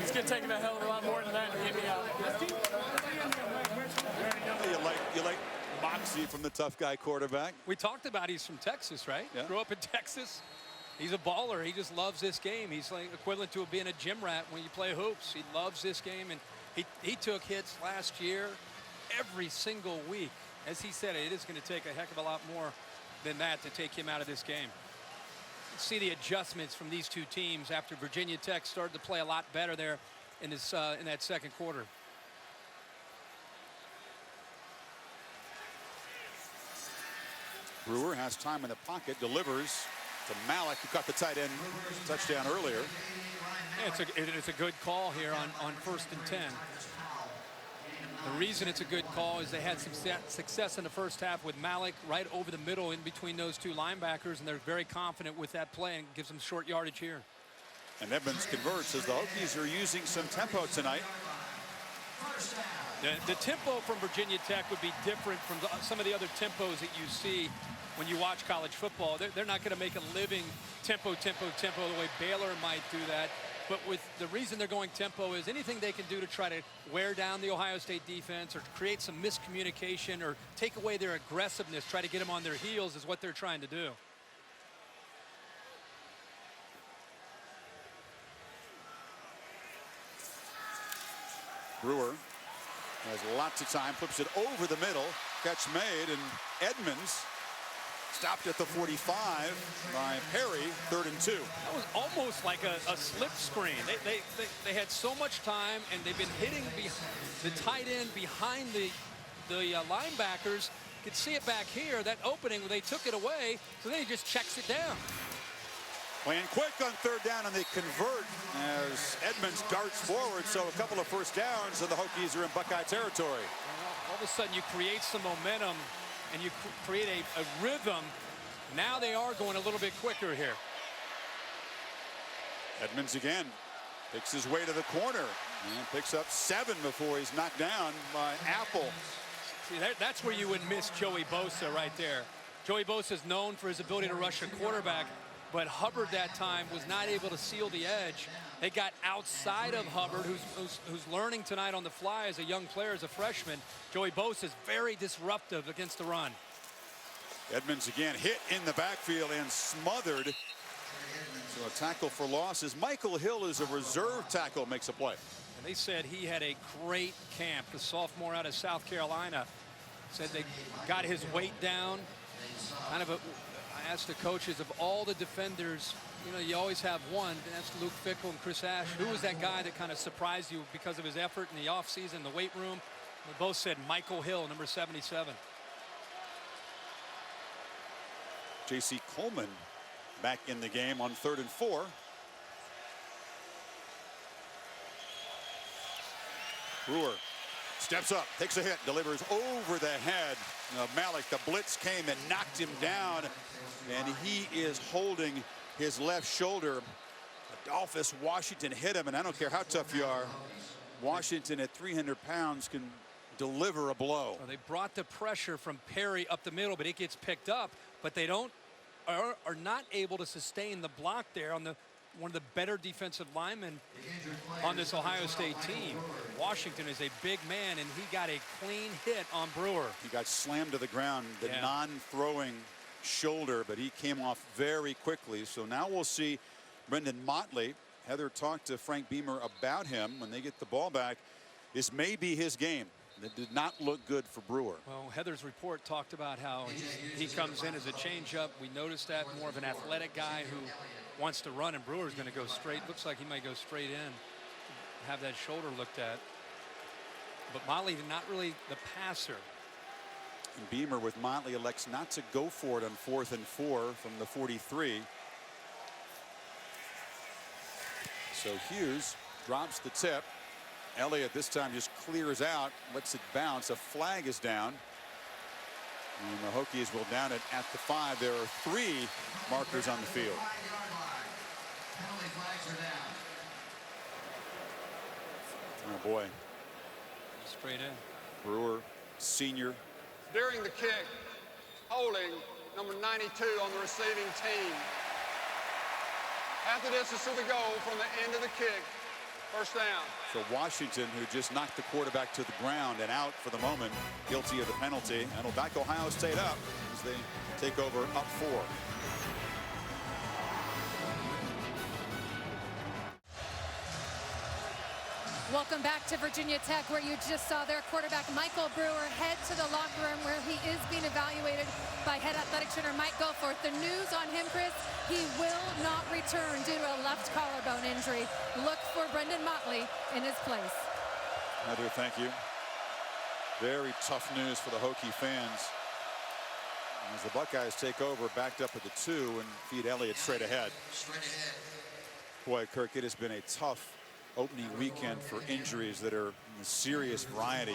It's going to take him a hell of a lot more than that to get me out. You like moxie from the tough guy quarterback. We talked about he's from Texas, right? Yeah. Grew up in Texas. He's a baller. He just loves this game. He's like equivalent to being a gym rat when you play hoops. He loves this game, and he took hits last year every single week. As he said, it is going to take a heck of a lot more than that to take him out of this game. See the adjustments from these 2 teams after Virginia Tech started to play a lot better there in this in that second quarter. Brewer has time in the pocket, delivers to Malik, who caught the tight end touchdown earlier. Yeah, it's a good call here on 1st and 10. The reason it's a good call is they had some success in the first half with Malik right over the middle in between those 2 linebackers, and they're very confident with that play and gives them short yardage here. And Edmonds converts as the Hokies are using some tempo tonight. The tempo from Virginia Tech would be different from some of the other tempos that you see when you watch college football. They're not going to make a living tempo the way Baylor might do that. But with the reason they're going tempo is anything they can do to try to wear down the Ohio State defense or to create some miscommunication or take away their aggressiveness, try to get them on their heels is what they're trying to do. Brewer has lots of time, flips it over the middle, catch made, and Edmonds stopped at the 45 by Perry, 3rd and 2. That was almost like a slip screen. They had so much time, and they've been hitting the tight end behind the linebackers. You could see it back here, that opening, they took it away, so then he just checks it down. Playing quick on 3rd down, and they convert as Edmonds darts forward. So a couple of first downs, and the Hokies are in Buckeye territory. All of a sudden, you create some momentum, and you create a rhythm. Now they are going a little bit quicker here. Edmonds again picks his way to the corner and picks up 7 before he's knocked down by Apple. See, that's where you would miss Joey Bosa right there. Joey Bosa is known for his ability to rush a quarterback, but Hubbard that time was not able to seal the edge. They got outside of Hubbard, who's learning tonight on the fly as a young player, as a freshman. Joey Bosa is very disruptive against the run. Edmonds again hit in the backfield and smothered. So a tackle for losses. Michael Hill is a reserve tackle, makes a play. And they said he had a great camp. The sophomore out of South Carolina said they got his weight down. I asked the coaches, of all the defenders, you know, you always have one, and that's Luke Fickell and Chris Ash. Who was that guy that kind of surprised you because of his effort in the offseason, the weight room? They both said Michael Hill, number 77. J.C. Coleman back in the game on 3rd and 4. Brewer steps up, takes a hit, delivers over the head of Malik. The blitz came and knocked him down, and he is holding his left shoulder. Adolphus Washington hit him, and I don't care how tough you are, Washington at 300 pounds can deliver a blow. Well, they brought the pressure from Perry up the middle, but it gets picked up, but they are not able to sustain the block there on one of the better defensive linemen on this Ohio State team. Washington is a big man, and he got a clean hit on Brewer. He got slammed to the ground, the non-throwing shoulder, but he came off very quickly. So now we'll see Brendan Motley. Heather talked to Frank Beamer about him. When they get the ball back, this may be his game. That did not look good for Brewer. Well, Heather's report talked about how he comes in as a changeup. We noticed that, more of an athletic guy who wants to run, and Brewer's going to go straight. Looks like he might go straight in, have that shoulder looked at. But Motley not really the passer. And Beamer with Motley elects not to go for it on 4th and 4 from the 43. So Hughes drops the tip. Elliott this time just clears out, lets it bounce. A flag is down. And the Hokies will down it at the 5. There are 3 markers on the field. Oh boy. Straight in. Brewer, senior. During the kick, holding number 92 on the receiving team. Half the distance to the goal from the end of the kick. First down. So Washington, who just knocked the quarterback to the ground and out for the moment, guilty of the penalty, and will back Ohio State up as they take over up 4. Welcome back to Virginia Tech, where you just saw their quarterback Michael Brewer head to the locker room where he is being evaluated by head athletic trainer Mike Goforth. The news on him, Chris, he will not return due to a left collarbone injury. Look for Brendan Motley in his place. Heather, thank you. Very tough news for the Hokie fans as the Buckeyes take over, backed up at the 2 and feed Elliott straight ahead. Boy, Kirk, it has been a tough opening weekend for injuries that are in serious variety.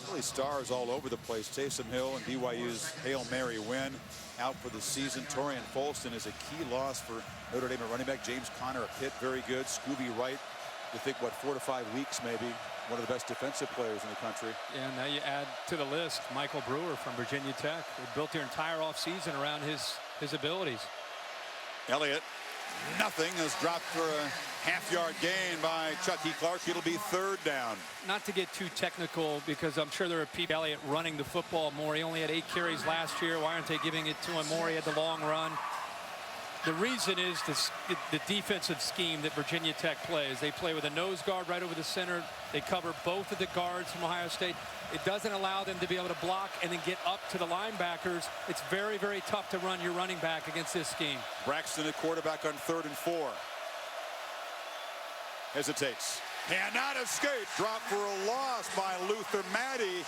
Really stars all over the place. Taysom Hill and BYU's Hail Mary win out for the season. Torian Folston is a key loss for Notre Dame running back. James Conner, a Pitt, very good. Scooby Wright, you think, what, 4 to 5 weeks maybe. one of the best defensive players in the country. And now you add to the list Michael Brewer from Virginia Tech. They built their entire offseason around his abilities. Elliott, nothing, is dropped for a half-yard gain by Chucky Clark. It'll be 3rd down. Not to get too technical, because I'm sure there are people Elliott running the football more. He only had 8 carries last year. Why aren't they giving it to him more? He had the long run. The reason is the defensive scheme that Virginia Tech plays. They play with a nose guard right over the center. They cover both of the guards from Ohio State. It doesn't allow them to be able to block and then get up to the linebackers. It's very, very tough to run your running back against this scheme. Braxton at quarterback on 3rd and 4. Hesitates. Cannot escape. Drop for a loss by Luther Maddie.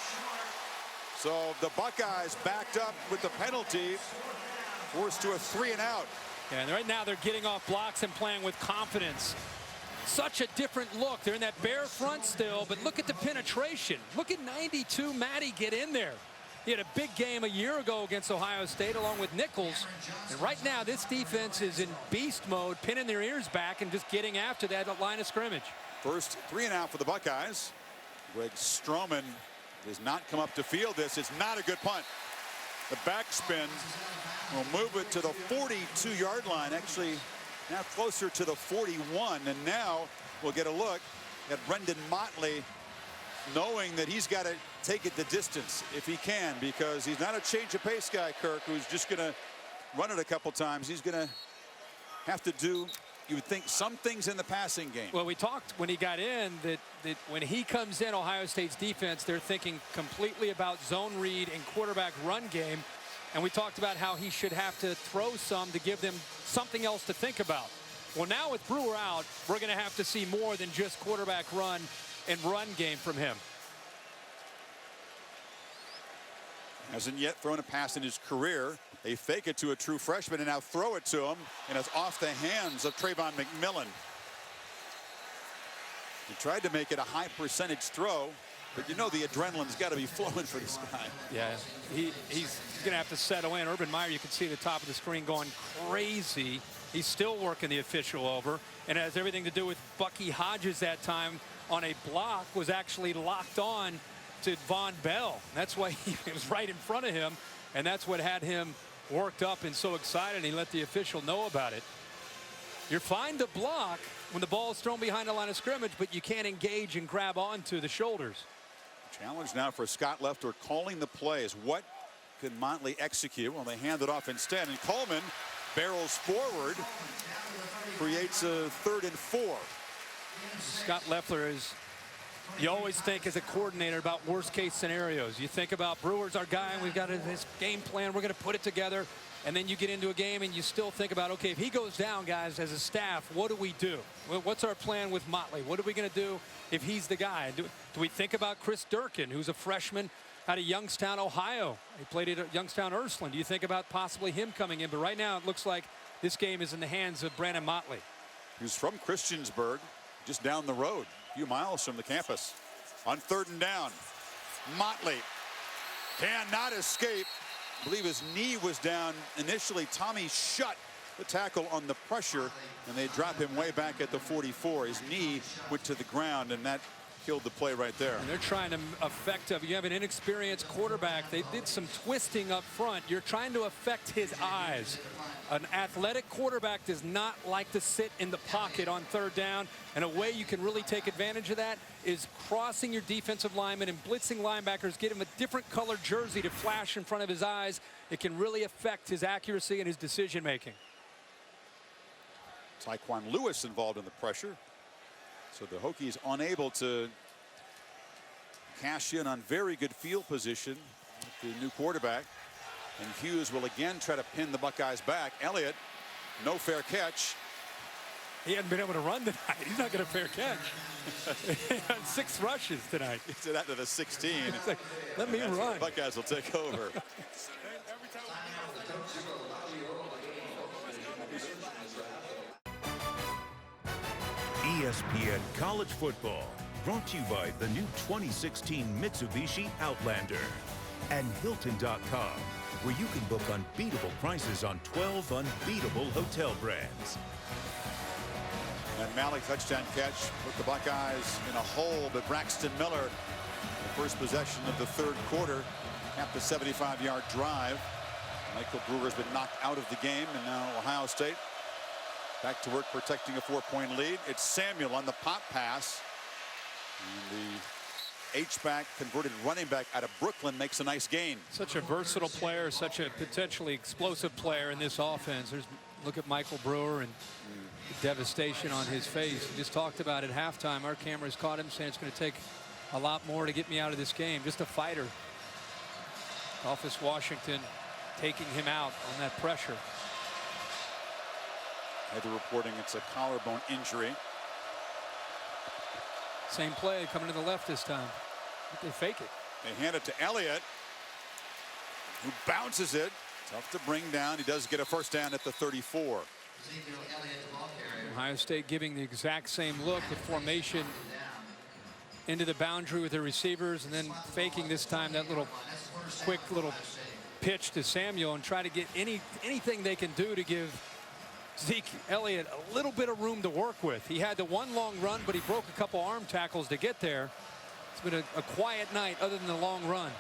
So the Buckeyes backed up with the penalty, forced to a 3-and-out. And right now they're getting off blocks and playing with confidence. Such a different look. They're in that bare front still, but look at the penetration. Look at 92 Maddie get in there. He had a big game a year ago against Ohio State along with Nichols. And right now this defense is in beast mode, pinning their ears back and just getting after that line of scrimmage. First 3-and-out for the Buckeyes. Greg Stroman does not come up to field this. It's not a good punt. The backspin will move it to the 42-yard line. Actually, now closer to the 41. And now we'll get a look at Brendan Motley, knowing that he's got to take it the distance if he can, because he's not a change of pace guy, Kirk, who's just going to run it a couple times. He's going to have to do, you would think, some things in the passing game. Well, we talked when he got in that when he comes in, Ohio State's defense, they're thinking completely about zone read and quarterback run game. And we talked about how he should have to throw some to give them something else to think about. Well, now with Brewer out, we're going to have to see more than just quarterback run and run game from him. Hasn't yet thrown a pass in his career. They fake it to a true freshman and now throw it to him, and it's off the hands of Trayvon McMillan. He tried to make it a high percentage throw, but you know the adrenaline's got to be flowing for this guy. Yeah, he's going to have to settle in. Urban Meyer, you can see at the top of the screen going crazy. He's still working the official over, and it has everything to do with Bucky Hodges that time on a block was actually locked on to Von Bell. That's why he was right in front of him, and that's what had him worked up and so excited. He let the official know about it. You're fine to block when the ball is thrown behind the line of scrimmage, but you can't engage and grab onto the shoulders. Challenge now for Scott Leffler calling the plays. What could Motley execute? Well, they hand it off instead, and Coleman barrels forward, creates a 3rd and 4. Scott Leffler is, you always think as a coordinator about worst case scenarios. You think about Brewer's our guy and we've got his game plan, we're going to put it together, and then you get into a game and you still think about, okay, if he goes down, guys, as a staff, what do we do? What's our plan with Motley? What are we going to do if he's the guy? Do we think about Chris Durkin, who's a freshman out of Youngstown, Ohio? He played at Youngstown Ursuline. Do you think about possibly him coming in? But right now it looks like this game is in the hands of Brandon Motley. He's from Christiansburg, just down the road, a few miles from the campus. On 3rd and down, Motley cannot escape. I believe his knee was down initially. Tommy shut the tackle on the pressure, and they drop him way back at the 44. His knee went to the ground, and that killed the play right there. And they're trying to affect him. You have an inexperienced quarterback. They did some twisting up front. You're trying to affect his eyes. An athletic quarterback does not like to sit in the pocket on 3rd down, and a way you can really take advantage of that is crossing your defensive lineman and blitzing linebackers. Get him a different colored jersey to flash in front of his eyes. It can really affect his accuracy and his decision making. Tyquan Lewis involved in the pressure, so the Hokies unable to cash in on very good field position with the new quarterback. And Hughes will again try to pin the Buckeyes back. Elliott, no fair catch. He hasn't been able to run tonight. He's not going to fair catch. On 6 rushes tonight. He said after the 16. It's like, let me run. The Buckeyes will take over. ESPN College Football, brought to you by the new 2016 Mitsubishi Outlander and Hilton.com, where you can book unbeatable prices on 12 unbeatable hotel brands. And Malik touchdown catch put the Buckeyes in a hole, but Braxton Miller, the first possession of the third quarter, capped a 75-yard drive. Michael Brewer's been knocked out of the game, and now Ohio State back to work protecting a 4-point lead. It's Samuel on the pop pass. And the H-back converted running back out of Brooklyn makes a nice gain. Such a versatile player, such a potentially explosive player in this offense. Look at Michael Brewer and the devastation on his face. We just talked about at halftime. Our cameras caught him saying it's going to take a lot more to get me out of this game. Just a fighter. Office Washington taking him out on that pressure. They're reporting it's a collarbone injury. Same play coming to the left this time. But they fake it. They hand it to Elliott, who bounces it. Tough to bring down. He does get a first down at the 34. Ohio State giving the exact same look with formation into the boundary with the receivers, and then faking this time that little quick little pitch to Samuel and try to get anything they can do to give Zeke Elliott a little bit of room to work with. He had the one long run, but he broke a couple arm tackles to get there. It's been a quiet night other than the long run.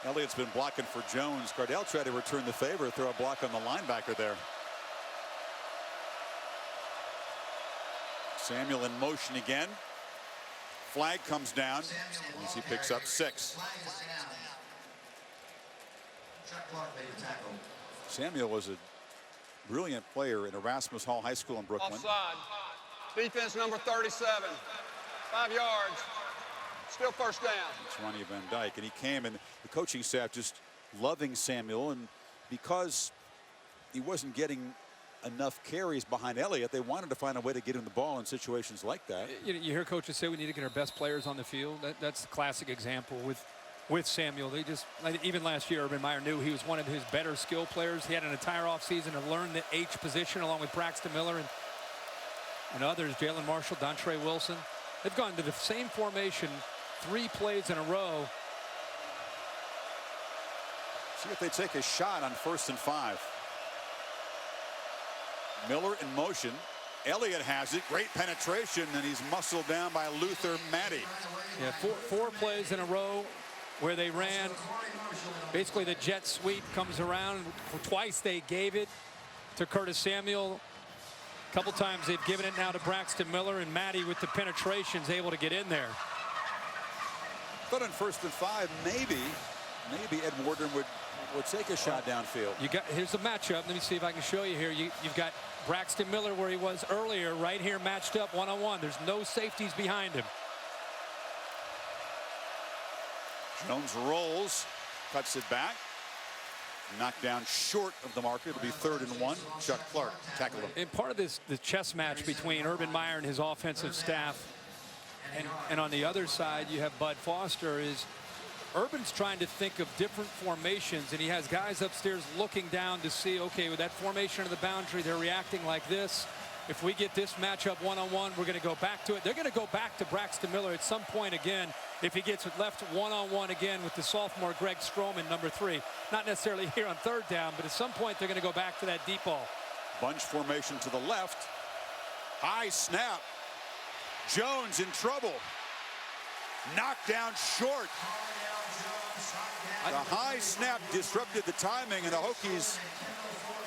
Elliott's been blocking for Jones. Cardell tried to return the favor, throw a block on the linebacker there. Samuel in motion again. Flag comes down as he picks up 6. Samuel was a brilliant player at Erasmus Hall High School in Brooklyn. Offside. Defense number 37. 5 yards. Still first down. It's Ronnie Van Dyke, and he came, and the coaching staff just loving Samuel, and because he wasn't getting enough carries behind Elliott, they wanted to find a way to get him the ball in situations like that. You hear coaches say we need to get our best players on the field. That's the classic example with Samuel. They just, even last year, Urban Meyer knew he was one of his better skill players. He had an entire offseason to learn the H position along with Braxton Miller and others, Jalen Marshall, Dontre Wilson. They've gone to the same formation 3 plays in a row. See if they take a shot on 1st and 5. Miller in motion. Elliott has it. Great penetration, and he's muscled down by Luther Matty. Yeah, four plays in a row where they ran. Basically, the jet sweep comes around. Twice they gave it to Curtis Samuel. A couple times they've given it now to Braxton Miller, and Matty with the penetration's able to get in there. But on 1st and 5, maybe Ed Warden would take a shot downfield. Here's the matchup. Let me see if I can show you here. You've got Braxton Miller where he was earlier, right here matched up one-on-one. There's no safeties behind him. Jones rolls, cuts it back, knocked down short of the marker. It'll be 3rd and 1. Chuck Clark tackled him. And part of the chess match between Urban Meyer and his offensive staff, and on the other side you have Bud Foster, is Urban's trying to think of different formations, and he has guys upstairs looking down to see, okay, with that formation of the boundary, they're reacting like this. If we get this matchup one-on-one, we're going to go back to it. They're going to go back to Braxton Miller at some point again if he gets left one-on-one again with the sophomore Greg Stroman, number 3. Not necessarily here on 3rd down, but at some point they're going to go back to that deep ball. Bunch formation to the left. High snap. Jones in trouble. Knocked down short. The high snap disrupted the timing, and the Hokies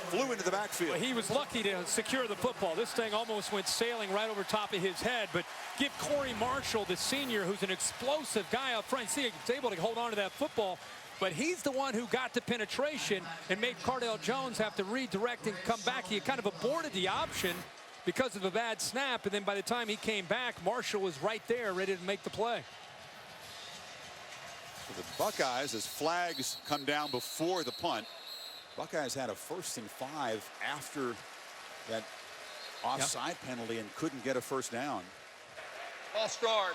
flew into the backfield. Well, he was lucky to secure the football. This thing almost went sailing right over top of his head, but give Corey Marshall, the senior, who's an explosive guy up front. See, he's able to hold on to that football, but he's the one who got the penetration and made Cardell Jones have to redirect and come back. He kind of aborted the option because of a bad snap, and then by the time he came back, Marshall was right there ready to make the play. For the Buckeyes, as flags come down before the punt, Buckeyes had a 1st and 5 after that offside penalty and couldn't get a first down. Ball start.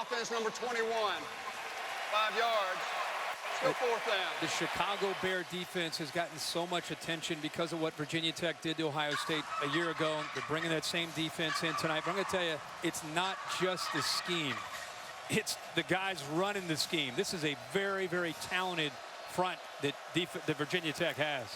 Offense number 21. 5 yards. Still 4th down. The Chicago Bear defense has gotten so much attention because of what Virginia Tech did to Ohio State a year ago. They're bringing that same defense in tonight. But I'm going to tell you, it's not just the scheme. It's the guys running the scheme. This is a very, very talented front that Virginia Tech has.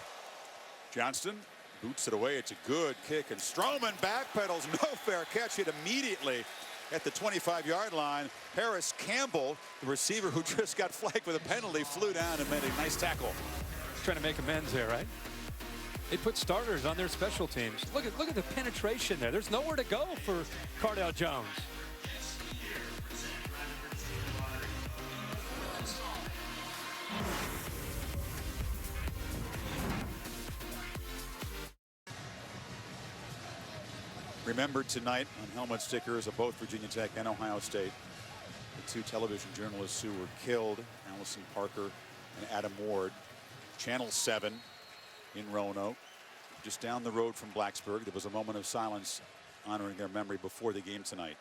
Johnston Boots it away. It's a good kick, and Stroman backpedals. No fair catch it immediately at the 25-yard line. Harris Campbell, the receiver who just got flagged with a penalty, flew down and made a nice tackle. Trying to make amends there, right? They put starters on their special teams. Look at the penetration there. There's nowhere to go for Cardale Jones. Remembered tonight on helmet stickers of both Virginia Tech and Ohio State, the two television journalists who were killed, Allison Parker and Adam Ward. Channel 7 in Roanoke, just down the road from Blacksburg. There was a moment of silence honoring their memory before the game tonight.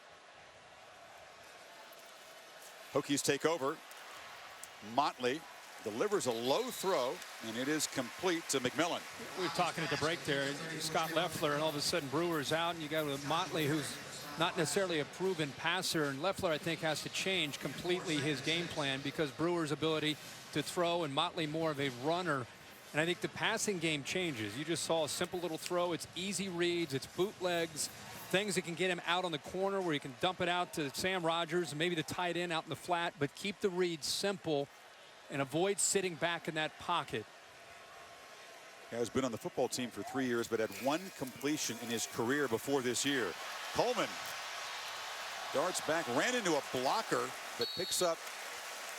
Hokies take over. Motley delivers a low throw, and it is complete to McMillan. We were talking at the break there, Scott Leffler, and all of a sudden Brewer's out, and you got Motley, who's not necessarily a proven passer, and Leffler, I think, has to change completely his game plan because Brewer's ability to throw and Motley more of a runner. And I think the passing game changes. You just saw a simple little throw. It's easy reads, it's bootlegs, things that can get him out on the corner where he can dump it out to Sam Rogers and maybe the tight end out in the flat, but keep the read simple and avoid sitting back in that pocket. Has been on the football team for 3 years, but had one completion in his career before this year. Coleman darts back, ran into a blocker, but picks up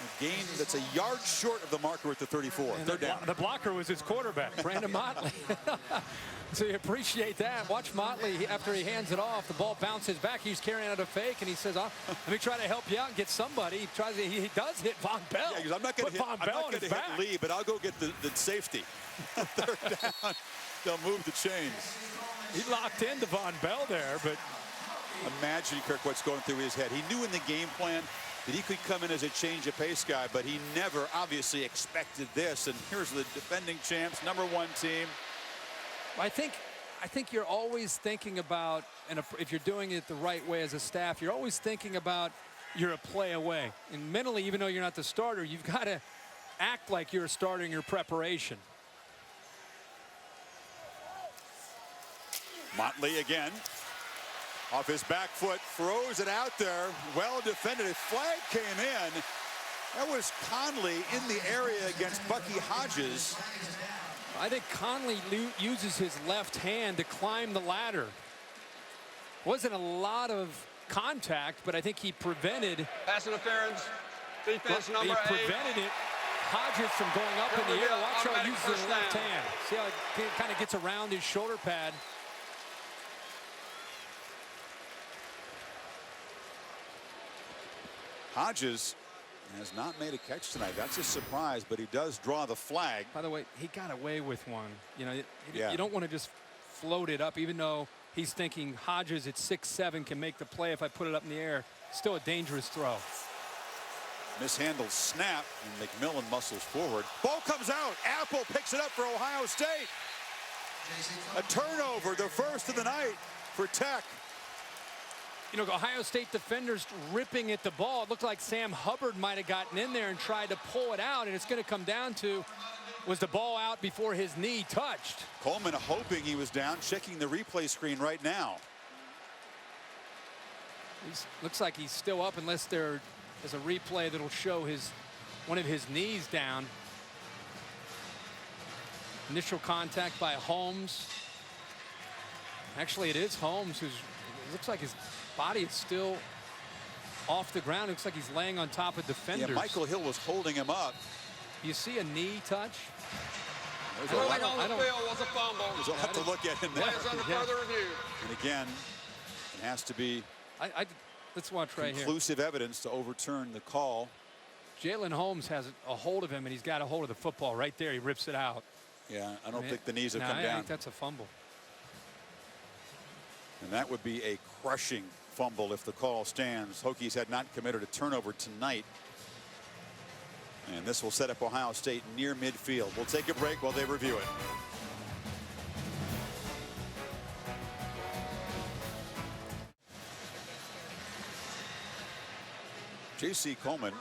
a gain that's a yard short of the marker at the 34. And Third down. the blocker was his quarterback, Brandon Motley. So you appreciate that. Watch Motley, after he hands it off, the ball bounces back. He's carrying out a fake, and he says, oh, let me try to help you out and get somebody. He tries. He does hit Von Bell. Yeah, I'm not going to hit Lee, but I'll go get the safety. Third down. They'll move the chains. He locked into Von Bell there, but imagine, Kirk, what's going through his head. He knew in the game plan that he could come in as a change of pace guy, but he never obviously expected this. And here's the defending champs, #1 team. I think you're always thinking about, and if you're doing it the right way as a staff, you're always thinking about you're a play away. And mentally, even though you're not the starter, you've got to act like you're a starter in your preparation. Motley again. Off his back foot, throws it out there. Well defended. A flag came in. That was Conley in the area against Bucky Hodges. I think Conley uses his left hand to climb the ladder. Wasn't a lot of contact, but I think he prevented. Pass interference. Defense number 8. He prevented it. Hodges from going up in the air. Watch how he uses his left hand. See how it kind of gets around his shoulder pad. Hodges has not made a catch tonight. That's a surprise, but he does draw the flag. By the way, he got away with one. You know, you don't want to just float it up, even though he's thinking Hodges at 6'7" can make the play if I put it up in the air. Still a dangerous throw. Mishandled snap, and McMillan muscles forward. Ball comes out. Apple picks it up for Ohio State. A turnover, the first of the night for Tech. You know, Ohio State defenders ripping at the ball. It looked like Sam Hubbard might have gotten in there and tried to pull it out, and it's going to come down to, was the ball out before his knee touched? Coleman hoping he was down, checking the replay screen right now. Looks like he's still up unless there is a replay that'll show one of his knees down. Initial contact by Holmes. Actually, it is Holmes who's, it looks like his body is still off the ground. It looks like he's laying on top of defenders. Yeah, Michael Hill was holding him up. You see a knee touch? Ruling on the field was a fumble. There's a lot to look at in there. Plays under further review. And again, it has to be let's watch right here. Conclusive evidence to overturn the call. Jalen Holmes has a hold of him, and he's got a hold of the football right there. He rips it out. Yeah, I don't think the knees have come down. I think that's a fumble. And that would be a crushing fumble if the call stands. Hokies had not committed a turnover tonight. And this will set up Ohio State near midfield. We'll take a break while they review it. J.C. Coleman.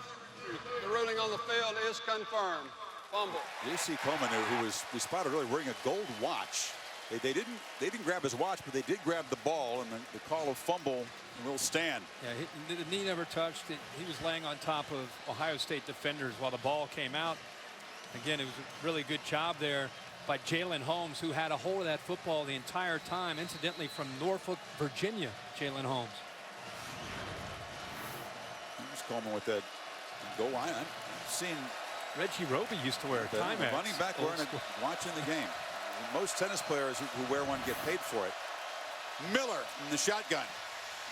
The ruling on the field is confirmed. Fumble. J.C. Coleman, who we spotted earlier wearing a gold watch They didn't grab his watch, but they did grab the ball, and the call of fumble will stand. Yeah, the knee never touched it. He was laying on top of Ohio State defenders while the ball came out. Again, it was a really good job there by Jalen Holmes, who had a hold of that football the entire time. Incidentally, from Norfolk, Virginia, Jalen Holmes. He's coming with that goal line. I've seen Reggie Roby used to wear a Timex. Running back wearing watching the game. Most tennis players who wear one get paid for it. Miller in the shotgun.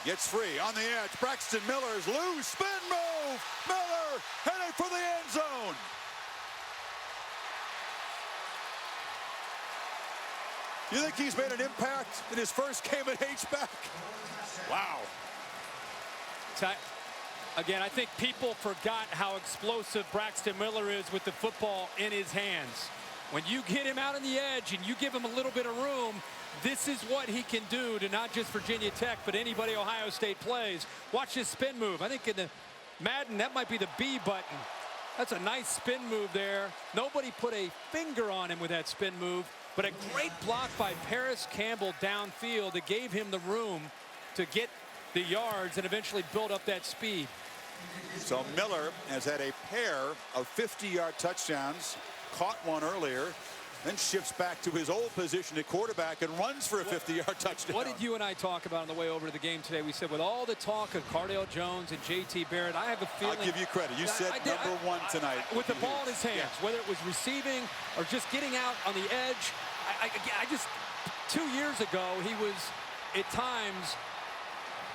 Gets free on the edge. Braxton Miller's loose. Spin move. Miller heading for the end zone. You think he's made an impact in his first game at H-back? Wow. Again, I think people forgot how explosive Braxton Miller is with the football in his hands. When you get him out on the edge and you give him a little bit of room, this is what he can do to not just Virginia Tech, but anybody Ohio State plays. Watch his spin move. I think in the Madden, that might be the B button. That's a nice spin move there. Nobody put a finger on him with that spin move, but a great block by Paris Campbell downfield that gave him the room to get the yards and eventually build up that speed. So Miller has had a pair of 50-yard touchdowns, caught one earlier, then shifts back to his old position at quarterback and runs for a 50-yard touchdown. What did you and I talk about on the way over to the game today? We said with all the talk of Cardale Jones and J.T. Barrett, I have a feeling. I'll give you credit. You said number one tonight. With the ball in his hands, whether it was receiving or just getting out on the edge. I just, 2 years ago, he was at times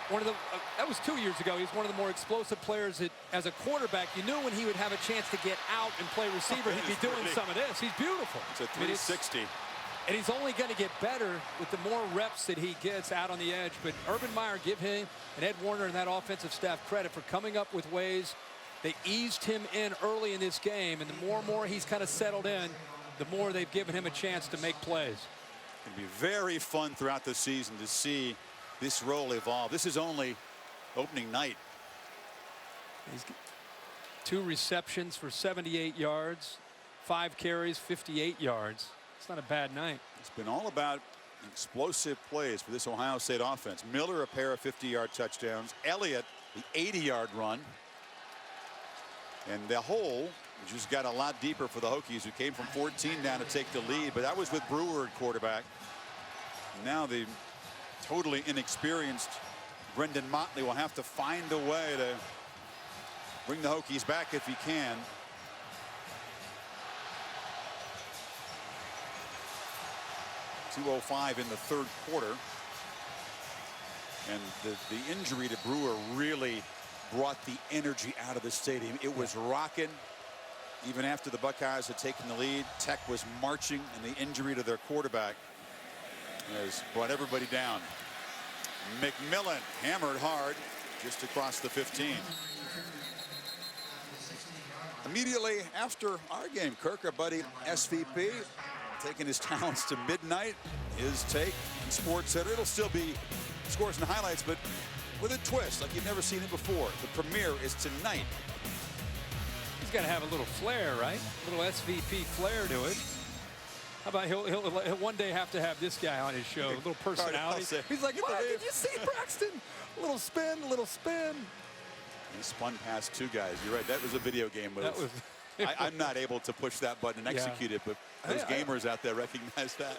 one of the, that was 2 years ago. He was one of the more explosive players as a quarterback. You knew when he would have a chance to get out and play receiver, he'd be doing some of this. He's beautiful. It's a 360. And he's only going to get better with the more reps that he gets out on the edge. But Urban Meyer, give him and Ed Warner and that offensive staff credit for coming up with ways. They eased him in early in this game, and the more and more he's kind of settled in, the more they've given him a chance to make plays. It'll be very fun throughout the season to see this role evolve. This is only opening night. He's 2 receptions for 78 yards, 5 carries, 58 yards. It's not a bad night. It's been all about explosive plays for this Ohio State offense. Miller, a pair of 50-yard touchdowns. Elliott, the 80-yard run. And the hole just got a lot deeper for the Hokies, who came from 14 down to take the lead. But that was with Brewer at quarterback. Now the totally inexperienced Brendan Motley will have to find a way to bring the Hokies back if he can. .205 in the third quarter. And the injury to Brewer really brought the energy out of the stadium. It was rocking. Even after the Buckeyes had taken the lead, Tech was marching, and the injury to their quarterback has brought everybody down. McMillan hammered hard just across the 15. Immediately after our game, Kirk, our buddy SVP, taking his talents to midnight. His take in Sports Center. It'll still be scores and highlights, but with a twist like you've never seen it before. The premiere is tonight. He's got to have a little flair, right? A little SVP flair to it. How about he'll one day have to have this guy on his show, a little personality. He's like, what? Did you see Braxton? A little spin, a little spin. He spun past 2 guys. You're right. That was a video game move. That was, I'm not able to push that button and execute it, but those gamers out there recognize that.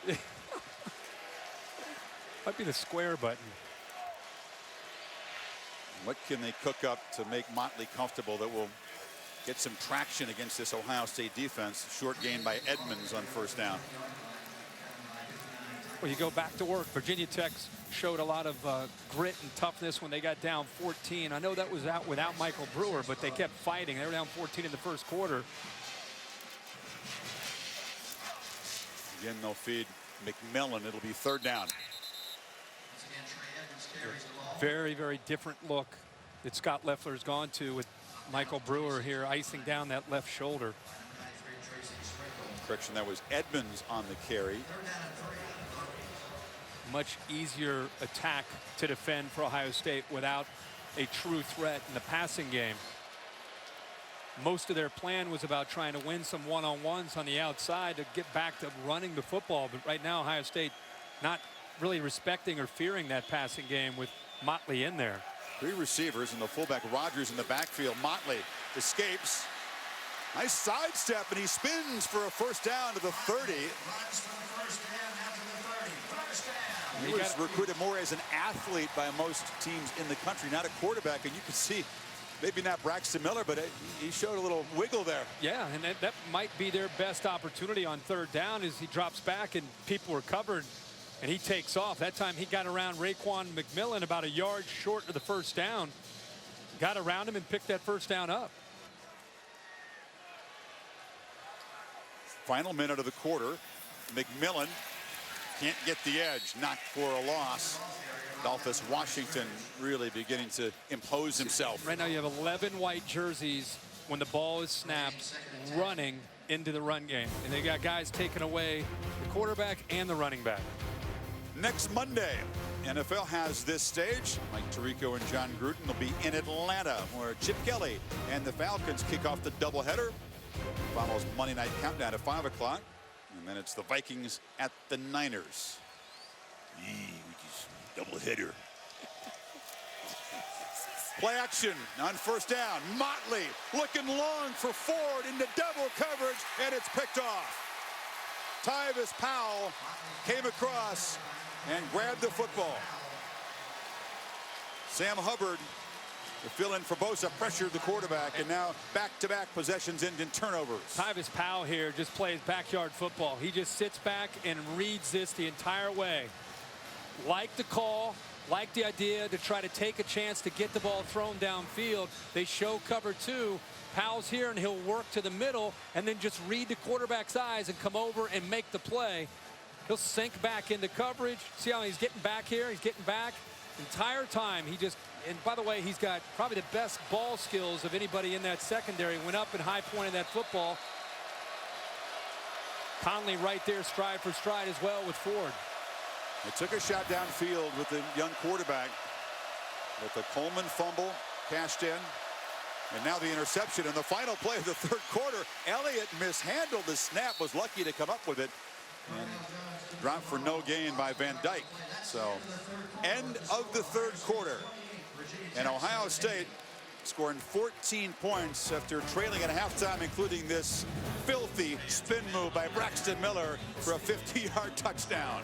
Might be the square button. What can they cook up to make Motley comfortable that will get some traction against this Ohio State defense? Short gain by Edmonds on first down. Well, you go back to work. Virginia Tech showed a lot of grit and toughness when they got down 14. I know that was out without Michael Brewer, but they kept fighting. They were down 14 in the first quarter. Again, they'll feed McMillan. It'll be third down. Very, very different look that Scott Loeffler's gone to with Michael Brewer here icing down that left shoulder. Correction, that was Edmonds on the carry. Much easier attack to defend for Ohio State without a true threat in the passing game. Most of their plan was about trying to win some one-on-ones on the outside to get back to running the football. But right now, Ohio State not really respecting or fearing that passing game with Motley in there. 3 receivers and the fullback Rogers in the backfield. Motley escapes. Nice sidestep, and he spins for a first down to the 30. He was recruited more as an athlete by most teams in the country, not a quarterback. And you can see, maybe not Braxton Miller, but he showed a little wiggle there. Yeah, and that might be their best opportunity on third down as he drops back and people are covered and he takes off. That time he got around Raekwon McMillan about a yard short of the first down. Got around him and picked that first down up. Final minute of the quarter. McMillan can't get the edge, knocked for a loss. Adolphus Washington really beginning to impose himself. Right now you have 11 white jerseys when the ball is snapped running into the run game. And they got guys taking away the quarterback and the running back. Next Monday, NFL has this stage. Mike Tirico and John Gruden will be in Atlanta, where Chip Kelly and the Falcons kick off the doubleheader. Follows Monday Night Countdown at 5 o'clock. And then it's the Vikings at the Niners. Doubleheader. Play action on first down. Motley looking long for Ford into double coverage, and it's picked off. Tyvis Powell came across and grabbed the football. Sam Hubbard, the fill-in for Bosa, pressured the quarterback, and now back-to-back possessions end in turnovers. Tyvis Powell here just plays backyard football. He just sits back and reads this the entire way. Like the call, like the idea to try to take a chance to get the ball thrown downfield. They show cover 2. Powell's here, and he'll work to the middle and then just read the quarterback's eyes and come over and make the play. He'll sink back into coverage. See how he's getting back here? He's getting back. Entire time he just, and by the way, he's got probably the best ball skills of anybody in that secondary. Went up and high pointed that football. Conley right there, stride for stride as well with Ford. They took a shot downfield with the young quarterback, with the Coleman fumble cashed in, and now the interception in the final play of the third quarter. Elliott mishandled the snap, was lucky to come up with it, and dropped for no gain by Van Dyke. So end of the third quarter, and Ohio State scoring 14 points after trailing at halftime, including this filthy spin move by Braxton Miller for a 50-yard touchdown.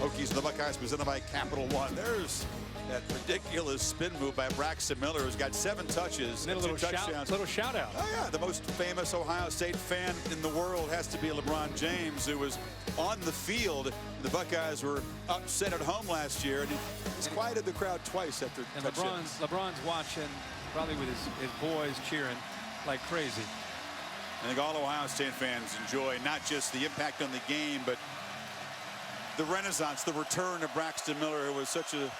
Hokies and the Buckeyes presented by Capital One. There's that ridiculous spin move by Braxton Miller, who's got 7 touches and 2 touchdowns. Little shout out. Oh yeah, the most famous Ohio State fan in the world has to be LeBron James, who was on the field. The Buckeyes were upset at home last year, and he's quieted the crowd twice after touchdowns. LeBron's watching, probably with his boys cheering like crazy. I think all Ohio State fans enjoy not just the impact on the game, but the renaissance, the return of Braxton Miller, who was such a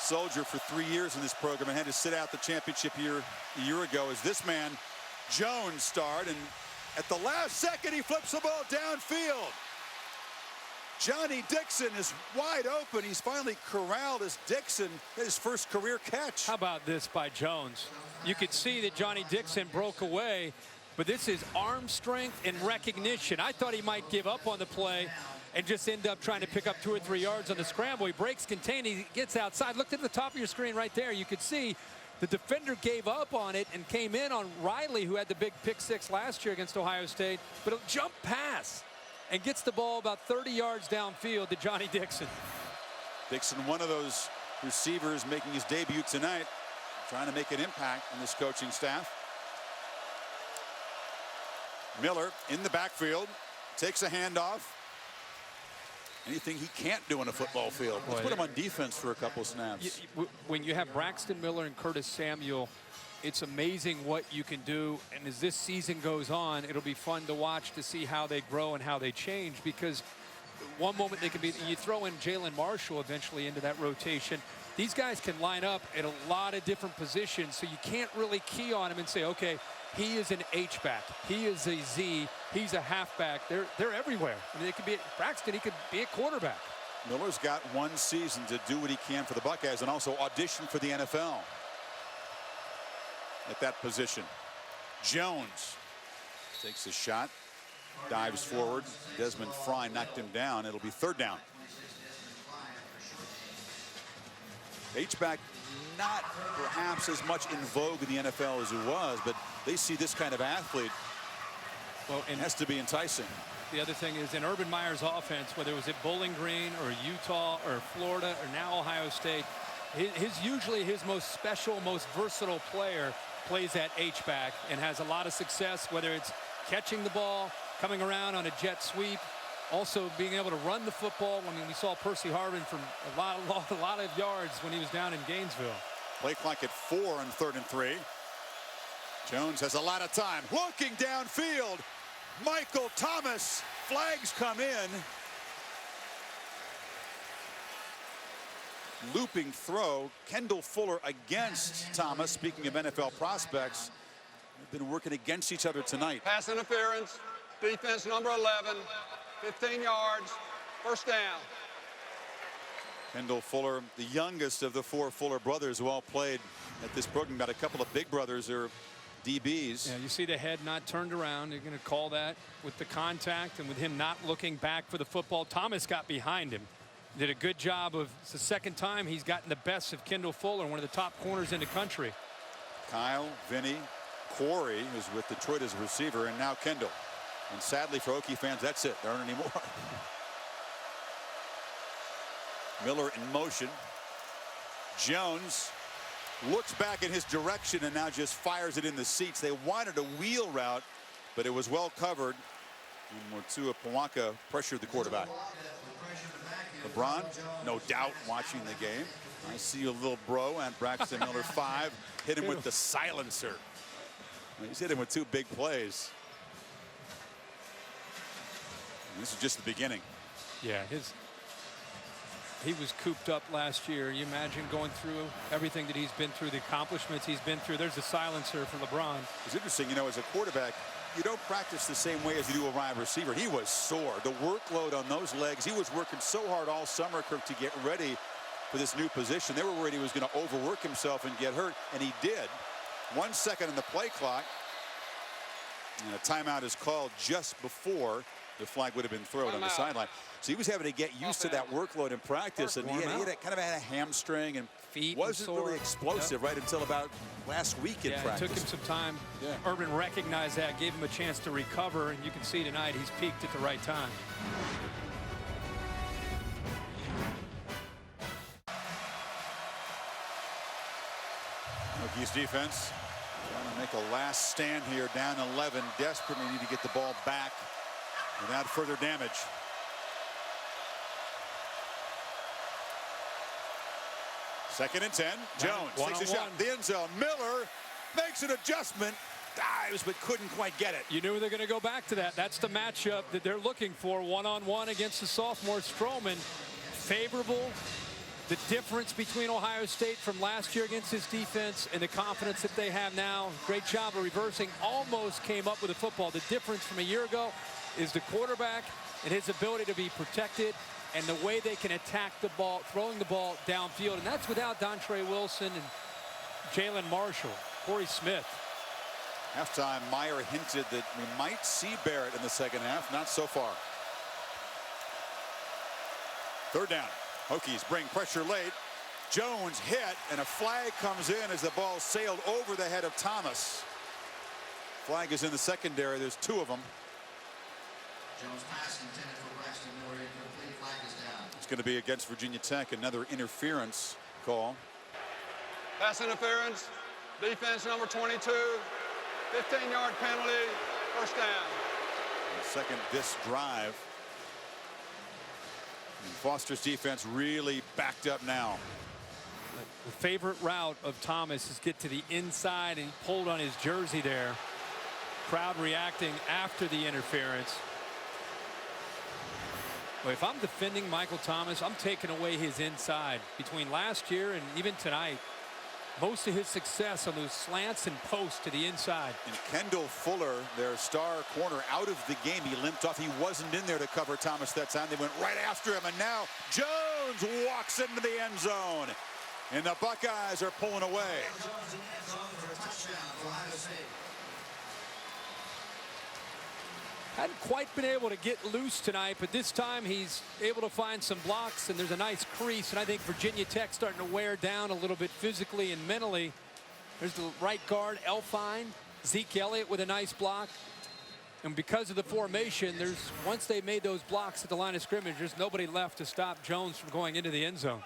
soldier for 3 years in this program and had to sit out the championship year a year ago as this man, Jones, starred. And at the last second, he flips the ball downfield. Johnny Dixon is wide open. He's finally corralled as Dixon had his first career catch. How about this by Jones? You could see that Johnny Dixon broke away, but this is arm strength and recognition. I thought he might give up on the play and just end up trying to pick up 2 or 3 yards on the scramble. He breaks contain, he gets outside. Look at the top of your screen right there. You could see the defender gave up on it and came in on Riley, who had the big pick 6 last year against Ohio State, but a jump pass and gets the ball about 30 yards downfield to Johnny Dixon. Dixon, one of those receivers making his debut tonight, trying to make an impact on this coaching staff. Miller in the backfield, takes a handoff. Anything he can't do on a football field. Let's put him on defense for a couple snaps. When you have Braxton Miller and Curtis Samuel, it's amazing what you can do. And as this season goes on, it'll be fun to watch to see how they grow and how they change, because one moment they can be, you throw in Jalen Marshall eventually into that rotation. These guys can line up at a lot of different positions, so you can't really key on him and say, okay, he is an H-back, he is a Z, he's a halfback. They're everywhere. I mean, they could be Braxton, he could be a quarterback. Miller's got one season to do what he can for the Buckeyes and also audition for the NFL at that position. Jones takes a shot, dives forward. Desmond Fry knocked him down. It'll be third down. H-back not perhaps as much in vogue in the NFL as it was, but they see this kind of athlete. Well, and it has to be enticing. The other thing is in Urban Meyer's offense, whether it was at Bowling Green or Utah or Florida or now Ohio State, usually his most special, most versatile player plays at H-back and has a lot of success, whether it's catching the ball, coming around on a jet sweep, also being able to run the football. I mean, we saw Percy Harvin from a lot of yards when he was down in Gainesville. Play clock at 4 on 3rd and 3. Jones has a lot of time. Looking downfield. Michael Thomas. Flags come in. Looping throw. Kendall Fuller against Thomas. Speaking of NFL prospects, they've been working against each other tonight. Pass interference. Defense number 11. 15 yards. First down. Kendall Fuller, the youngest of the 4 Fuller brothers who all played at this program. Got a couple of big brothers who are DBs. Yeah, you see the head not turned around. You're going to call that with the contact and with him not looking back for the football. Thomas got behind him. Did a good job of, it's the second time he's gotten the best of Kendall Fuller, one of the top corners in the country. Kyle, Vinny, Corey, who's with Detroit as a receiver, and now Kendall. And sadly for Hokie fans, that's it. There aren't any more. Miller in motion. Jones looks back in his direction and now just fires it in the seats. They wanted a wheel route, but it was well covered. And Motua Puwaka pressured the quarterback. LeBron, no doubt, watching the game. I see a little bro at Braxton Miller 5. Hit him with the silencer. He's hit him with 2 big plays. And this is just the beginning. Yeah, he was cooped up last year. You imagine going through everything that he's been through, the accomplishments he's been through. There's a silencer for LeBron. It's interesting, you know, as a quarterback, you don't practice the same way as you do a wide receiver. He was sore. The workload on those legs, he was working so hard all summer, Kirk, to get ready for this new position. They were worried he was going to overwork himself and get hurt, and he did. 1 second on the play clock. And a timeout is called just before the flag would have been thrown on the sideline. So he was having to get used to that workload in practice, and he had kind of had a hamstring and feet wasn't really explosive right until about last week in practice. It took him some time. Urban recognized that, gave him a chance to recover, and you can see tonight he's peaked at the right time. Hokies defense trying to make a last stand here, down 11, desperately need to get the ball back without further damage. Second and 10. Jones takes a shot. The end zone. Miller makes an adjustment. Dives, but couldn't quite get it. You knew they're going to go back to that. That's the matchup that they're looking for, one-on-one against the sophomore Stroman. Favorable. The difference between Ohio State from last year against his defense and the confidence that they have now. Great job of reversing. Almost came up with a football. The difference from a year ago is the quarterback and his ability to be protected and the way they can attack the ball, throwing the ball downfield. And that's without Dontre Wilson and Jalen Marshall, Corey Smith. Halftime, Meyer hinted that we might see Barrett in the second half. Not so far. Third down. Hokies bring pressure late. Jones hit, and a flag comes in as the ball sailed over the head of Thomas. Flag is in the secondary. There's 2 of them. Jones pass intended for Braxton Miller, incomplete. Flag is down. It's going to be against Virginia Tech. Another interference call. Pass interference. Defense number 22. 15-yard penalty. First down. And second this drive. And Foster's defense really backed up now. The favorite route of Thomas is get to the inside, and he pulled on his jersey there. Crowd reacting after the interference. But if I'm defending Michael Thomas, I'm taking away his inside. Between last year and even tonight, most of his success on those slants and posts to the inside. And Kendall Fuller, their star corner, out of the game. He limped off. He wasn't in there to cover Thomas that time. They went right after him, and now Jones walks into the end zone. And the Buckeyes are pulling away. Hadn't quite been able to get loose tonight, but this time he's able to find some blocks, and there's a nice crease. And I think Virginia Tech starting to wear down a little bit physically and mentally. There's the right guard, Elfine. Zeke Elliott with a nice block. And because of the formation, once they made those blocks at the line of scrimmage, there's nobody left to stop Jones from going into the end zone.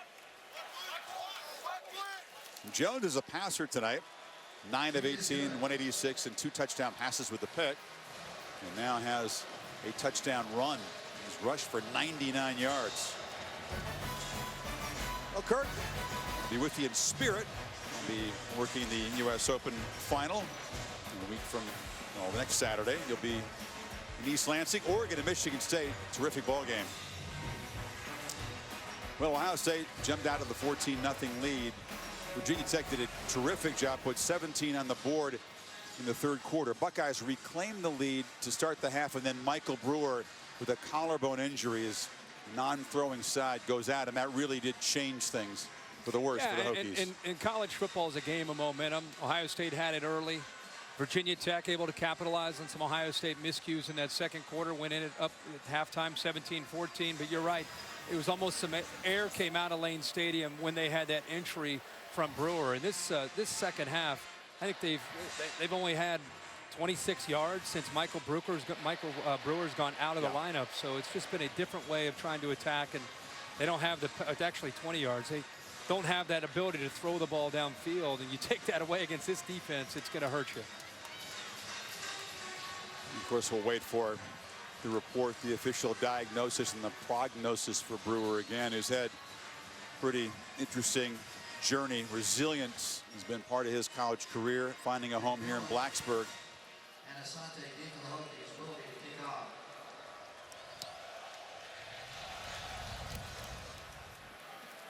Jones is a passer tonight. 9 of 18, 186, and 2 touchdown passes with the pick. And now has a touchdown run. He's rushed for 99 yards. Well, Kurt, be with you in spirit. We'll be working the U.S. Open final a week from next Saturday. You'll be in East Lansing, Oregon, and Michigan State. Terrific ball game. Well, Ohio State jumped out of the 14-0 lead. Virginia Tech did a terrific job, put 17 on the board in the third quarter. Buckeyes reclaimed the lead to start the half, and then Michael Brewer with a collarbone injury, his non-throwing side goes out, and that really did change things for the worse for the Hokies. And college football is a game of momentum. Ohio State had it early. Virginia Tech able to capitalize on some Ohio State miscues in that second quarter, went in it up at halftime 17-14. But you're right, it was almost some air came out of Lane Stadium when they had that entry from Brewer. And this second half, I think they've only had 26 yards since Michael Brewer's gone out of the lineup. So it's just been a different way of trying to attack, and they don't have actually 20 yards. They don't have that ability to throw the ball downfield, and you take that away against this defense, it's going to hurt you. Of course, we'll wait for the report, the official diagnosis, and the prognosis for Brewer again. He's had pretty interesting journey. Resilience has been part of his college career, finding a home here in Blacksburg. And Asante giving the Hokies ability to kick off.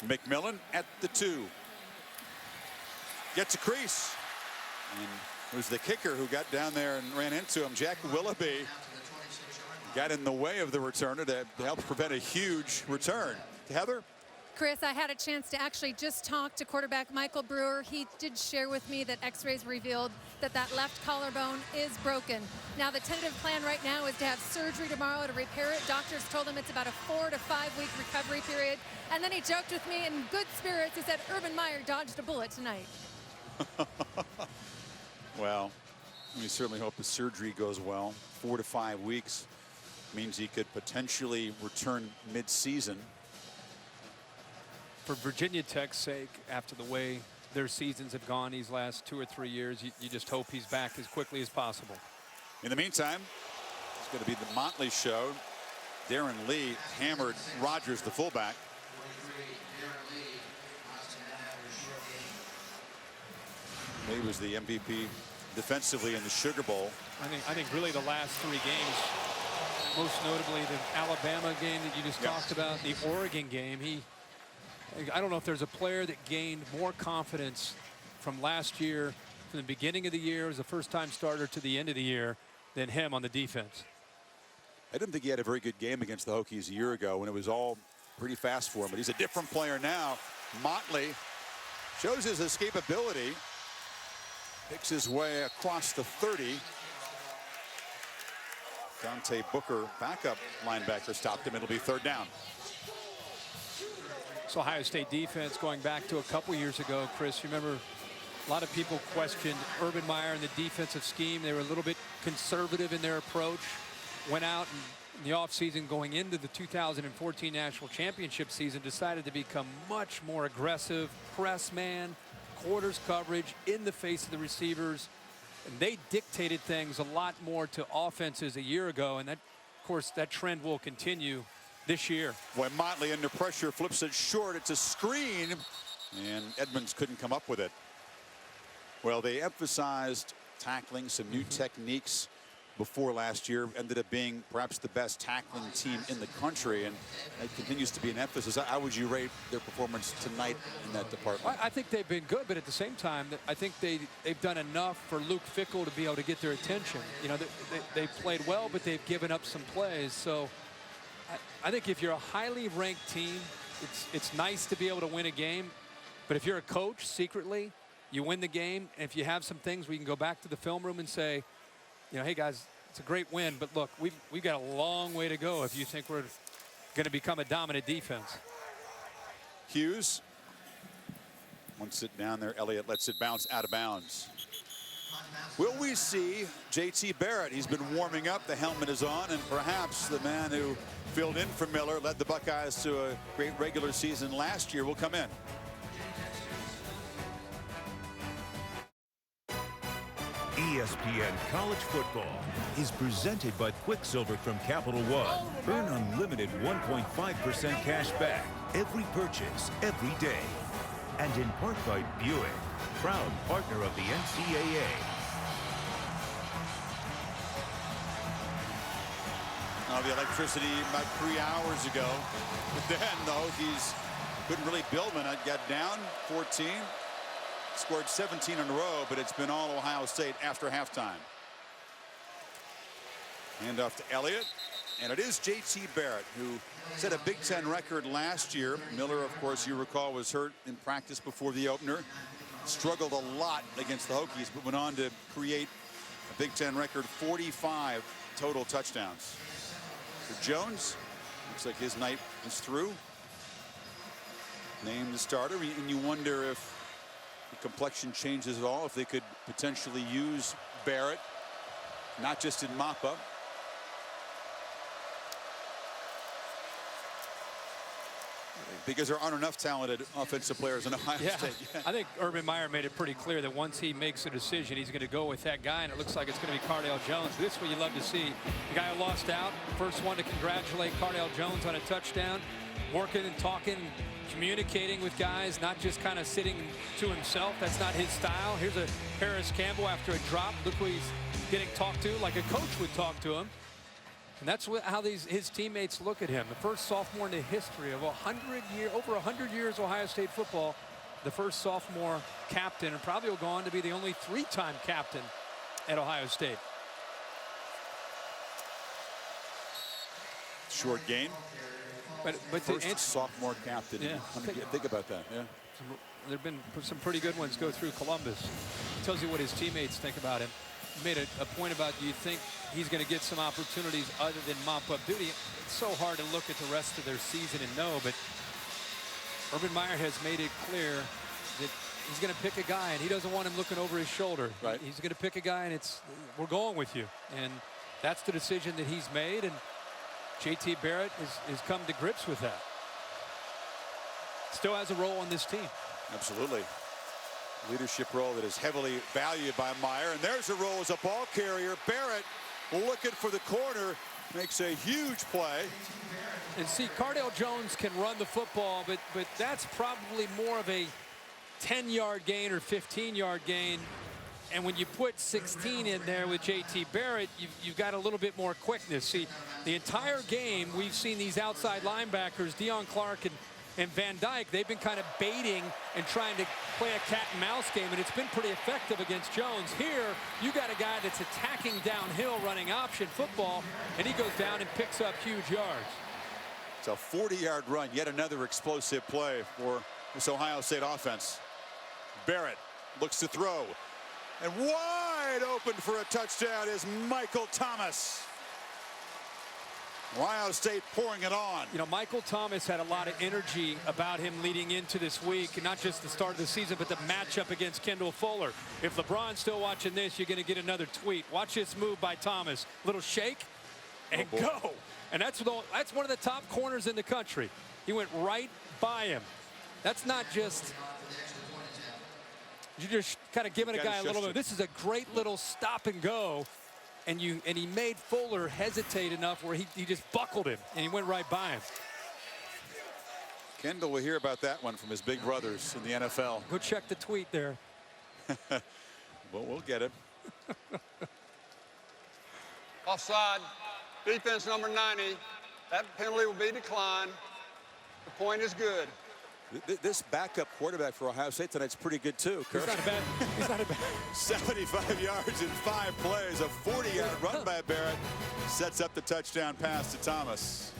McMillan at the 2. Gets a crease. And it was the kicker who got down there and ran into him. Jack Willoughby got in the way of the returner to help prevent a huge return. Heather? Chris, I had a chance to actually just talk to quarterback Michael Brewer. He did share with me that x-rays revealed that left collarbone is broken. Now, the tentative plan right now is to have surgery tomorrow to repair it. Doctors told him it's about a 4 to 5 week recovery period. And then he joked with me in good spirits. He said, Urban Meyer dodged a bullet tonight. Well, we certainly hope the surgery goes well. 4 to 5 weeks means he could potentially return mid-season. For Virginia Tech's sake, after the way their seasons have gone these last 2 or 3 years, you just hope he's back as quickly as possible. In the meantime, it's going to be the Motley show. Darren Lee hammered Rogers, the fullback. He was the MVP defensively in the Sugar Bowl. I think really the last 3 games, most notably the Alabama game that you just talked about, the Oregon game, I don't know if there's a player that gained more confidence from last year, from the beginning of the year as a first-time starter to the end of the year, than him on the defense. I didn't think he had a very good game against the Hokies a year ago when it was all pretty fast for him, but he's a different player now. Motley shows his escapability, picks his way across the 30. Dante Booker, backup linebacker, stopped him. It'll be 3rd down. So Ohio State defense going back to a couple years ago, Chris, you remember a lot of people questioned Urban Meyer and the defensive scheme. They were a little bit conservative in their approach. Went out in the offseason going into the 2014 National Championship season, decided to become much more aggressive, press man, quarters coverage, in the face of the receivers. And they dictated things a lot more to offenses a year ago, and that, of course, that trend will continue this year. When Motley under pressure flips it short, it's a screen, and Edmonds couldn't come up with it. Well, they emphasized tackling, some new techniques before last year, ended up being perhaps the best tackling team in the country, and it continues to be an emphasis. How would you rate their performance tonight in that department? I think they've been good, but at the same time, I think they've done enough for Luke Fickell to be able to get their attention. You know, they've played well, but they've given up some plays. So I think if you're a highly ranked team, it's nice to be able to win a game. But if you're a coach, secretly, you win the game. And if you have some things where you can go back to the film room and say, you know, hey, guys, it's a great win, but look, we've got a long way to go if you think we're going to become a dominant defense. Hughes. Once it down there, Elliott lets it bounce out of bounds. Will we see JT Barrett? He's been warming up, the helmet is on, and perhaps the man who filled in for Miller, led the Buckeyes to a great regular season last year, will come in. ESPN College Football is presented by Quicksilver from Capital One. Earn unlimited 1.5% cash back every purchase, every day. And in part by Buick, proud partner of the NCAA. The electricity about 3 hours ago. But then, the Hokies couldn't really build one. It got down 14. Scored 17 in a row, but it's been all Ohio State after halftime. Hand off to Elliott, and it is JT Barrett, who set a Big Ten record last year. Miller, of course, you recall, was hurt in practice before the opener. Struggled a lot against the Hokies, but went on to create a Big Ten record 45 total touchdowns. For Jones, looks like his night is through. Named the starter, and you wonder if the complexion changes at all, if they could potentially use Barrett, not just in mop-up. Because there aren't enough talented offensive players in Ohio State. I think Urban Meyer made it pretty clear that once he makes a decision, he's going to go with that guy, and it looks like it's going to be Cardale Jones. This is what you love to see. The guy who lost out, first one to congratulate Cardale Jones on a touchdown, working and talking, communicating with guys, not just kind of sitting to himself. That's not his style. Here's a Harris Campbell after a drop. Look who he's getting talked to, like a coach would talk to him. And that's how his teammates look at him. The first sophomore in the history of over 100 years Ohio State football. The first sophomore captain, and probably will go on to be the only three-time captain at Ohio State. Short gain. But first sophomore captain. Yeah. Think about that. Yeah. There have been some pretty good ones go through Columbus. It tells you what his teammates think about him. You made a point about, do you think he's going to get some opportunities other than mop-up duty? It's so hard to look at the rest of their season and know, but Urban Meyer has made it clear that he's going to pick a guy, and he doesn't want him looking over his shoulder. Right. He's going to pick a guy, and we're going with you. And that's the decision that he's made, and JT Barrett has come to grips with that. Still has a role on this team. Absolutely. Leadership role that is heavily valued by Meyer. And there's a role as a ball carrier. Barrett looking for the corner. Makes a huge play. And see, Cardale Jones can run the football, but that's probably more of a 10-yard gain or 15-yard gain. And when you put 16 in there with JT Barrett, you've got a little bit more quickness. See, the entire game, we've seen these outside linebackers, Deion Clark and Van Dyke, they've been kind of baiting and trying to play a cat and mouse game, and it's been pretty effective against Jones. Here, you got a guy that's attacking downhill, running option football, and he goes down and picks up huge yards. It's a 40-yard run, yet another explosive play for this Ohio State offense. Barrett looks to throw, and wide open for a touchdown is Michael Thomas. Ohio State pouring it on. You know, Michael Thomas had a lot of energy about him leading into this week, not just the start of the season, but the matchup against Kendall Fuller. If LeBron's still watching this, you're going to get another tweet. Watch this move by Thomas. Little shake and go. And that's one of the top corners in the country. He went right by him. That's not just, you're just kind of giving a guy a little bit. This is a great little stop and go. And he made Fuller hesitate enough where he just buckled him, and he went right by him. Kendall will hear about that one from his big brothers in the NFL. Go check the tweet there. Well, we'll get it. Offside. Defense number 90. That penalty will be declined. The point is good. This backup quarterback for Ohio State tonight's pretty good too, Kurt. He's not a bad. 75 yards in 5 plays. A 40-yard run by Barrett sets up the touchdown pass to Thomas.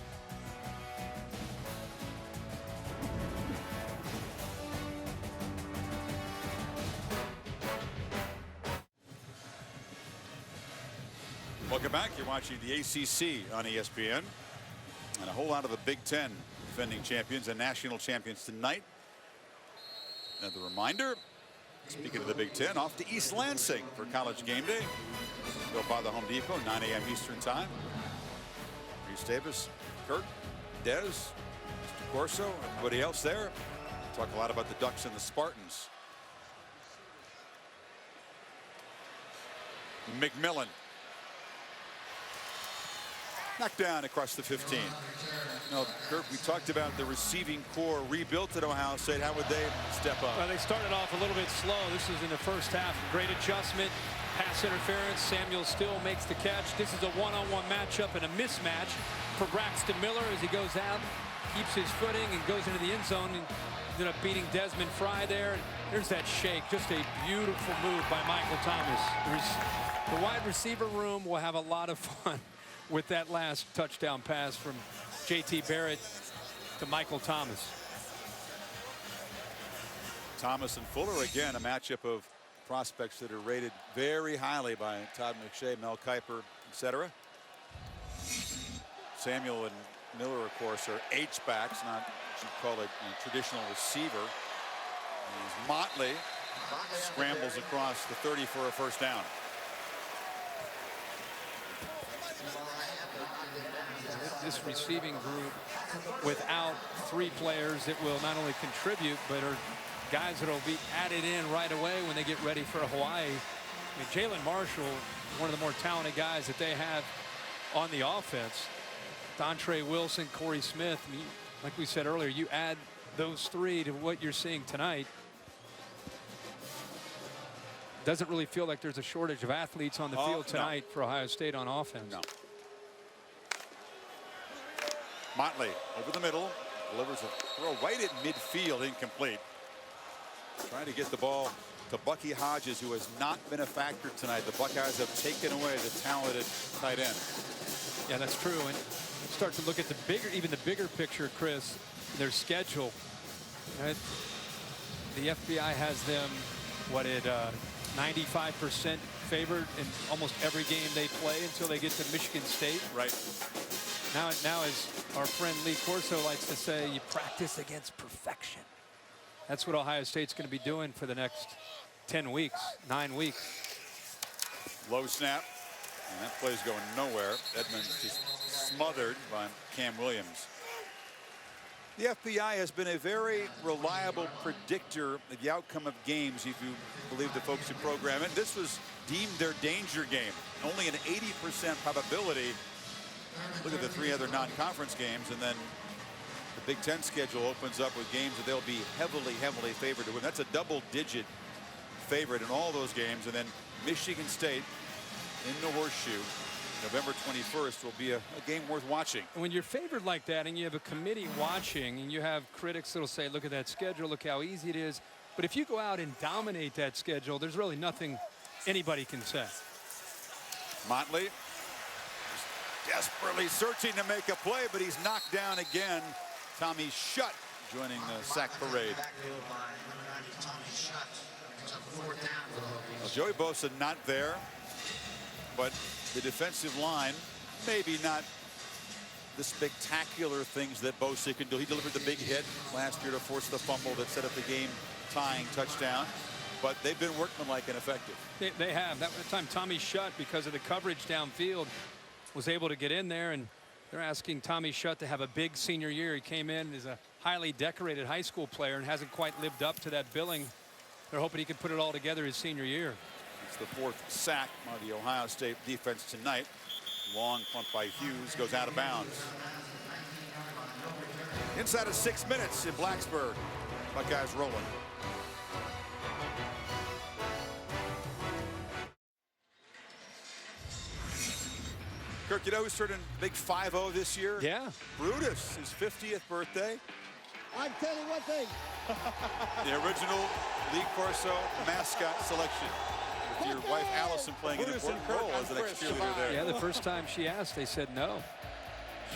Welcome back. You're watching the ACC on ESPN. And a whole lot of the Big Ten defending champions and national champions tonight. Another reminder, speaking of the Big Ten, off to East Lansing for College Game Day. Built by the Home Depot, 9 a.m. Eastern Time. Reese Davis, Kurt, Dez, Mr. Corso, everybody else there. Talk a lot about the Ducks and the Spartans. McMillan. Knocked down across the 15. No, Kirk, we talked about the receiving core rebuilt at Ohio State. How would they step up? Well, they started off a little bit slow. This is in the first half. Great adjustment. Pass interference. Samuel still makes the catch. This is a one-on-one matchup and a mismatch for Braxton Miller as he goes out, keeps his footing, and goes into the end zone and ended up beating Desmond Fry there. There's that shake. Just a beautiful move by Michael Thomas. The wide receiver room will have a lot of fun with that last touchdown pass from J.T. Barrett to Michael Thomas. Thomas and Fuller, again, a matchup of prospects that are rated very highly by Todd McShay, Mel Kiper, etc. Samuel and Miller, of course, are H-backs, not what you'd call a traditional receiver. And as Motley scrambles across the 30 for a first down. This receiving group without 3 players that will not only contribute but are guys that will be added in right away when they get ready for Hawaii. I mean, Jalen Marshall, one of the more talented guys that they have on the offense. Dontre Wilson, Corey Smith. I mean, like we said earlier, you add those 3 to what you're seeing tonight. Doesn't really feel like there's a shortage of athletes on the field tonight for Ohio State on offense. No. Motley over the middle, delivers a throw right at midfield, incomplete. Trying to get the ball to Bucky Hodges, who has not been a factor tonight. The Buckeyes have taken away the talented tight end. Yeah, that's true. And start to look at the bigger, even the bigger picture, Chris, their schedule. The FBI has them, what, at 95% favored in almost every game they play until they get to Michigan State. Right. Now as our friend Lee Corso likes to say, you practice against perfection. That's what Ohio State's going to be doing for the next 10 weeks, 9 weeks. Low snap, and that play's going nowhere. Edmonds just smothered by Cam Williams. The FBI has been a very reliable predictor of the outcome of games, if you believe the folks who program it. This was deemed their danger game. Only an 80% probability. Look at the 3 other non-conference games, and then the Big Ten schedule opens up with games that they'll be heavily favored to win. That's a double-digit favorite in all those games. And then Michigan State in the Horseshoe, November 21st, will be a game worth watching. When you're favored like that and you have a committee watching and you have critics that'll say, look at that schedule, look how easy it is. But if you go out and dominate that schedule, there's really nothing anybody can say. Motley desperately searching to make a play, but he's knocked down again. Tommy Shutt joining the sack parade. Well, Joey Bosa not there, but the defensive line, maybe not the spectacular things that Bosa can do. He delivered the big hit last year to force the fumble that set up the game-tying touchdown. But they've been workmanlike and effective. They have. That time Tommy Shutt, because of the coverage downfield, was able to get in there, and they're asking Tommy Shutt to have a big senior year. He came in as a highly decorated high school player and hasn't quite lived up to that billing. They're hoping he can put it all together his senior year. It's the 4th sack by the Ohio State defense tonight. Long punt by Hughes goes out of bounds. Inside of 6 minutes in Blacksburg. Buckeyes rolling. Kirk, you know who's turning big 5-0 this year? Yeah. Brutus, his 50th birthday. I tell you one thing. The original Lee Corso mascot selection. With your wife Allison playing an important role as an ex-cheerleader there. Yeah, the first time she asked, they said no.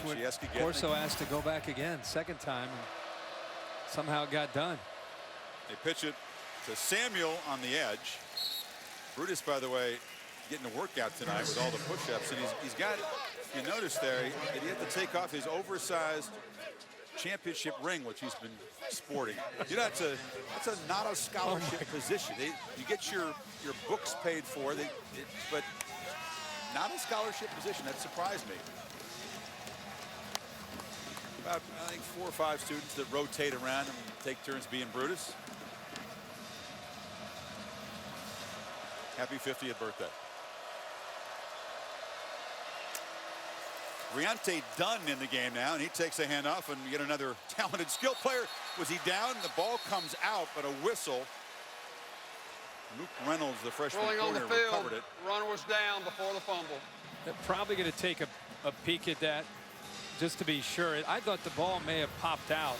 She asked again. Corso asked to go back again, second time, and somehow it got done. They pitch it to Samuel on the edge. Brutus, by the way, getting a workout tonight with all the push-ups, and he's got, you notice there, he had to take off his oversized championship ring, which he's been sporting. You know, that's not a scholarship position. You get your books paid for, but not a scholarship position. That surprised me. About, I think, 4 or 5 students that rotate around and take turns being Brutus. Happy 50th birthday. Briante Dunn in the game now, and he takes a handoff, and yet another talented skill player. Was he down? The ball comes out, but a whistle. Luke Reynolds, the freshman corner, recovered it. Runner was down before the fumble. They're probably going to take a peek at that just to be sure. I thought the ball may have popped out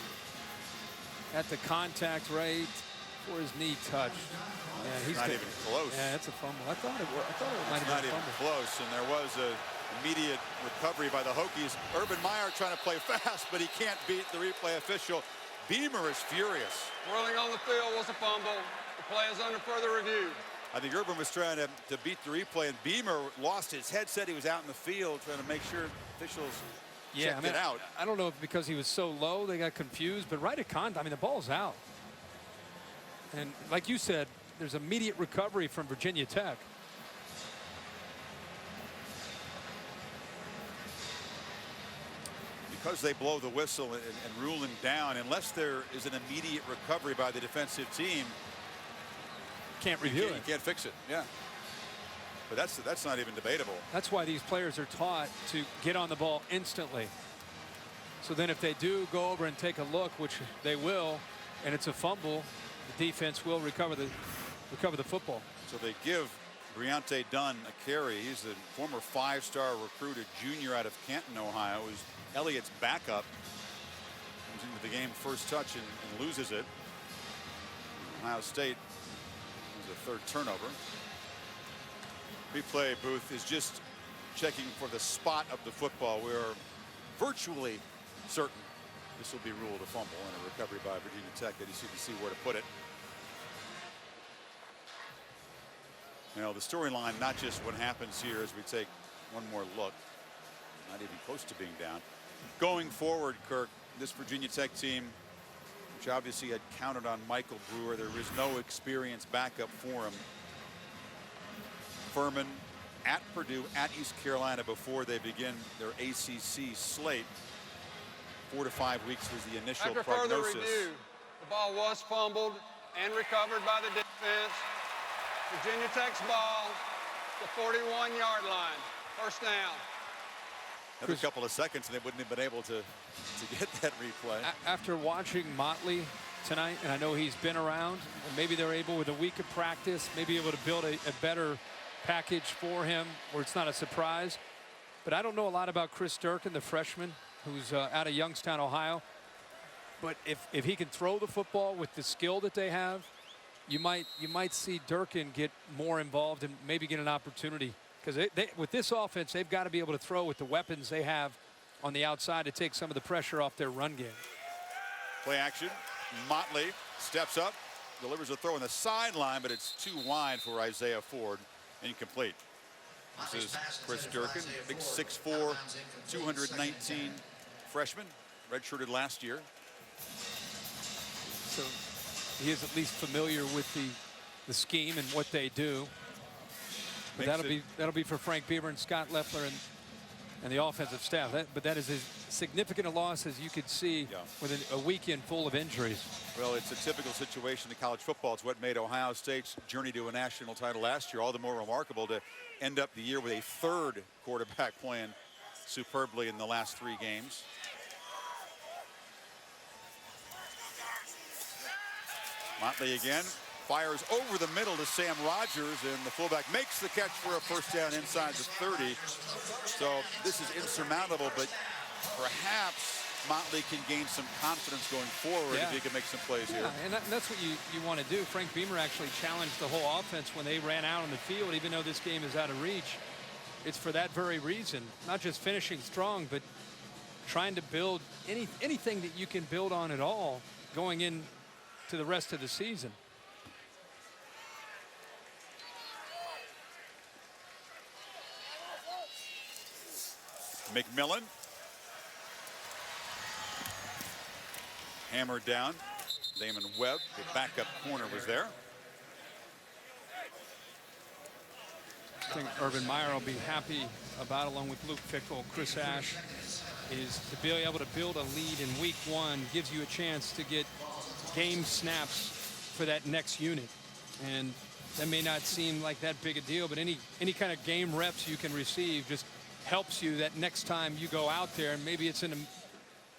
at the contact rate before his knee touched. Yeah, he's not even close. Yeah, it's a fumble. I thought it might have not been a even fumble. close, and there was a immediate recovery by the Hokies. Urban Meyer trying to play fast, but he can't beat the replay official. Beamer is furious. Whirling on the field was a fumble. The play is under further review. I think Urban was trying to beat the replay, and Beamer lost his headset. He was out in the field trying to make sure officials checked it out. I don't know if because he was so low they got confused, but right at contact, I mean, the ball's out. And like you said, there's immediate recovery from Virginia Tech. Because they blow the whistle and rule him down, unless there is an immediate recovery by the defensive team, can't review it. You can't fix it. Yeah. But that's not even debatable. That's why these players are taught to get on the ball instantly. So then if they do go over and take a look, which they will, and it's a fumble, the defense will recover the football. So they give Briante Dunn a carry. He's the former 5-star recruit, a junior out of Canton, Ohio. Who's Elliott's backup. Comes into the game first touch and loses it. Ohio State was a third turnover. Replay booth is just checking for the spot of the football. We are virtually certain this will be ruled a fumble and a recovery by Virginia Tech. They just need to see where to put it. You know, the storyline, not just what happens here as we take one more look, not even close to being down. Going forward, Kirk, this Virginia Tech team, which obviously had counted on Michael Brewer, there is no experienced backup for him. Furman at Purdue, at East Carolina before they begin their ACC slate. 4 to 5 weeks was the initial After prognosis. further review, the ball was fumbled and recovered by the defense. Virginia Tech's ball, the 41-yard line. First down. Another couple of seconds and they wouldn't have been able to get that replay. After watching Motley tonight, and I know he's been around, and maybe they're able with a week of practice, maybe able to build a better package for him where it's not a surprise. But I don't know a lot about Chris Durkin, the freshman who's out of Youngstown, Ohio. But if he can throw the football with the skill that they have, you might see Durkin get more involved and maybe get an opportunity, because with this offense they've got to be able to throw with the weapons they have on the outside to take some of the pressure off their run game. Play action. Motley steps up, delivers a throw on the sideline, but it's too wide for Isaiah Ford. Incomplete. This is Chris Durkin, big 6'4", 219 freshman, redshirted last year. So he is at least familiar with the scheme and what they do. But that'll be for Frank Beaver and Scott Leffler and the offensive staff. But that is as significant a loss as you could see with a weekend full of injuries. Well, it's a typical situation in college football. It's what made Ohio State's journey to a national title last year all the more remarkable, to end up the year with a third quarterback playing superbly in the last 3 games. Motley again, Fires over the middle to Sam Rogers, and the fullback makes the catch for a first down inside the 30. So this is insurmountable, but perhaps Motley can gain some confidence going forward if he can make some plays here. And that's what you want to do. Frank Beamer actually challenged the whole offense when they ran out on the field, even though this game is out of reach. It's for that very reason, not just finishing strong, but trying to build anything that you can build on at all going into the rest of the season. McMillan. Hammered down. Damon Webb, the backup corner, was there. I think Urban Meyer will be happy about, along with Luke Fickell, Chris Ash, is to be able to build a lead in week 1 gives you a chance to get game snaps for that next unit. And that may not seem like that big a deal, but any kind of game reps you can receive just helps you that next time you go out there, and maybe it's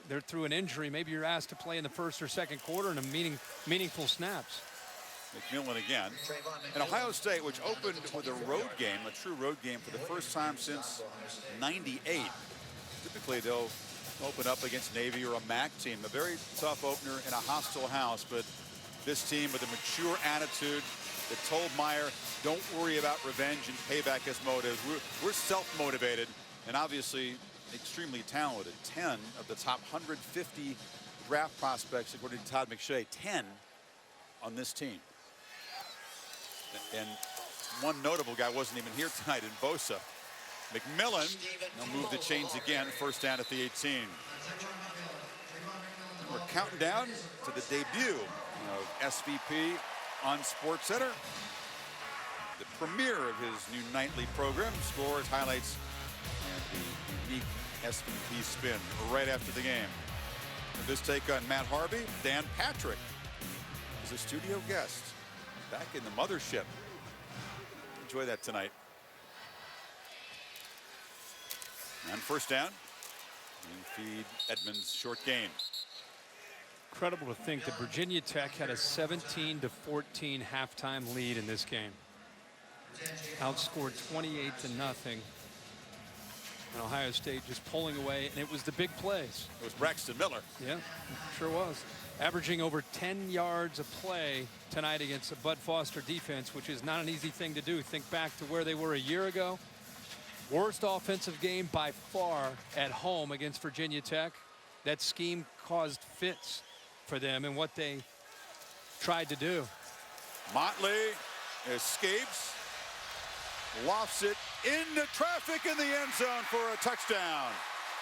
they're through an injury, maybe you're asked to play in the first or second quarter in a meaningful snaps. McMillan again. And Ohio State, which opened with a road game, a true road game for the first time since '98. Typically they'll open up against Navy or a MAC team, a very tough opener in a hostile house, but this team with a mature attitude that told Meyer, don't worry about revenge and payback as motives. We're self-motivated and obviously extremely talented. 10 of the top 150 draft prospects, according to Todd McShay, 10 on this team. And one notable guy wasn't even here tonight in Bosa. McMillan will move the chains again, first down at the 18. We're counting down to the debut of SVP on SportsCenter. The premiere of his new nightly program, scores, highlights, and the unique SVP spin right after the game. For this take on Matt Harvey, Dan Patrick is a studio guest back in the mothership. Enjoy that tonight. And first down, and feed Edmonds short gain. Incredible to think that Virginia Tech had a 17-14 halftime lead in this game. Outscored 28-0. And Ohio State just pulling away, and it was the big plays. It was Braxton Miller. Yeah, sure was. Averaging over 10 yards a play tonight against a Bud Foster defense, which is not an easy thing to do. Think back to where they were a year ago. Worst offensive game by far at home against Virginia Tech. That scheme caused fits for them and what they tried to do. Motley escapes, lofts it into traffic in the end zone for a touchdown.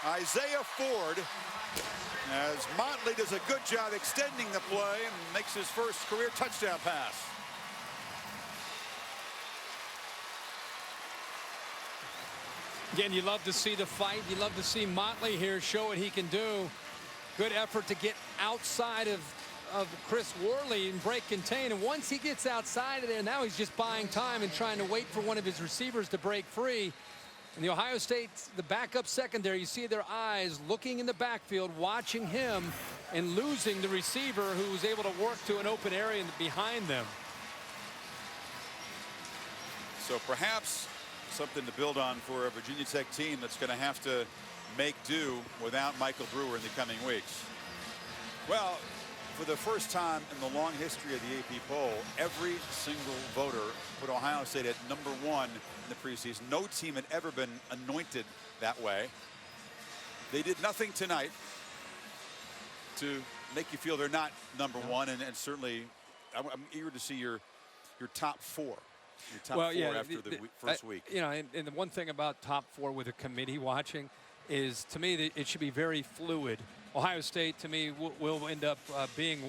Isaiah Ford, as Motley does a good job extending the play and makes his first career touchdown pass. Again, you love to see the fight. You love to see Motley here show what he can do. Good effort to get outside of Chris Worley and break contain. And once he gets outside of there, now he's just buying time and trying to wait for one of his receivers to break free. And the Ohio State, the backup secondary, you see their eyes looking in the backfield, watching him, and losing the receiver who was able to work to an open area behind them. So perhaps something to build on for a Virginia Tech team that's going to have to make do without Michael Brewer in the coming weeks. Well, for the first time in the long history of the AP poll, every single voter put Ohio State at #1 in the preseason. No team had ever been anointed that way. They did nothing tonight to make you feel they're not #1, and certainly I'm eager to see your top four. Your top four after the first week. You know, and the one thing about top four with a committee watching is, to me, that it should be very fluid. Ohio State, to me, will end up being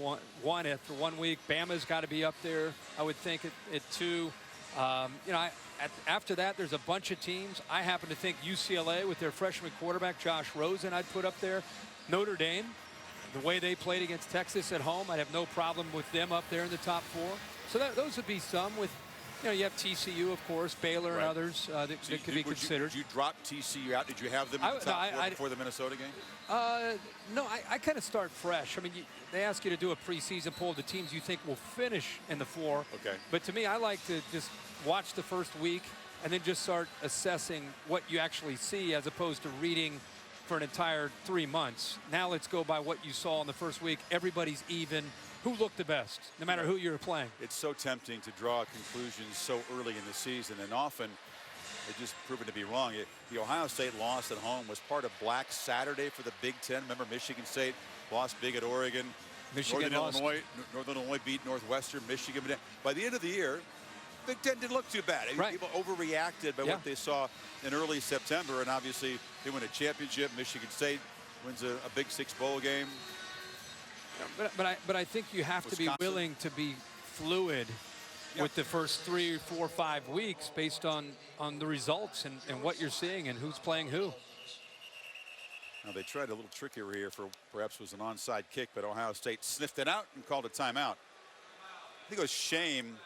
one after 1 week. Bama's got to be up there, I would think, at 2. You know, after that, there's a bunch of teams. I happen to think UCLA with their freshman quarterback, Josh Rosen, I'd put up there. Notre Dame, the way they played against Texas at home, I'd have no problem with them up there in the top 4. So those would be some with You know, you have TCU, of course, Baylor and others that could be considered. Did you drop TCU out? Did you have them in the top four before the Minnesota game? No, I kind of start fresh. I mean, they ask you to do a preseason poll of the teams you think will finish in the 4. Okay. But to me, I like to just watch the first week and then just start assessing what you actually see as opposed to reading for an entire 3 months. Now let's go by what you saw in the first week. Everybody's even. Who looked the best, no matter who you're playing? It's so tempting to draw conclusions so early in the season, and often it's just proven to be wrong. The Ohio State loss at home was part of Black Saturday for the Big Ten. Remember, Michigan State lost big at Oregon. Michigan Northern Illinois beat Northwestern. Michigan. By the end of the year, Big Ten didn't look too bad. Right. People overreacted by what they saw in early September, and obviously they win a championship. Michigan State wins a Big 6 bowl game. But I think you have to be willing to be fluid with the first 3, 4, 5 weeks based on the results and what you're seeing and who's playing who. Now they tried a little trickier here for perhaps was an onside kick, but Ohio State sniffed it out and called a timeout. I think it was shame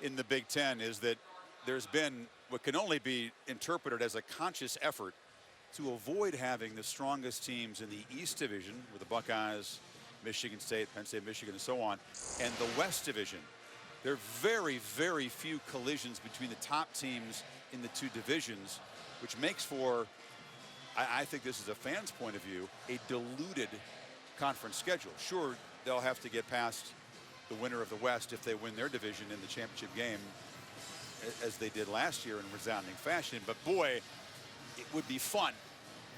in the Big Ten is that there's been what can only be interpreted as a conscious effort to avoid having the strongest teams in the East Division with the Buckeyes, Michigan State, Penn State, Michigan, and so on, and the West Division. There are very, very few collisions between the top teams in the 2 divisions, which makes for, I think this is a fan's point of view, a diluted conference schedule. Sure, they'll have to get past the winner of the West if they win their division in the championship game, as they did last year in resounding fashion. But boy, it would be fun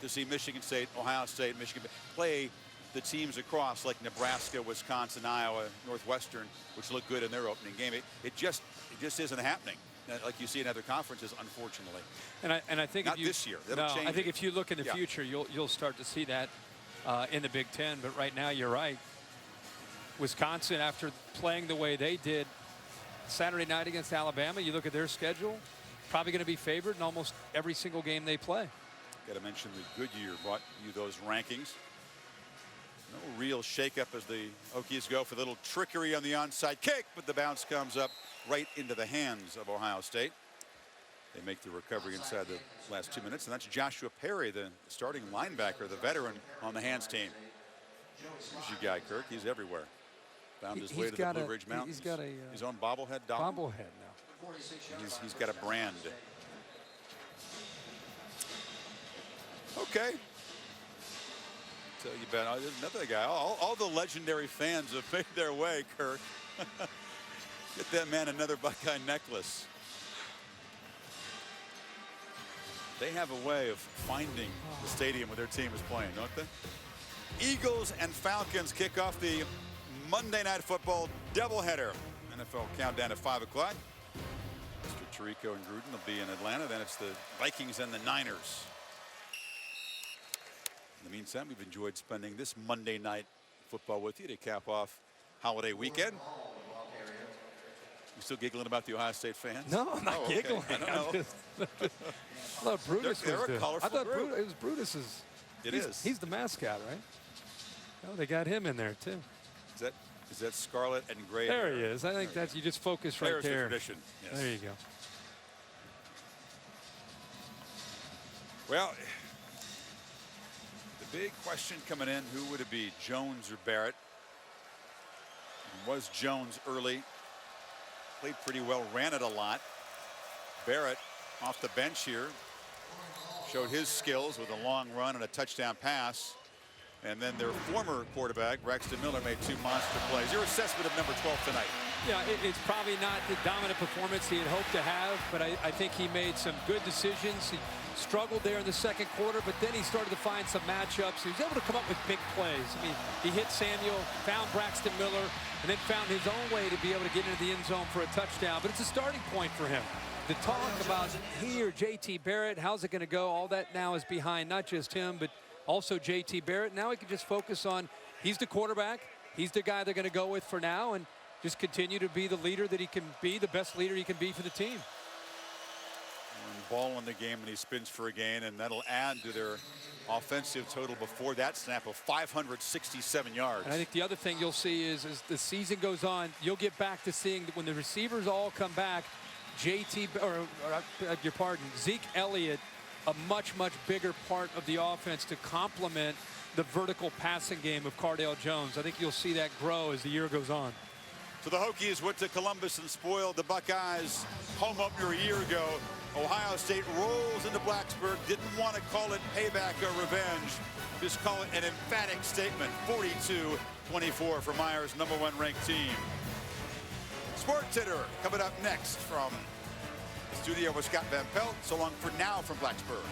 to see Michigan State, Ohio State, Michigan play the teams across like Nebraska, Wisconsin, Iowa, Northwestern, which look good in their opening game. It just isn't happening like you see in other conferences, unfortunately. And I think not if you, this year. That'll change I think if you look in the future, you'll start to see that in the Big Ten. But right now, you're right. Wisconsin, after playing the way they did Saturday night against Alabama, you look at their schedule, probably going to be favored in almost every single game they play. Got to mention the Goodyear brought you those rankings. No real shakeup as the Hokies go for a little trickery on the onside kick, but the bounce comes up right into the hands of Ohio State. They make the recovery inside the last 2 minutes, and that's Joshua Perry, the starting linebacker, the veteran on the hands team. Here's your guy, Kirk. He's everywhere. Found his way to the Blue Ridge Mountains. He's got his own bobblehead. Bobblehead now. He's got a brand. Okay. Tell you about another guy. All the legendary fans have made their way, Kirk. Get that man another Buckeye necklace. They have a way of finding the stadium where their team is playing, don't they? Eagles and Falcons kick off the Monday Night Football doubleheader. NFL countdown at 5 o'clock. Mr. Tirico and Gruden will be in Atlanta. Then it's the Vikings and the Niners. In the meantime, we've enjoyed spending this Monday Night Football with you to cap off holiday weekend. You still giggling about the Ohio State fans? No, I'm not giggling. I don't know. I thought Brutus they're was a colorful I thought group. it was Brutus's. It is. He's the mascot, right? Oh, they got him in there too. Is that scarlet and gray? There he is. I think that's you just focus right There's there. the tradition. Yes. There you go. Well, the big question coming in: who would it be, Jones or Barrett? Was Jones early? Played pretty well, ran it a lot. Barrett off the bench here showed his skills with a long run and a touchdown pass. And then their former quarterback, Braxton Miller, made 2 monster plays. Your assessment of number 12 tonight? Yeah, it's probably not the dominant performance he had hoped to have, but I think he made some good decisions. He struggled there in the second quarter, but then he started to find some matchups. He was able to come up with big plays. I mean, he hit Samuel, found Braxton Miller, and then found his own way to be able to get into the end zone for a touchdown. But it's a starting point for him. The talk about he or J.T. Barrett, how's it going to go, all that now is behind not just him, but also J.T. Barrett. Now he can just focus on he's the quarterback. He's the guy they're going to go with for now and just continue to be the leader that he can be, the best leader he can be for the team. Ball in the game and he spins for a gain, and that'll add to their offensive total before that snap of 567 yards. And I think the other thing you'll see is as the season goes on, you'll get back to seeing that when the receivers all come back, Zeke Elliott a much bigger part of the offense to complement the vertical passing game of Cardale Jones. I think you'll see that grow as the year goes on. So the Hokies went to Columbus and spoiled the Buckeyes home opener a year ago. Ohio State rolls into Blacksburg. Didn't want to call it payback or revenge. Just call it an emphatic statement. 42-24 for Meyer's #1 ranked team. Sports Hitter coming up next from the studio with Scott Van Pelt. So long for now from Blacksburg.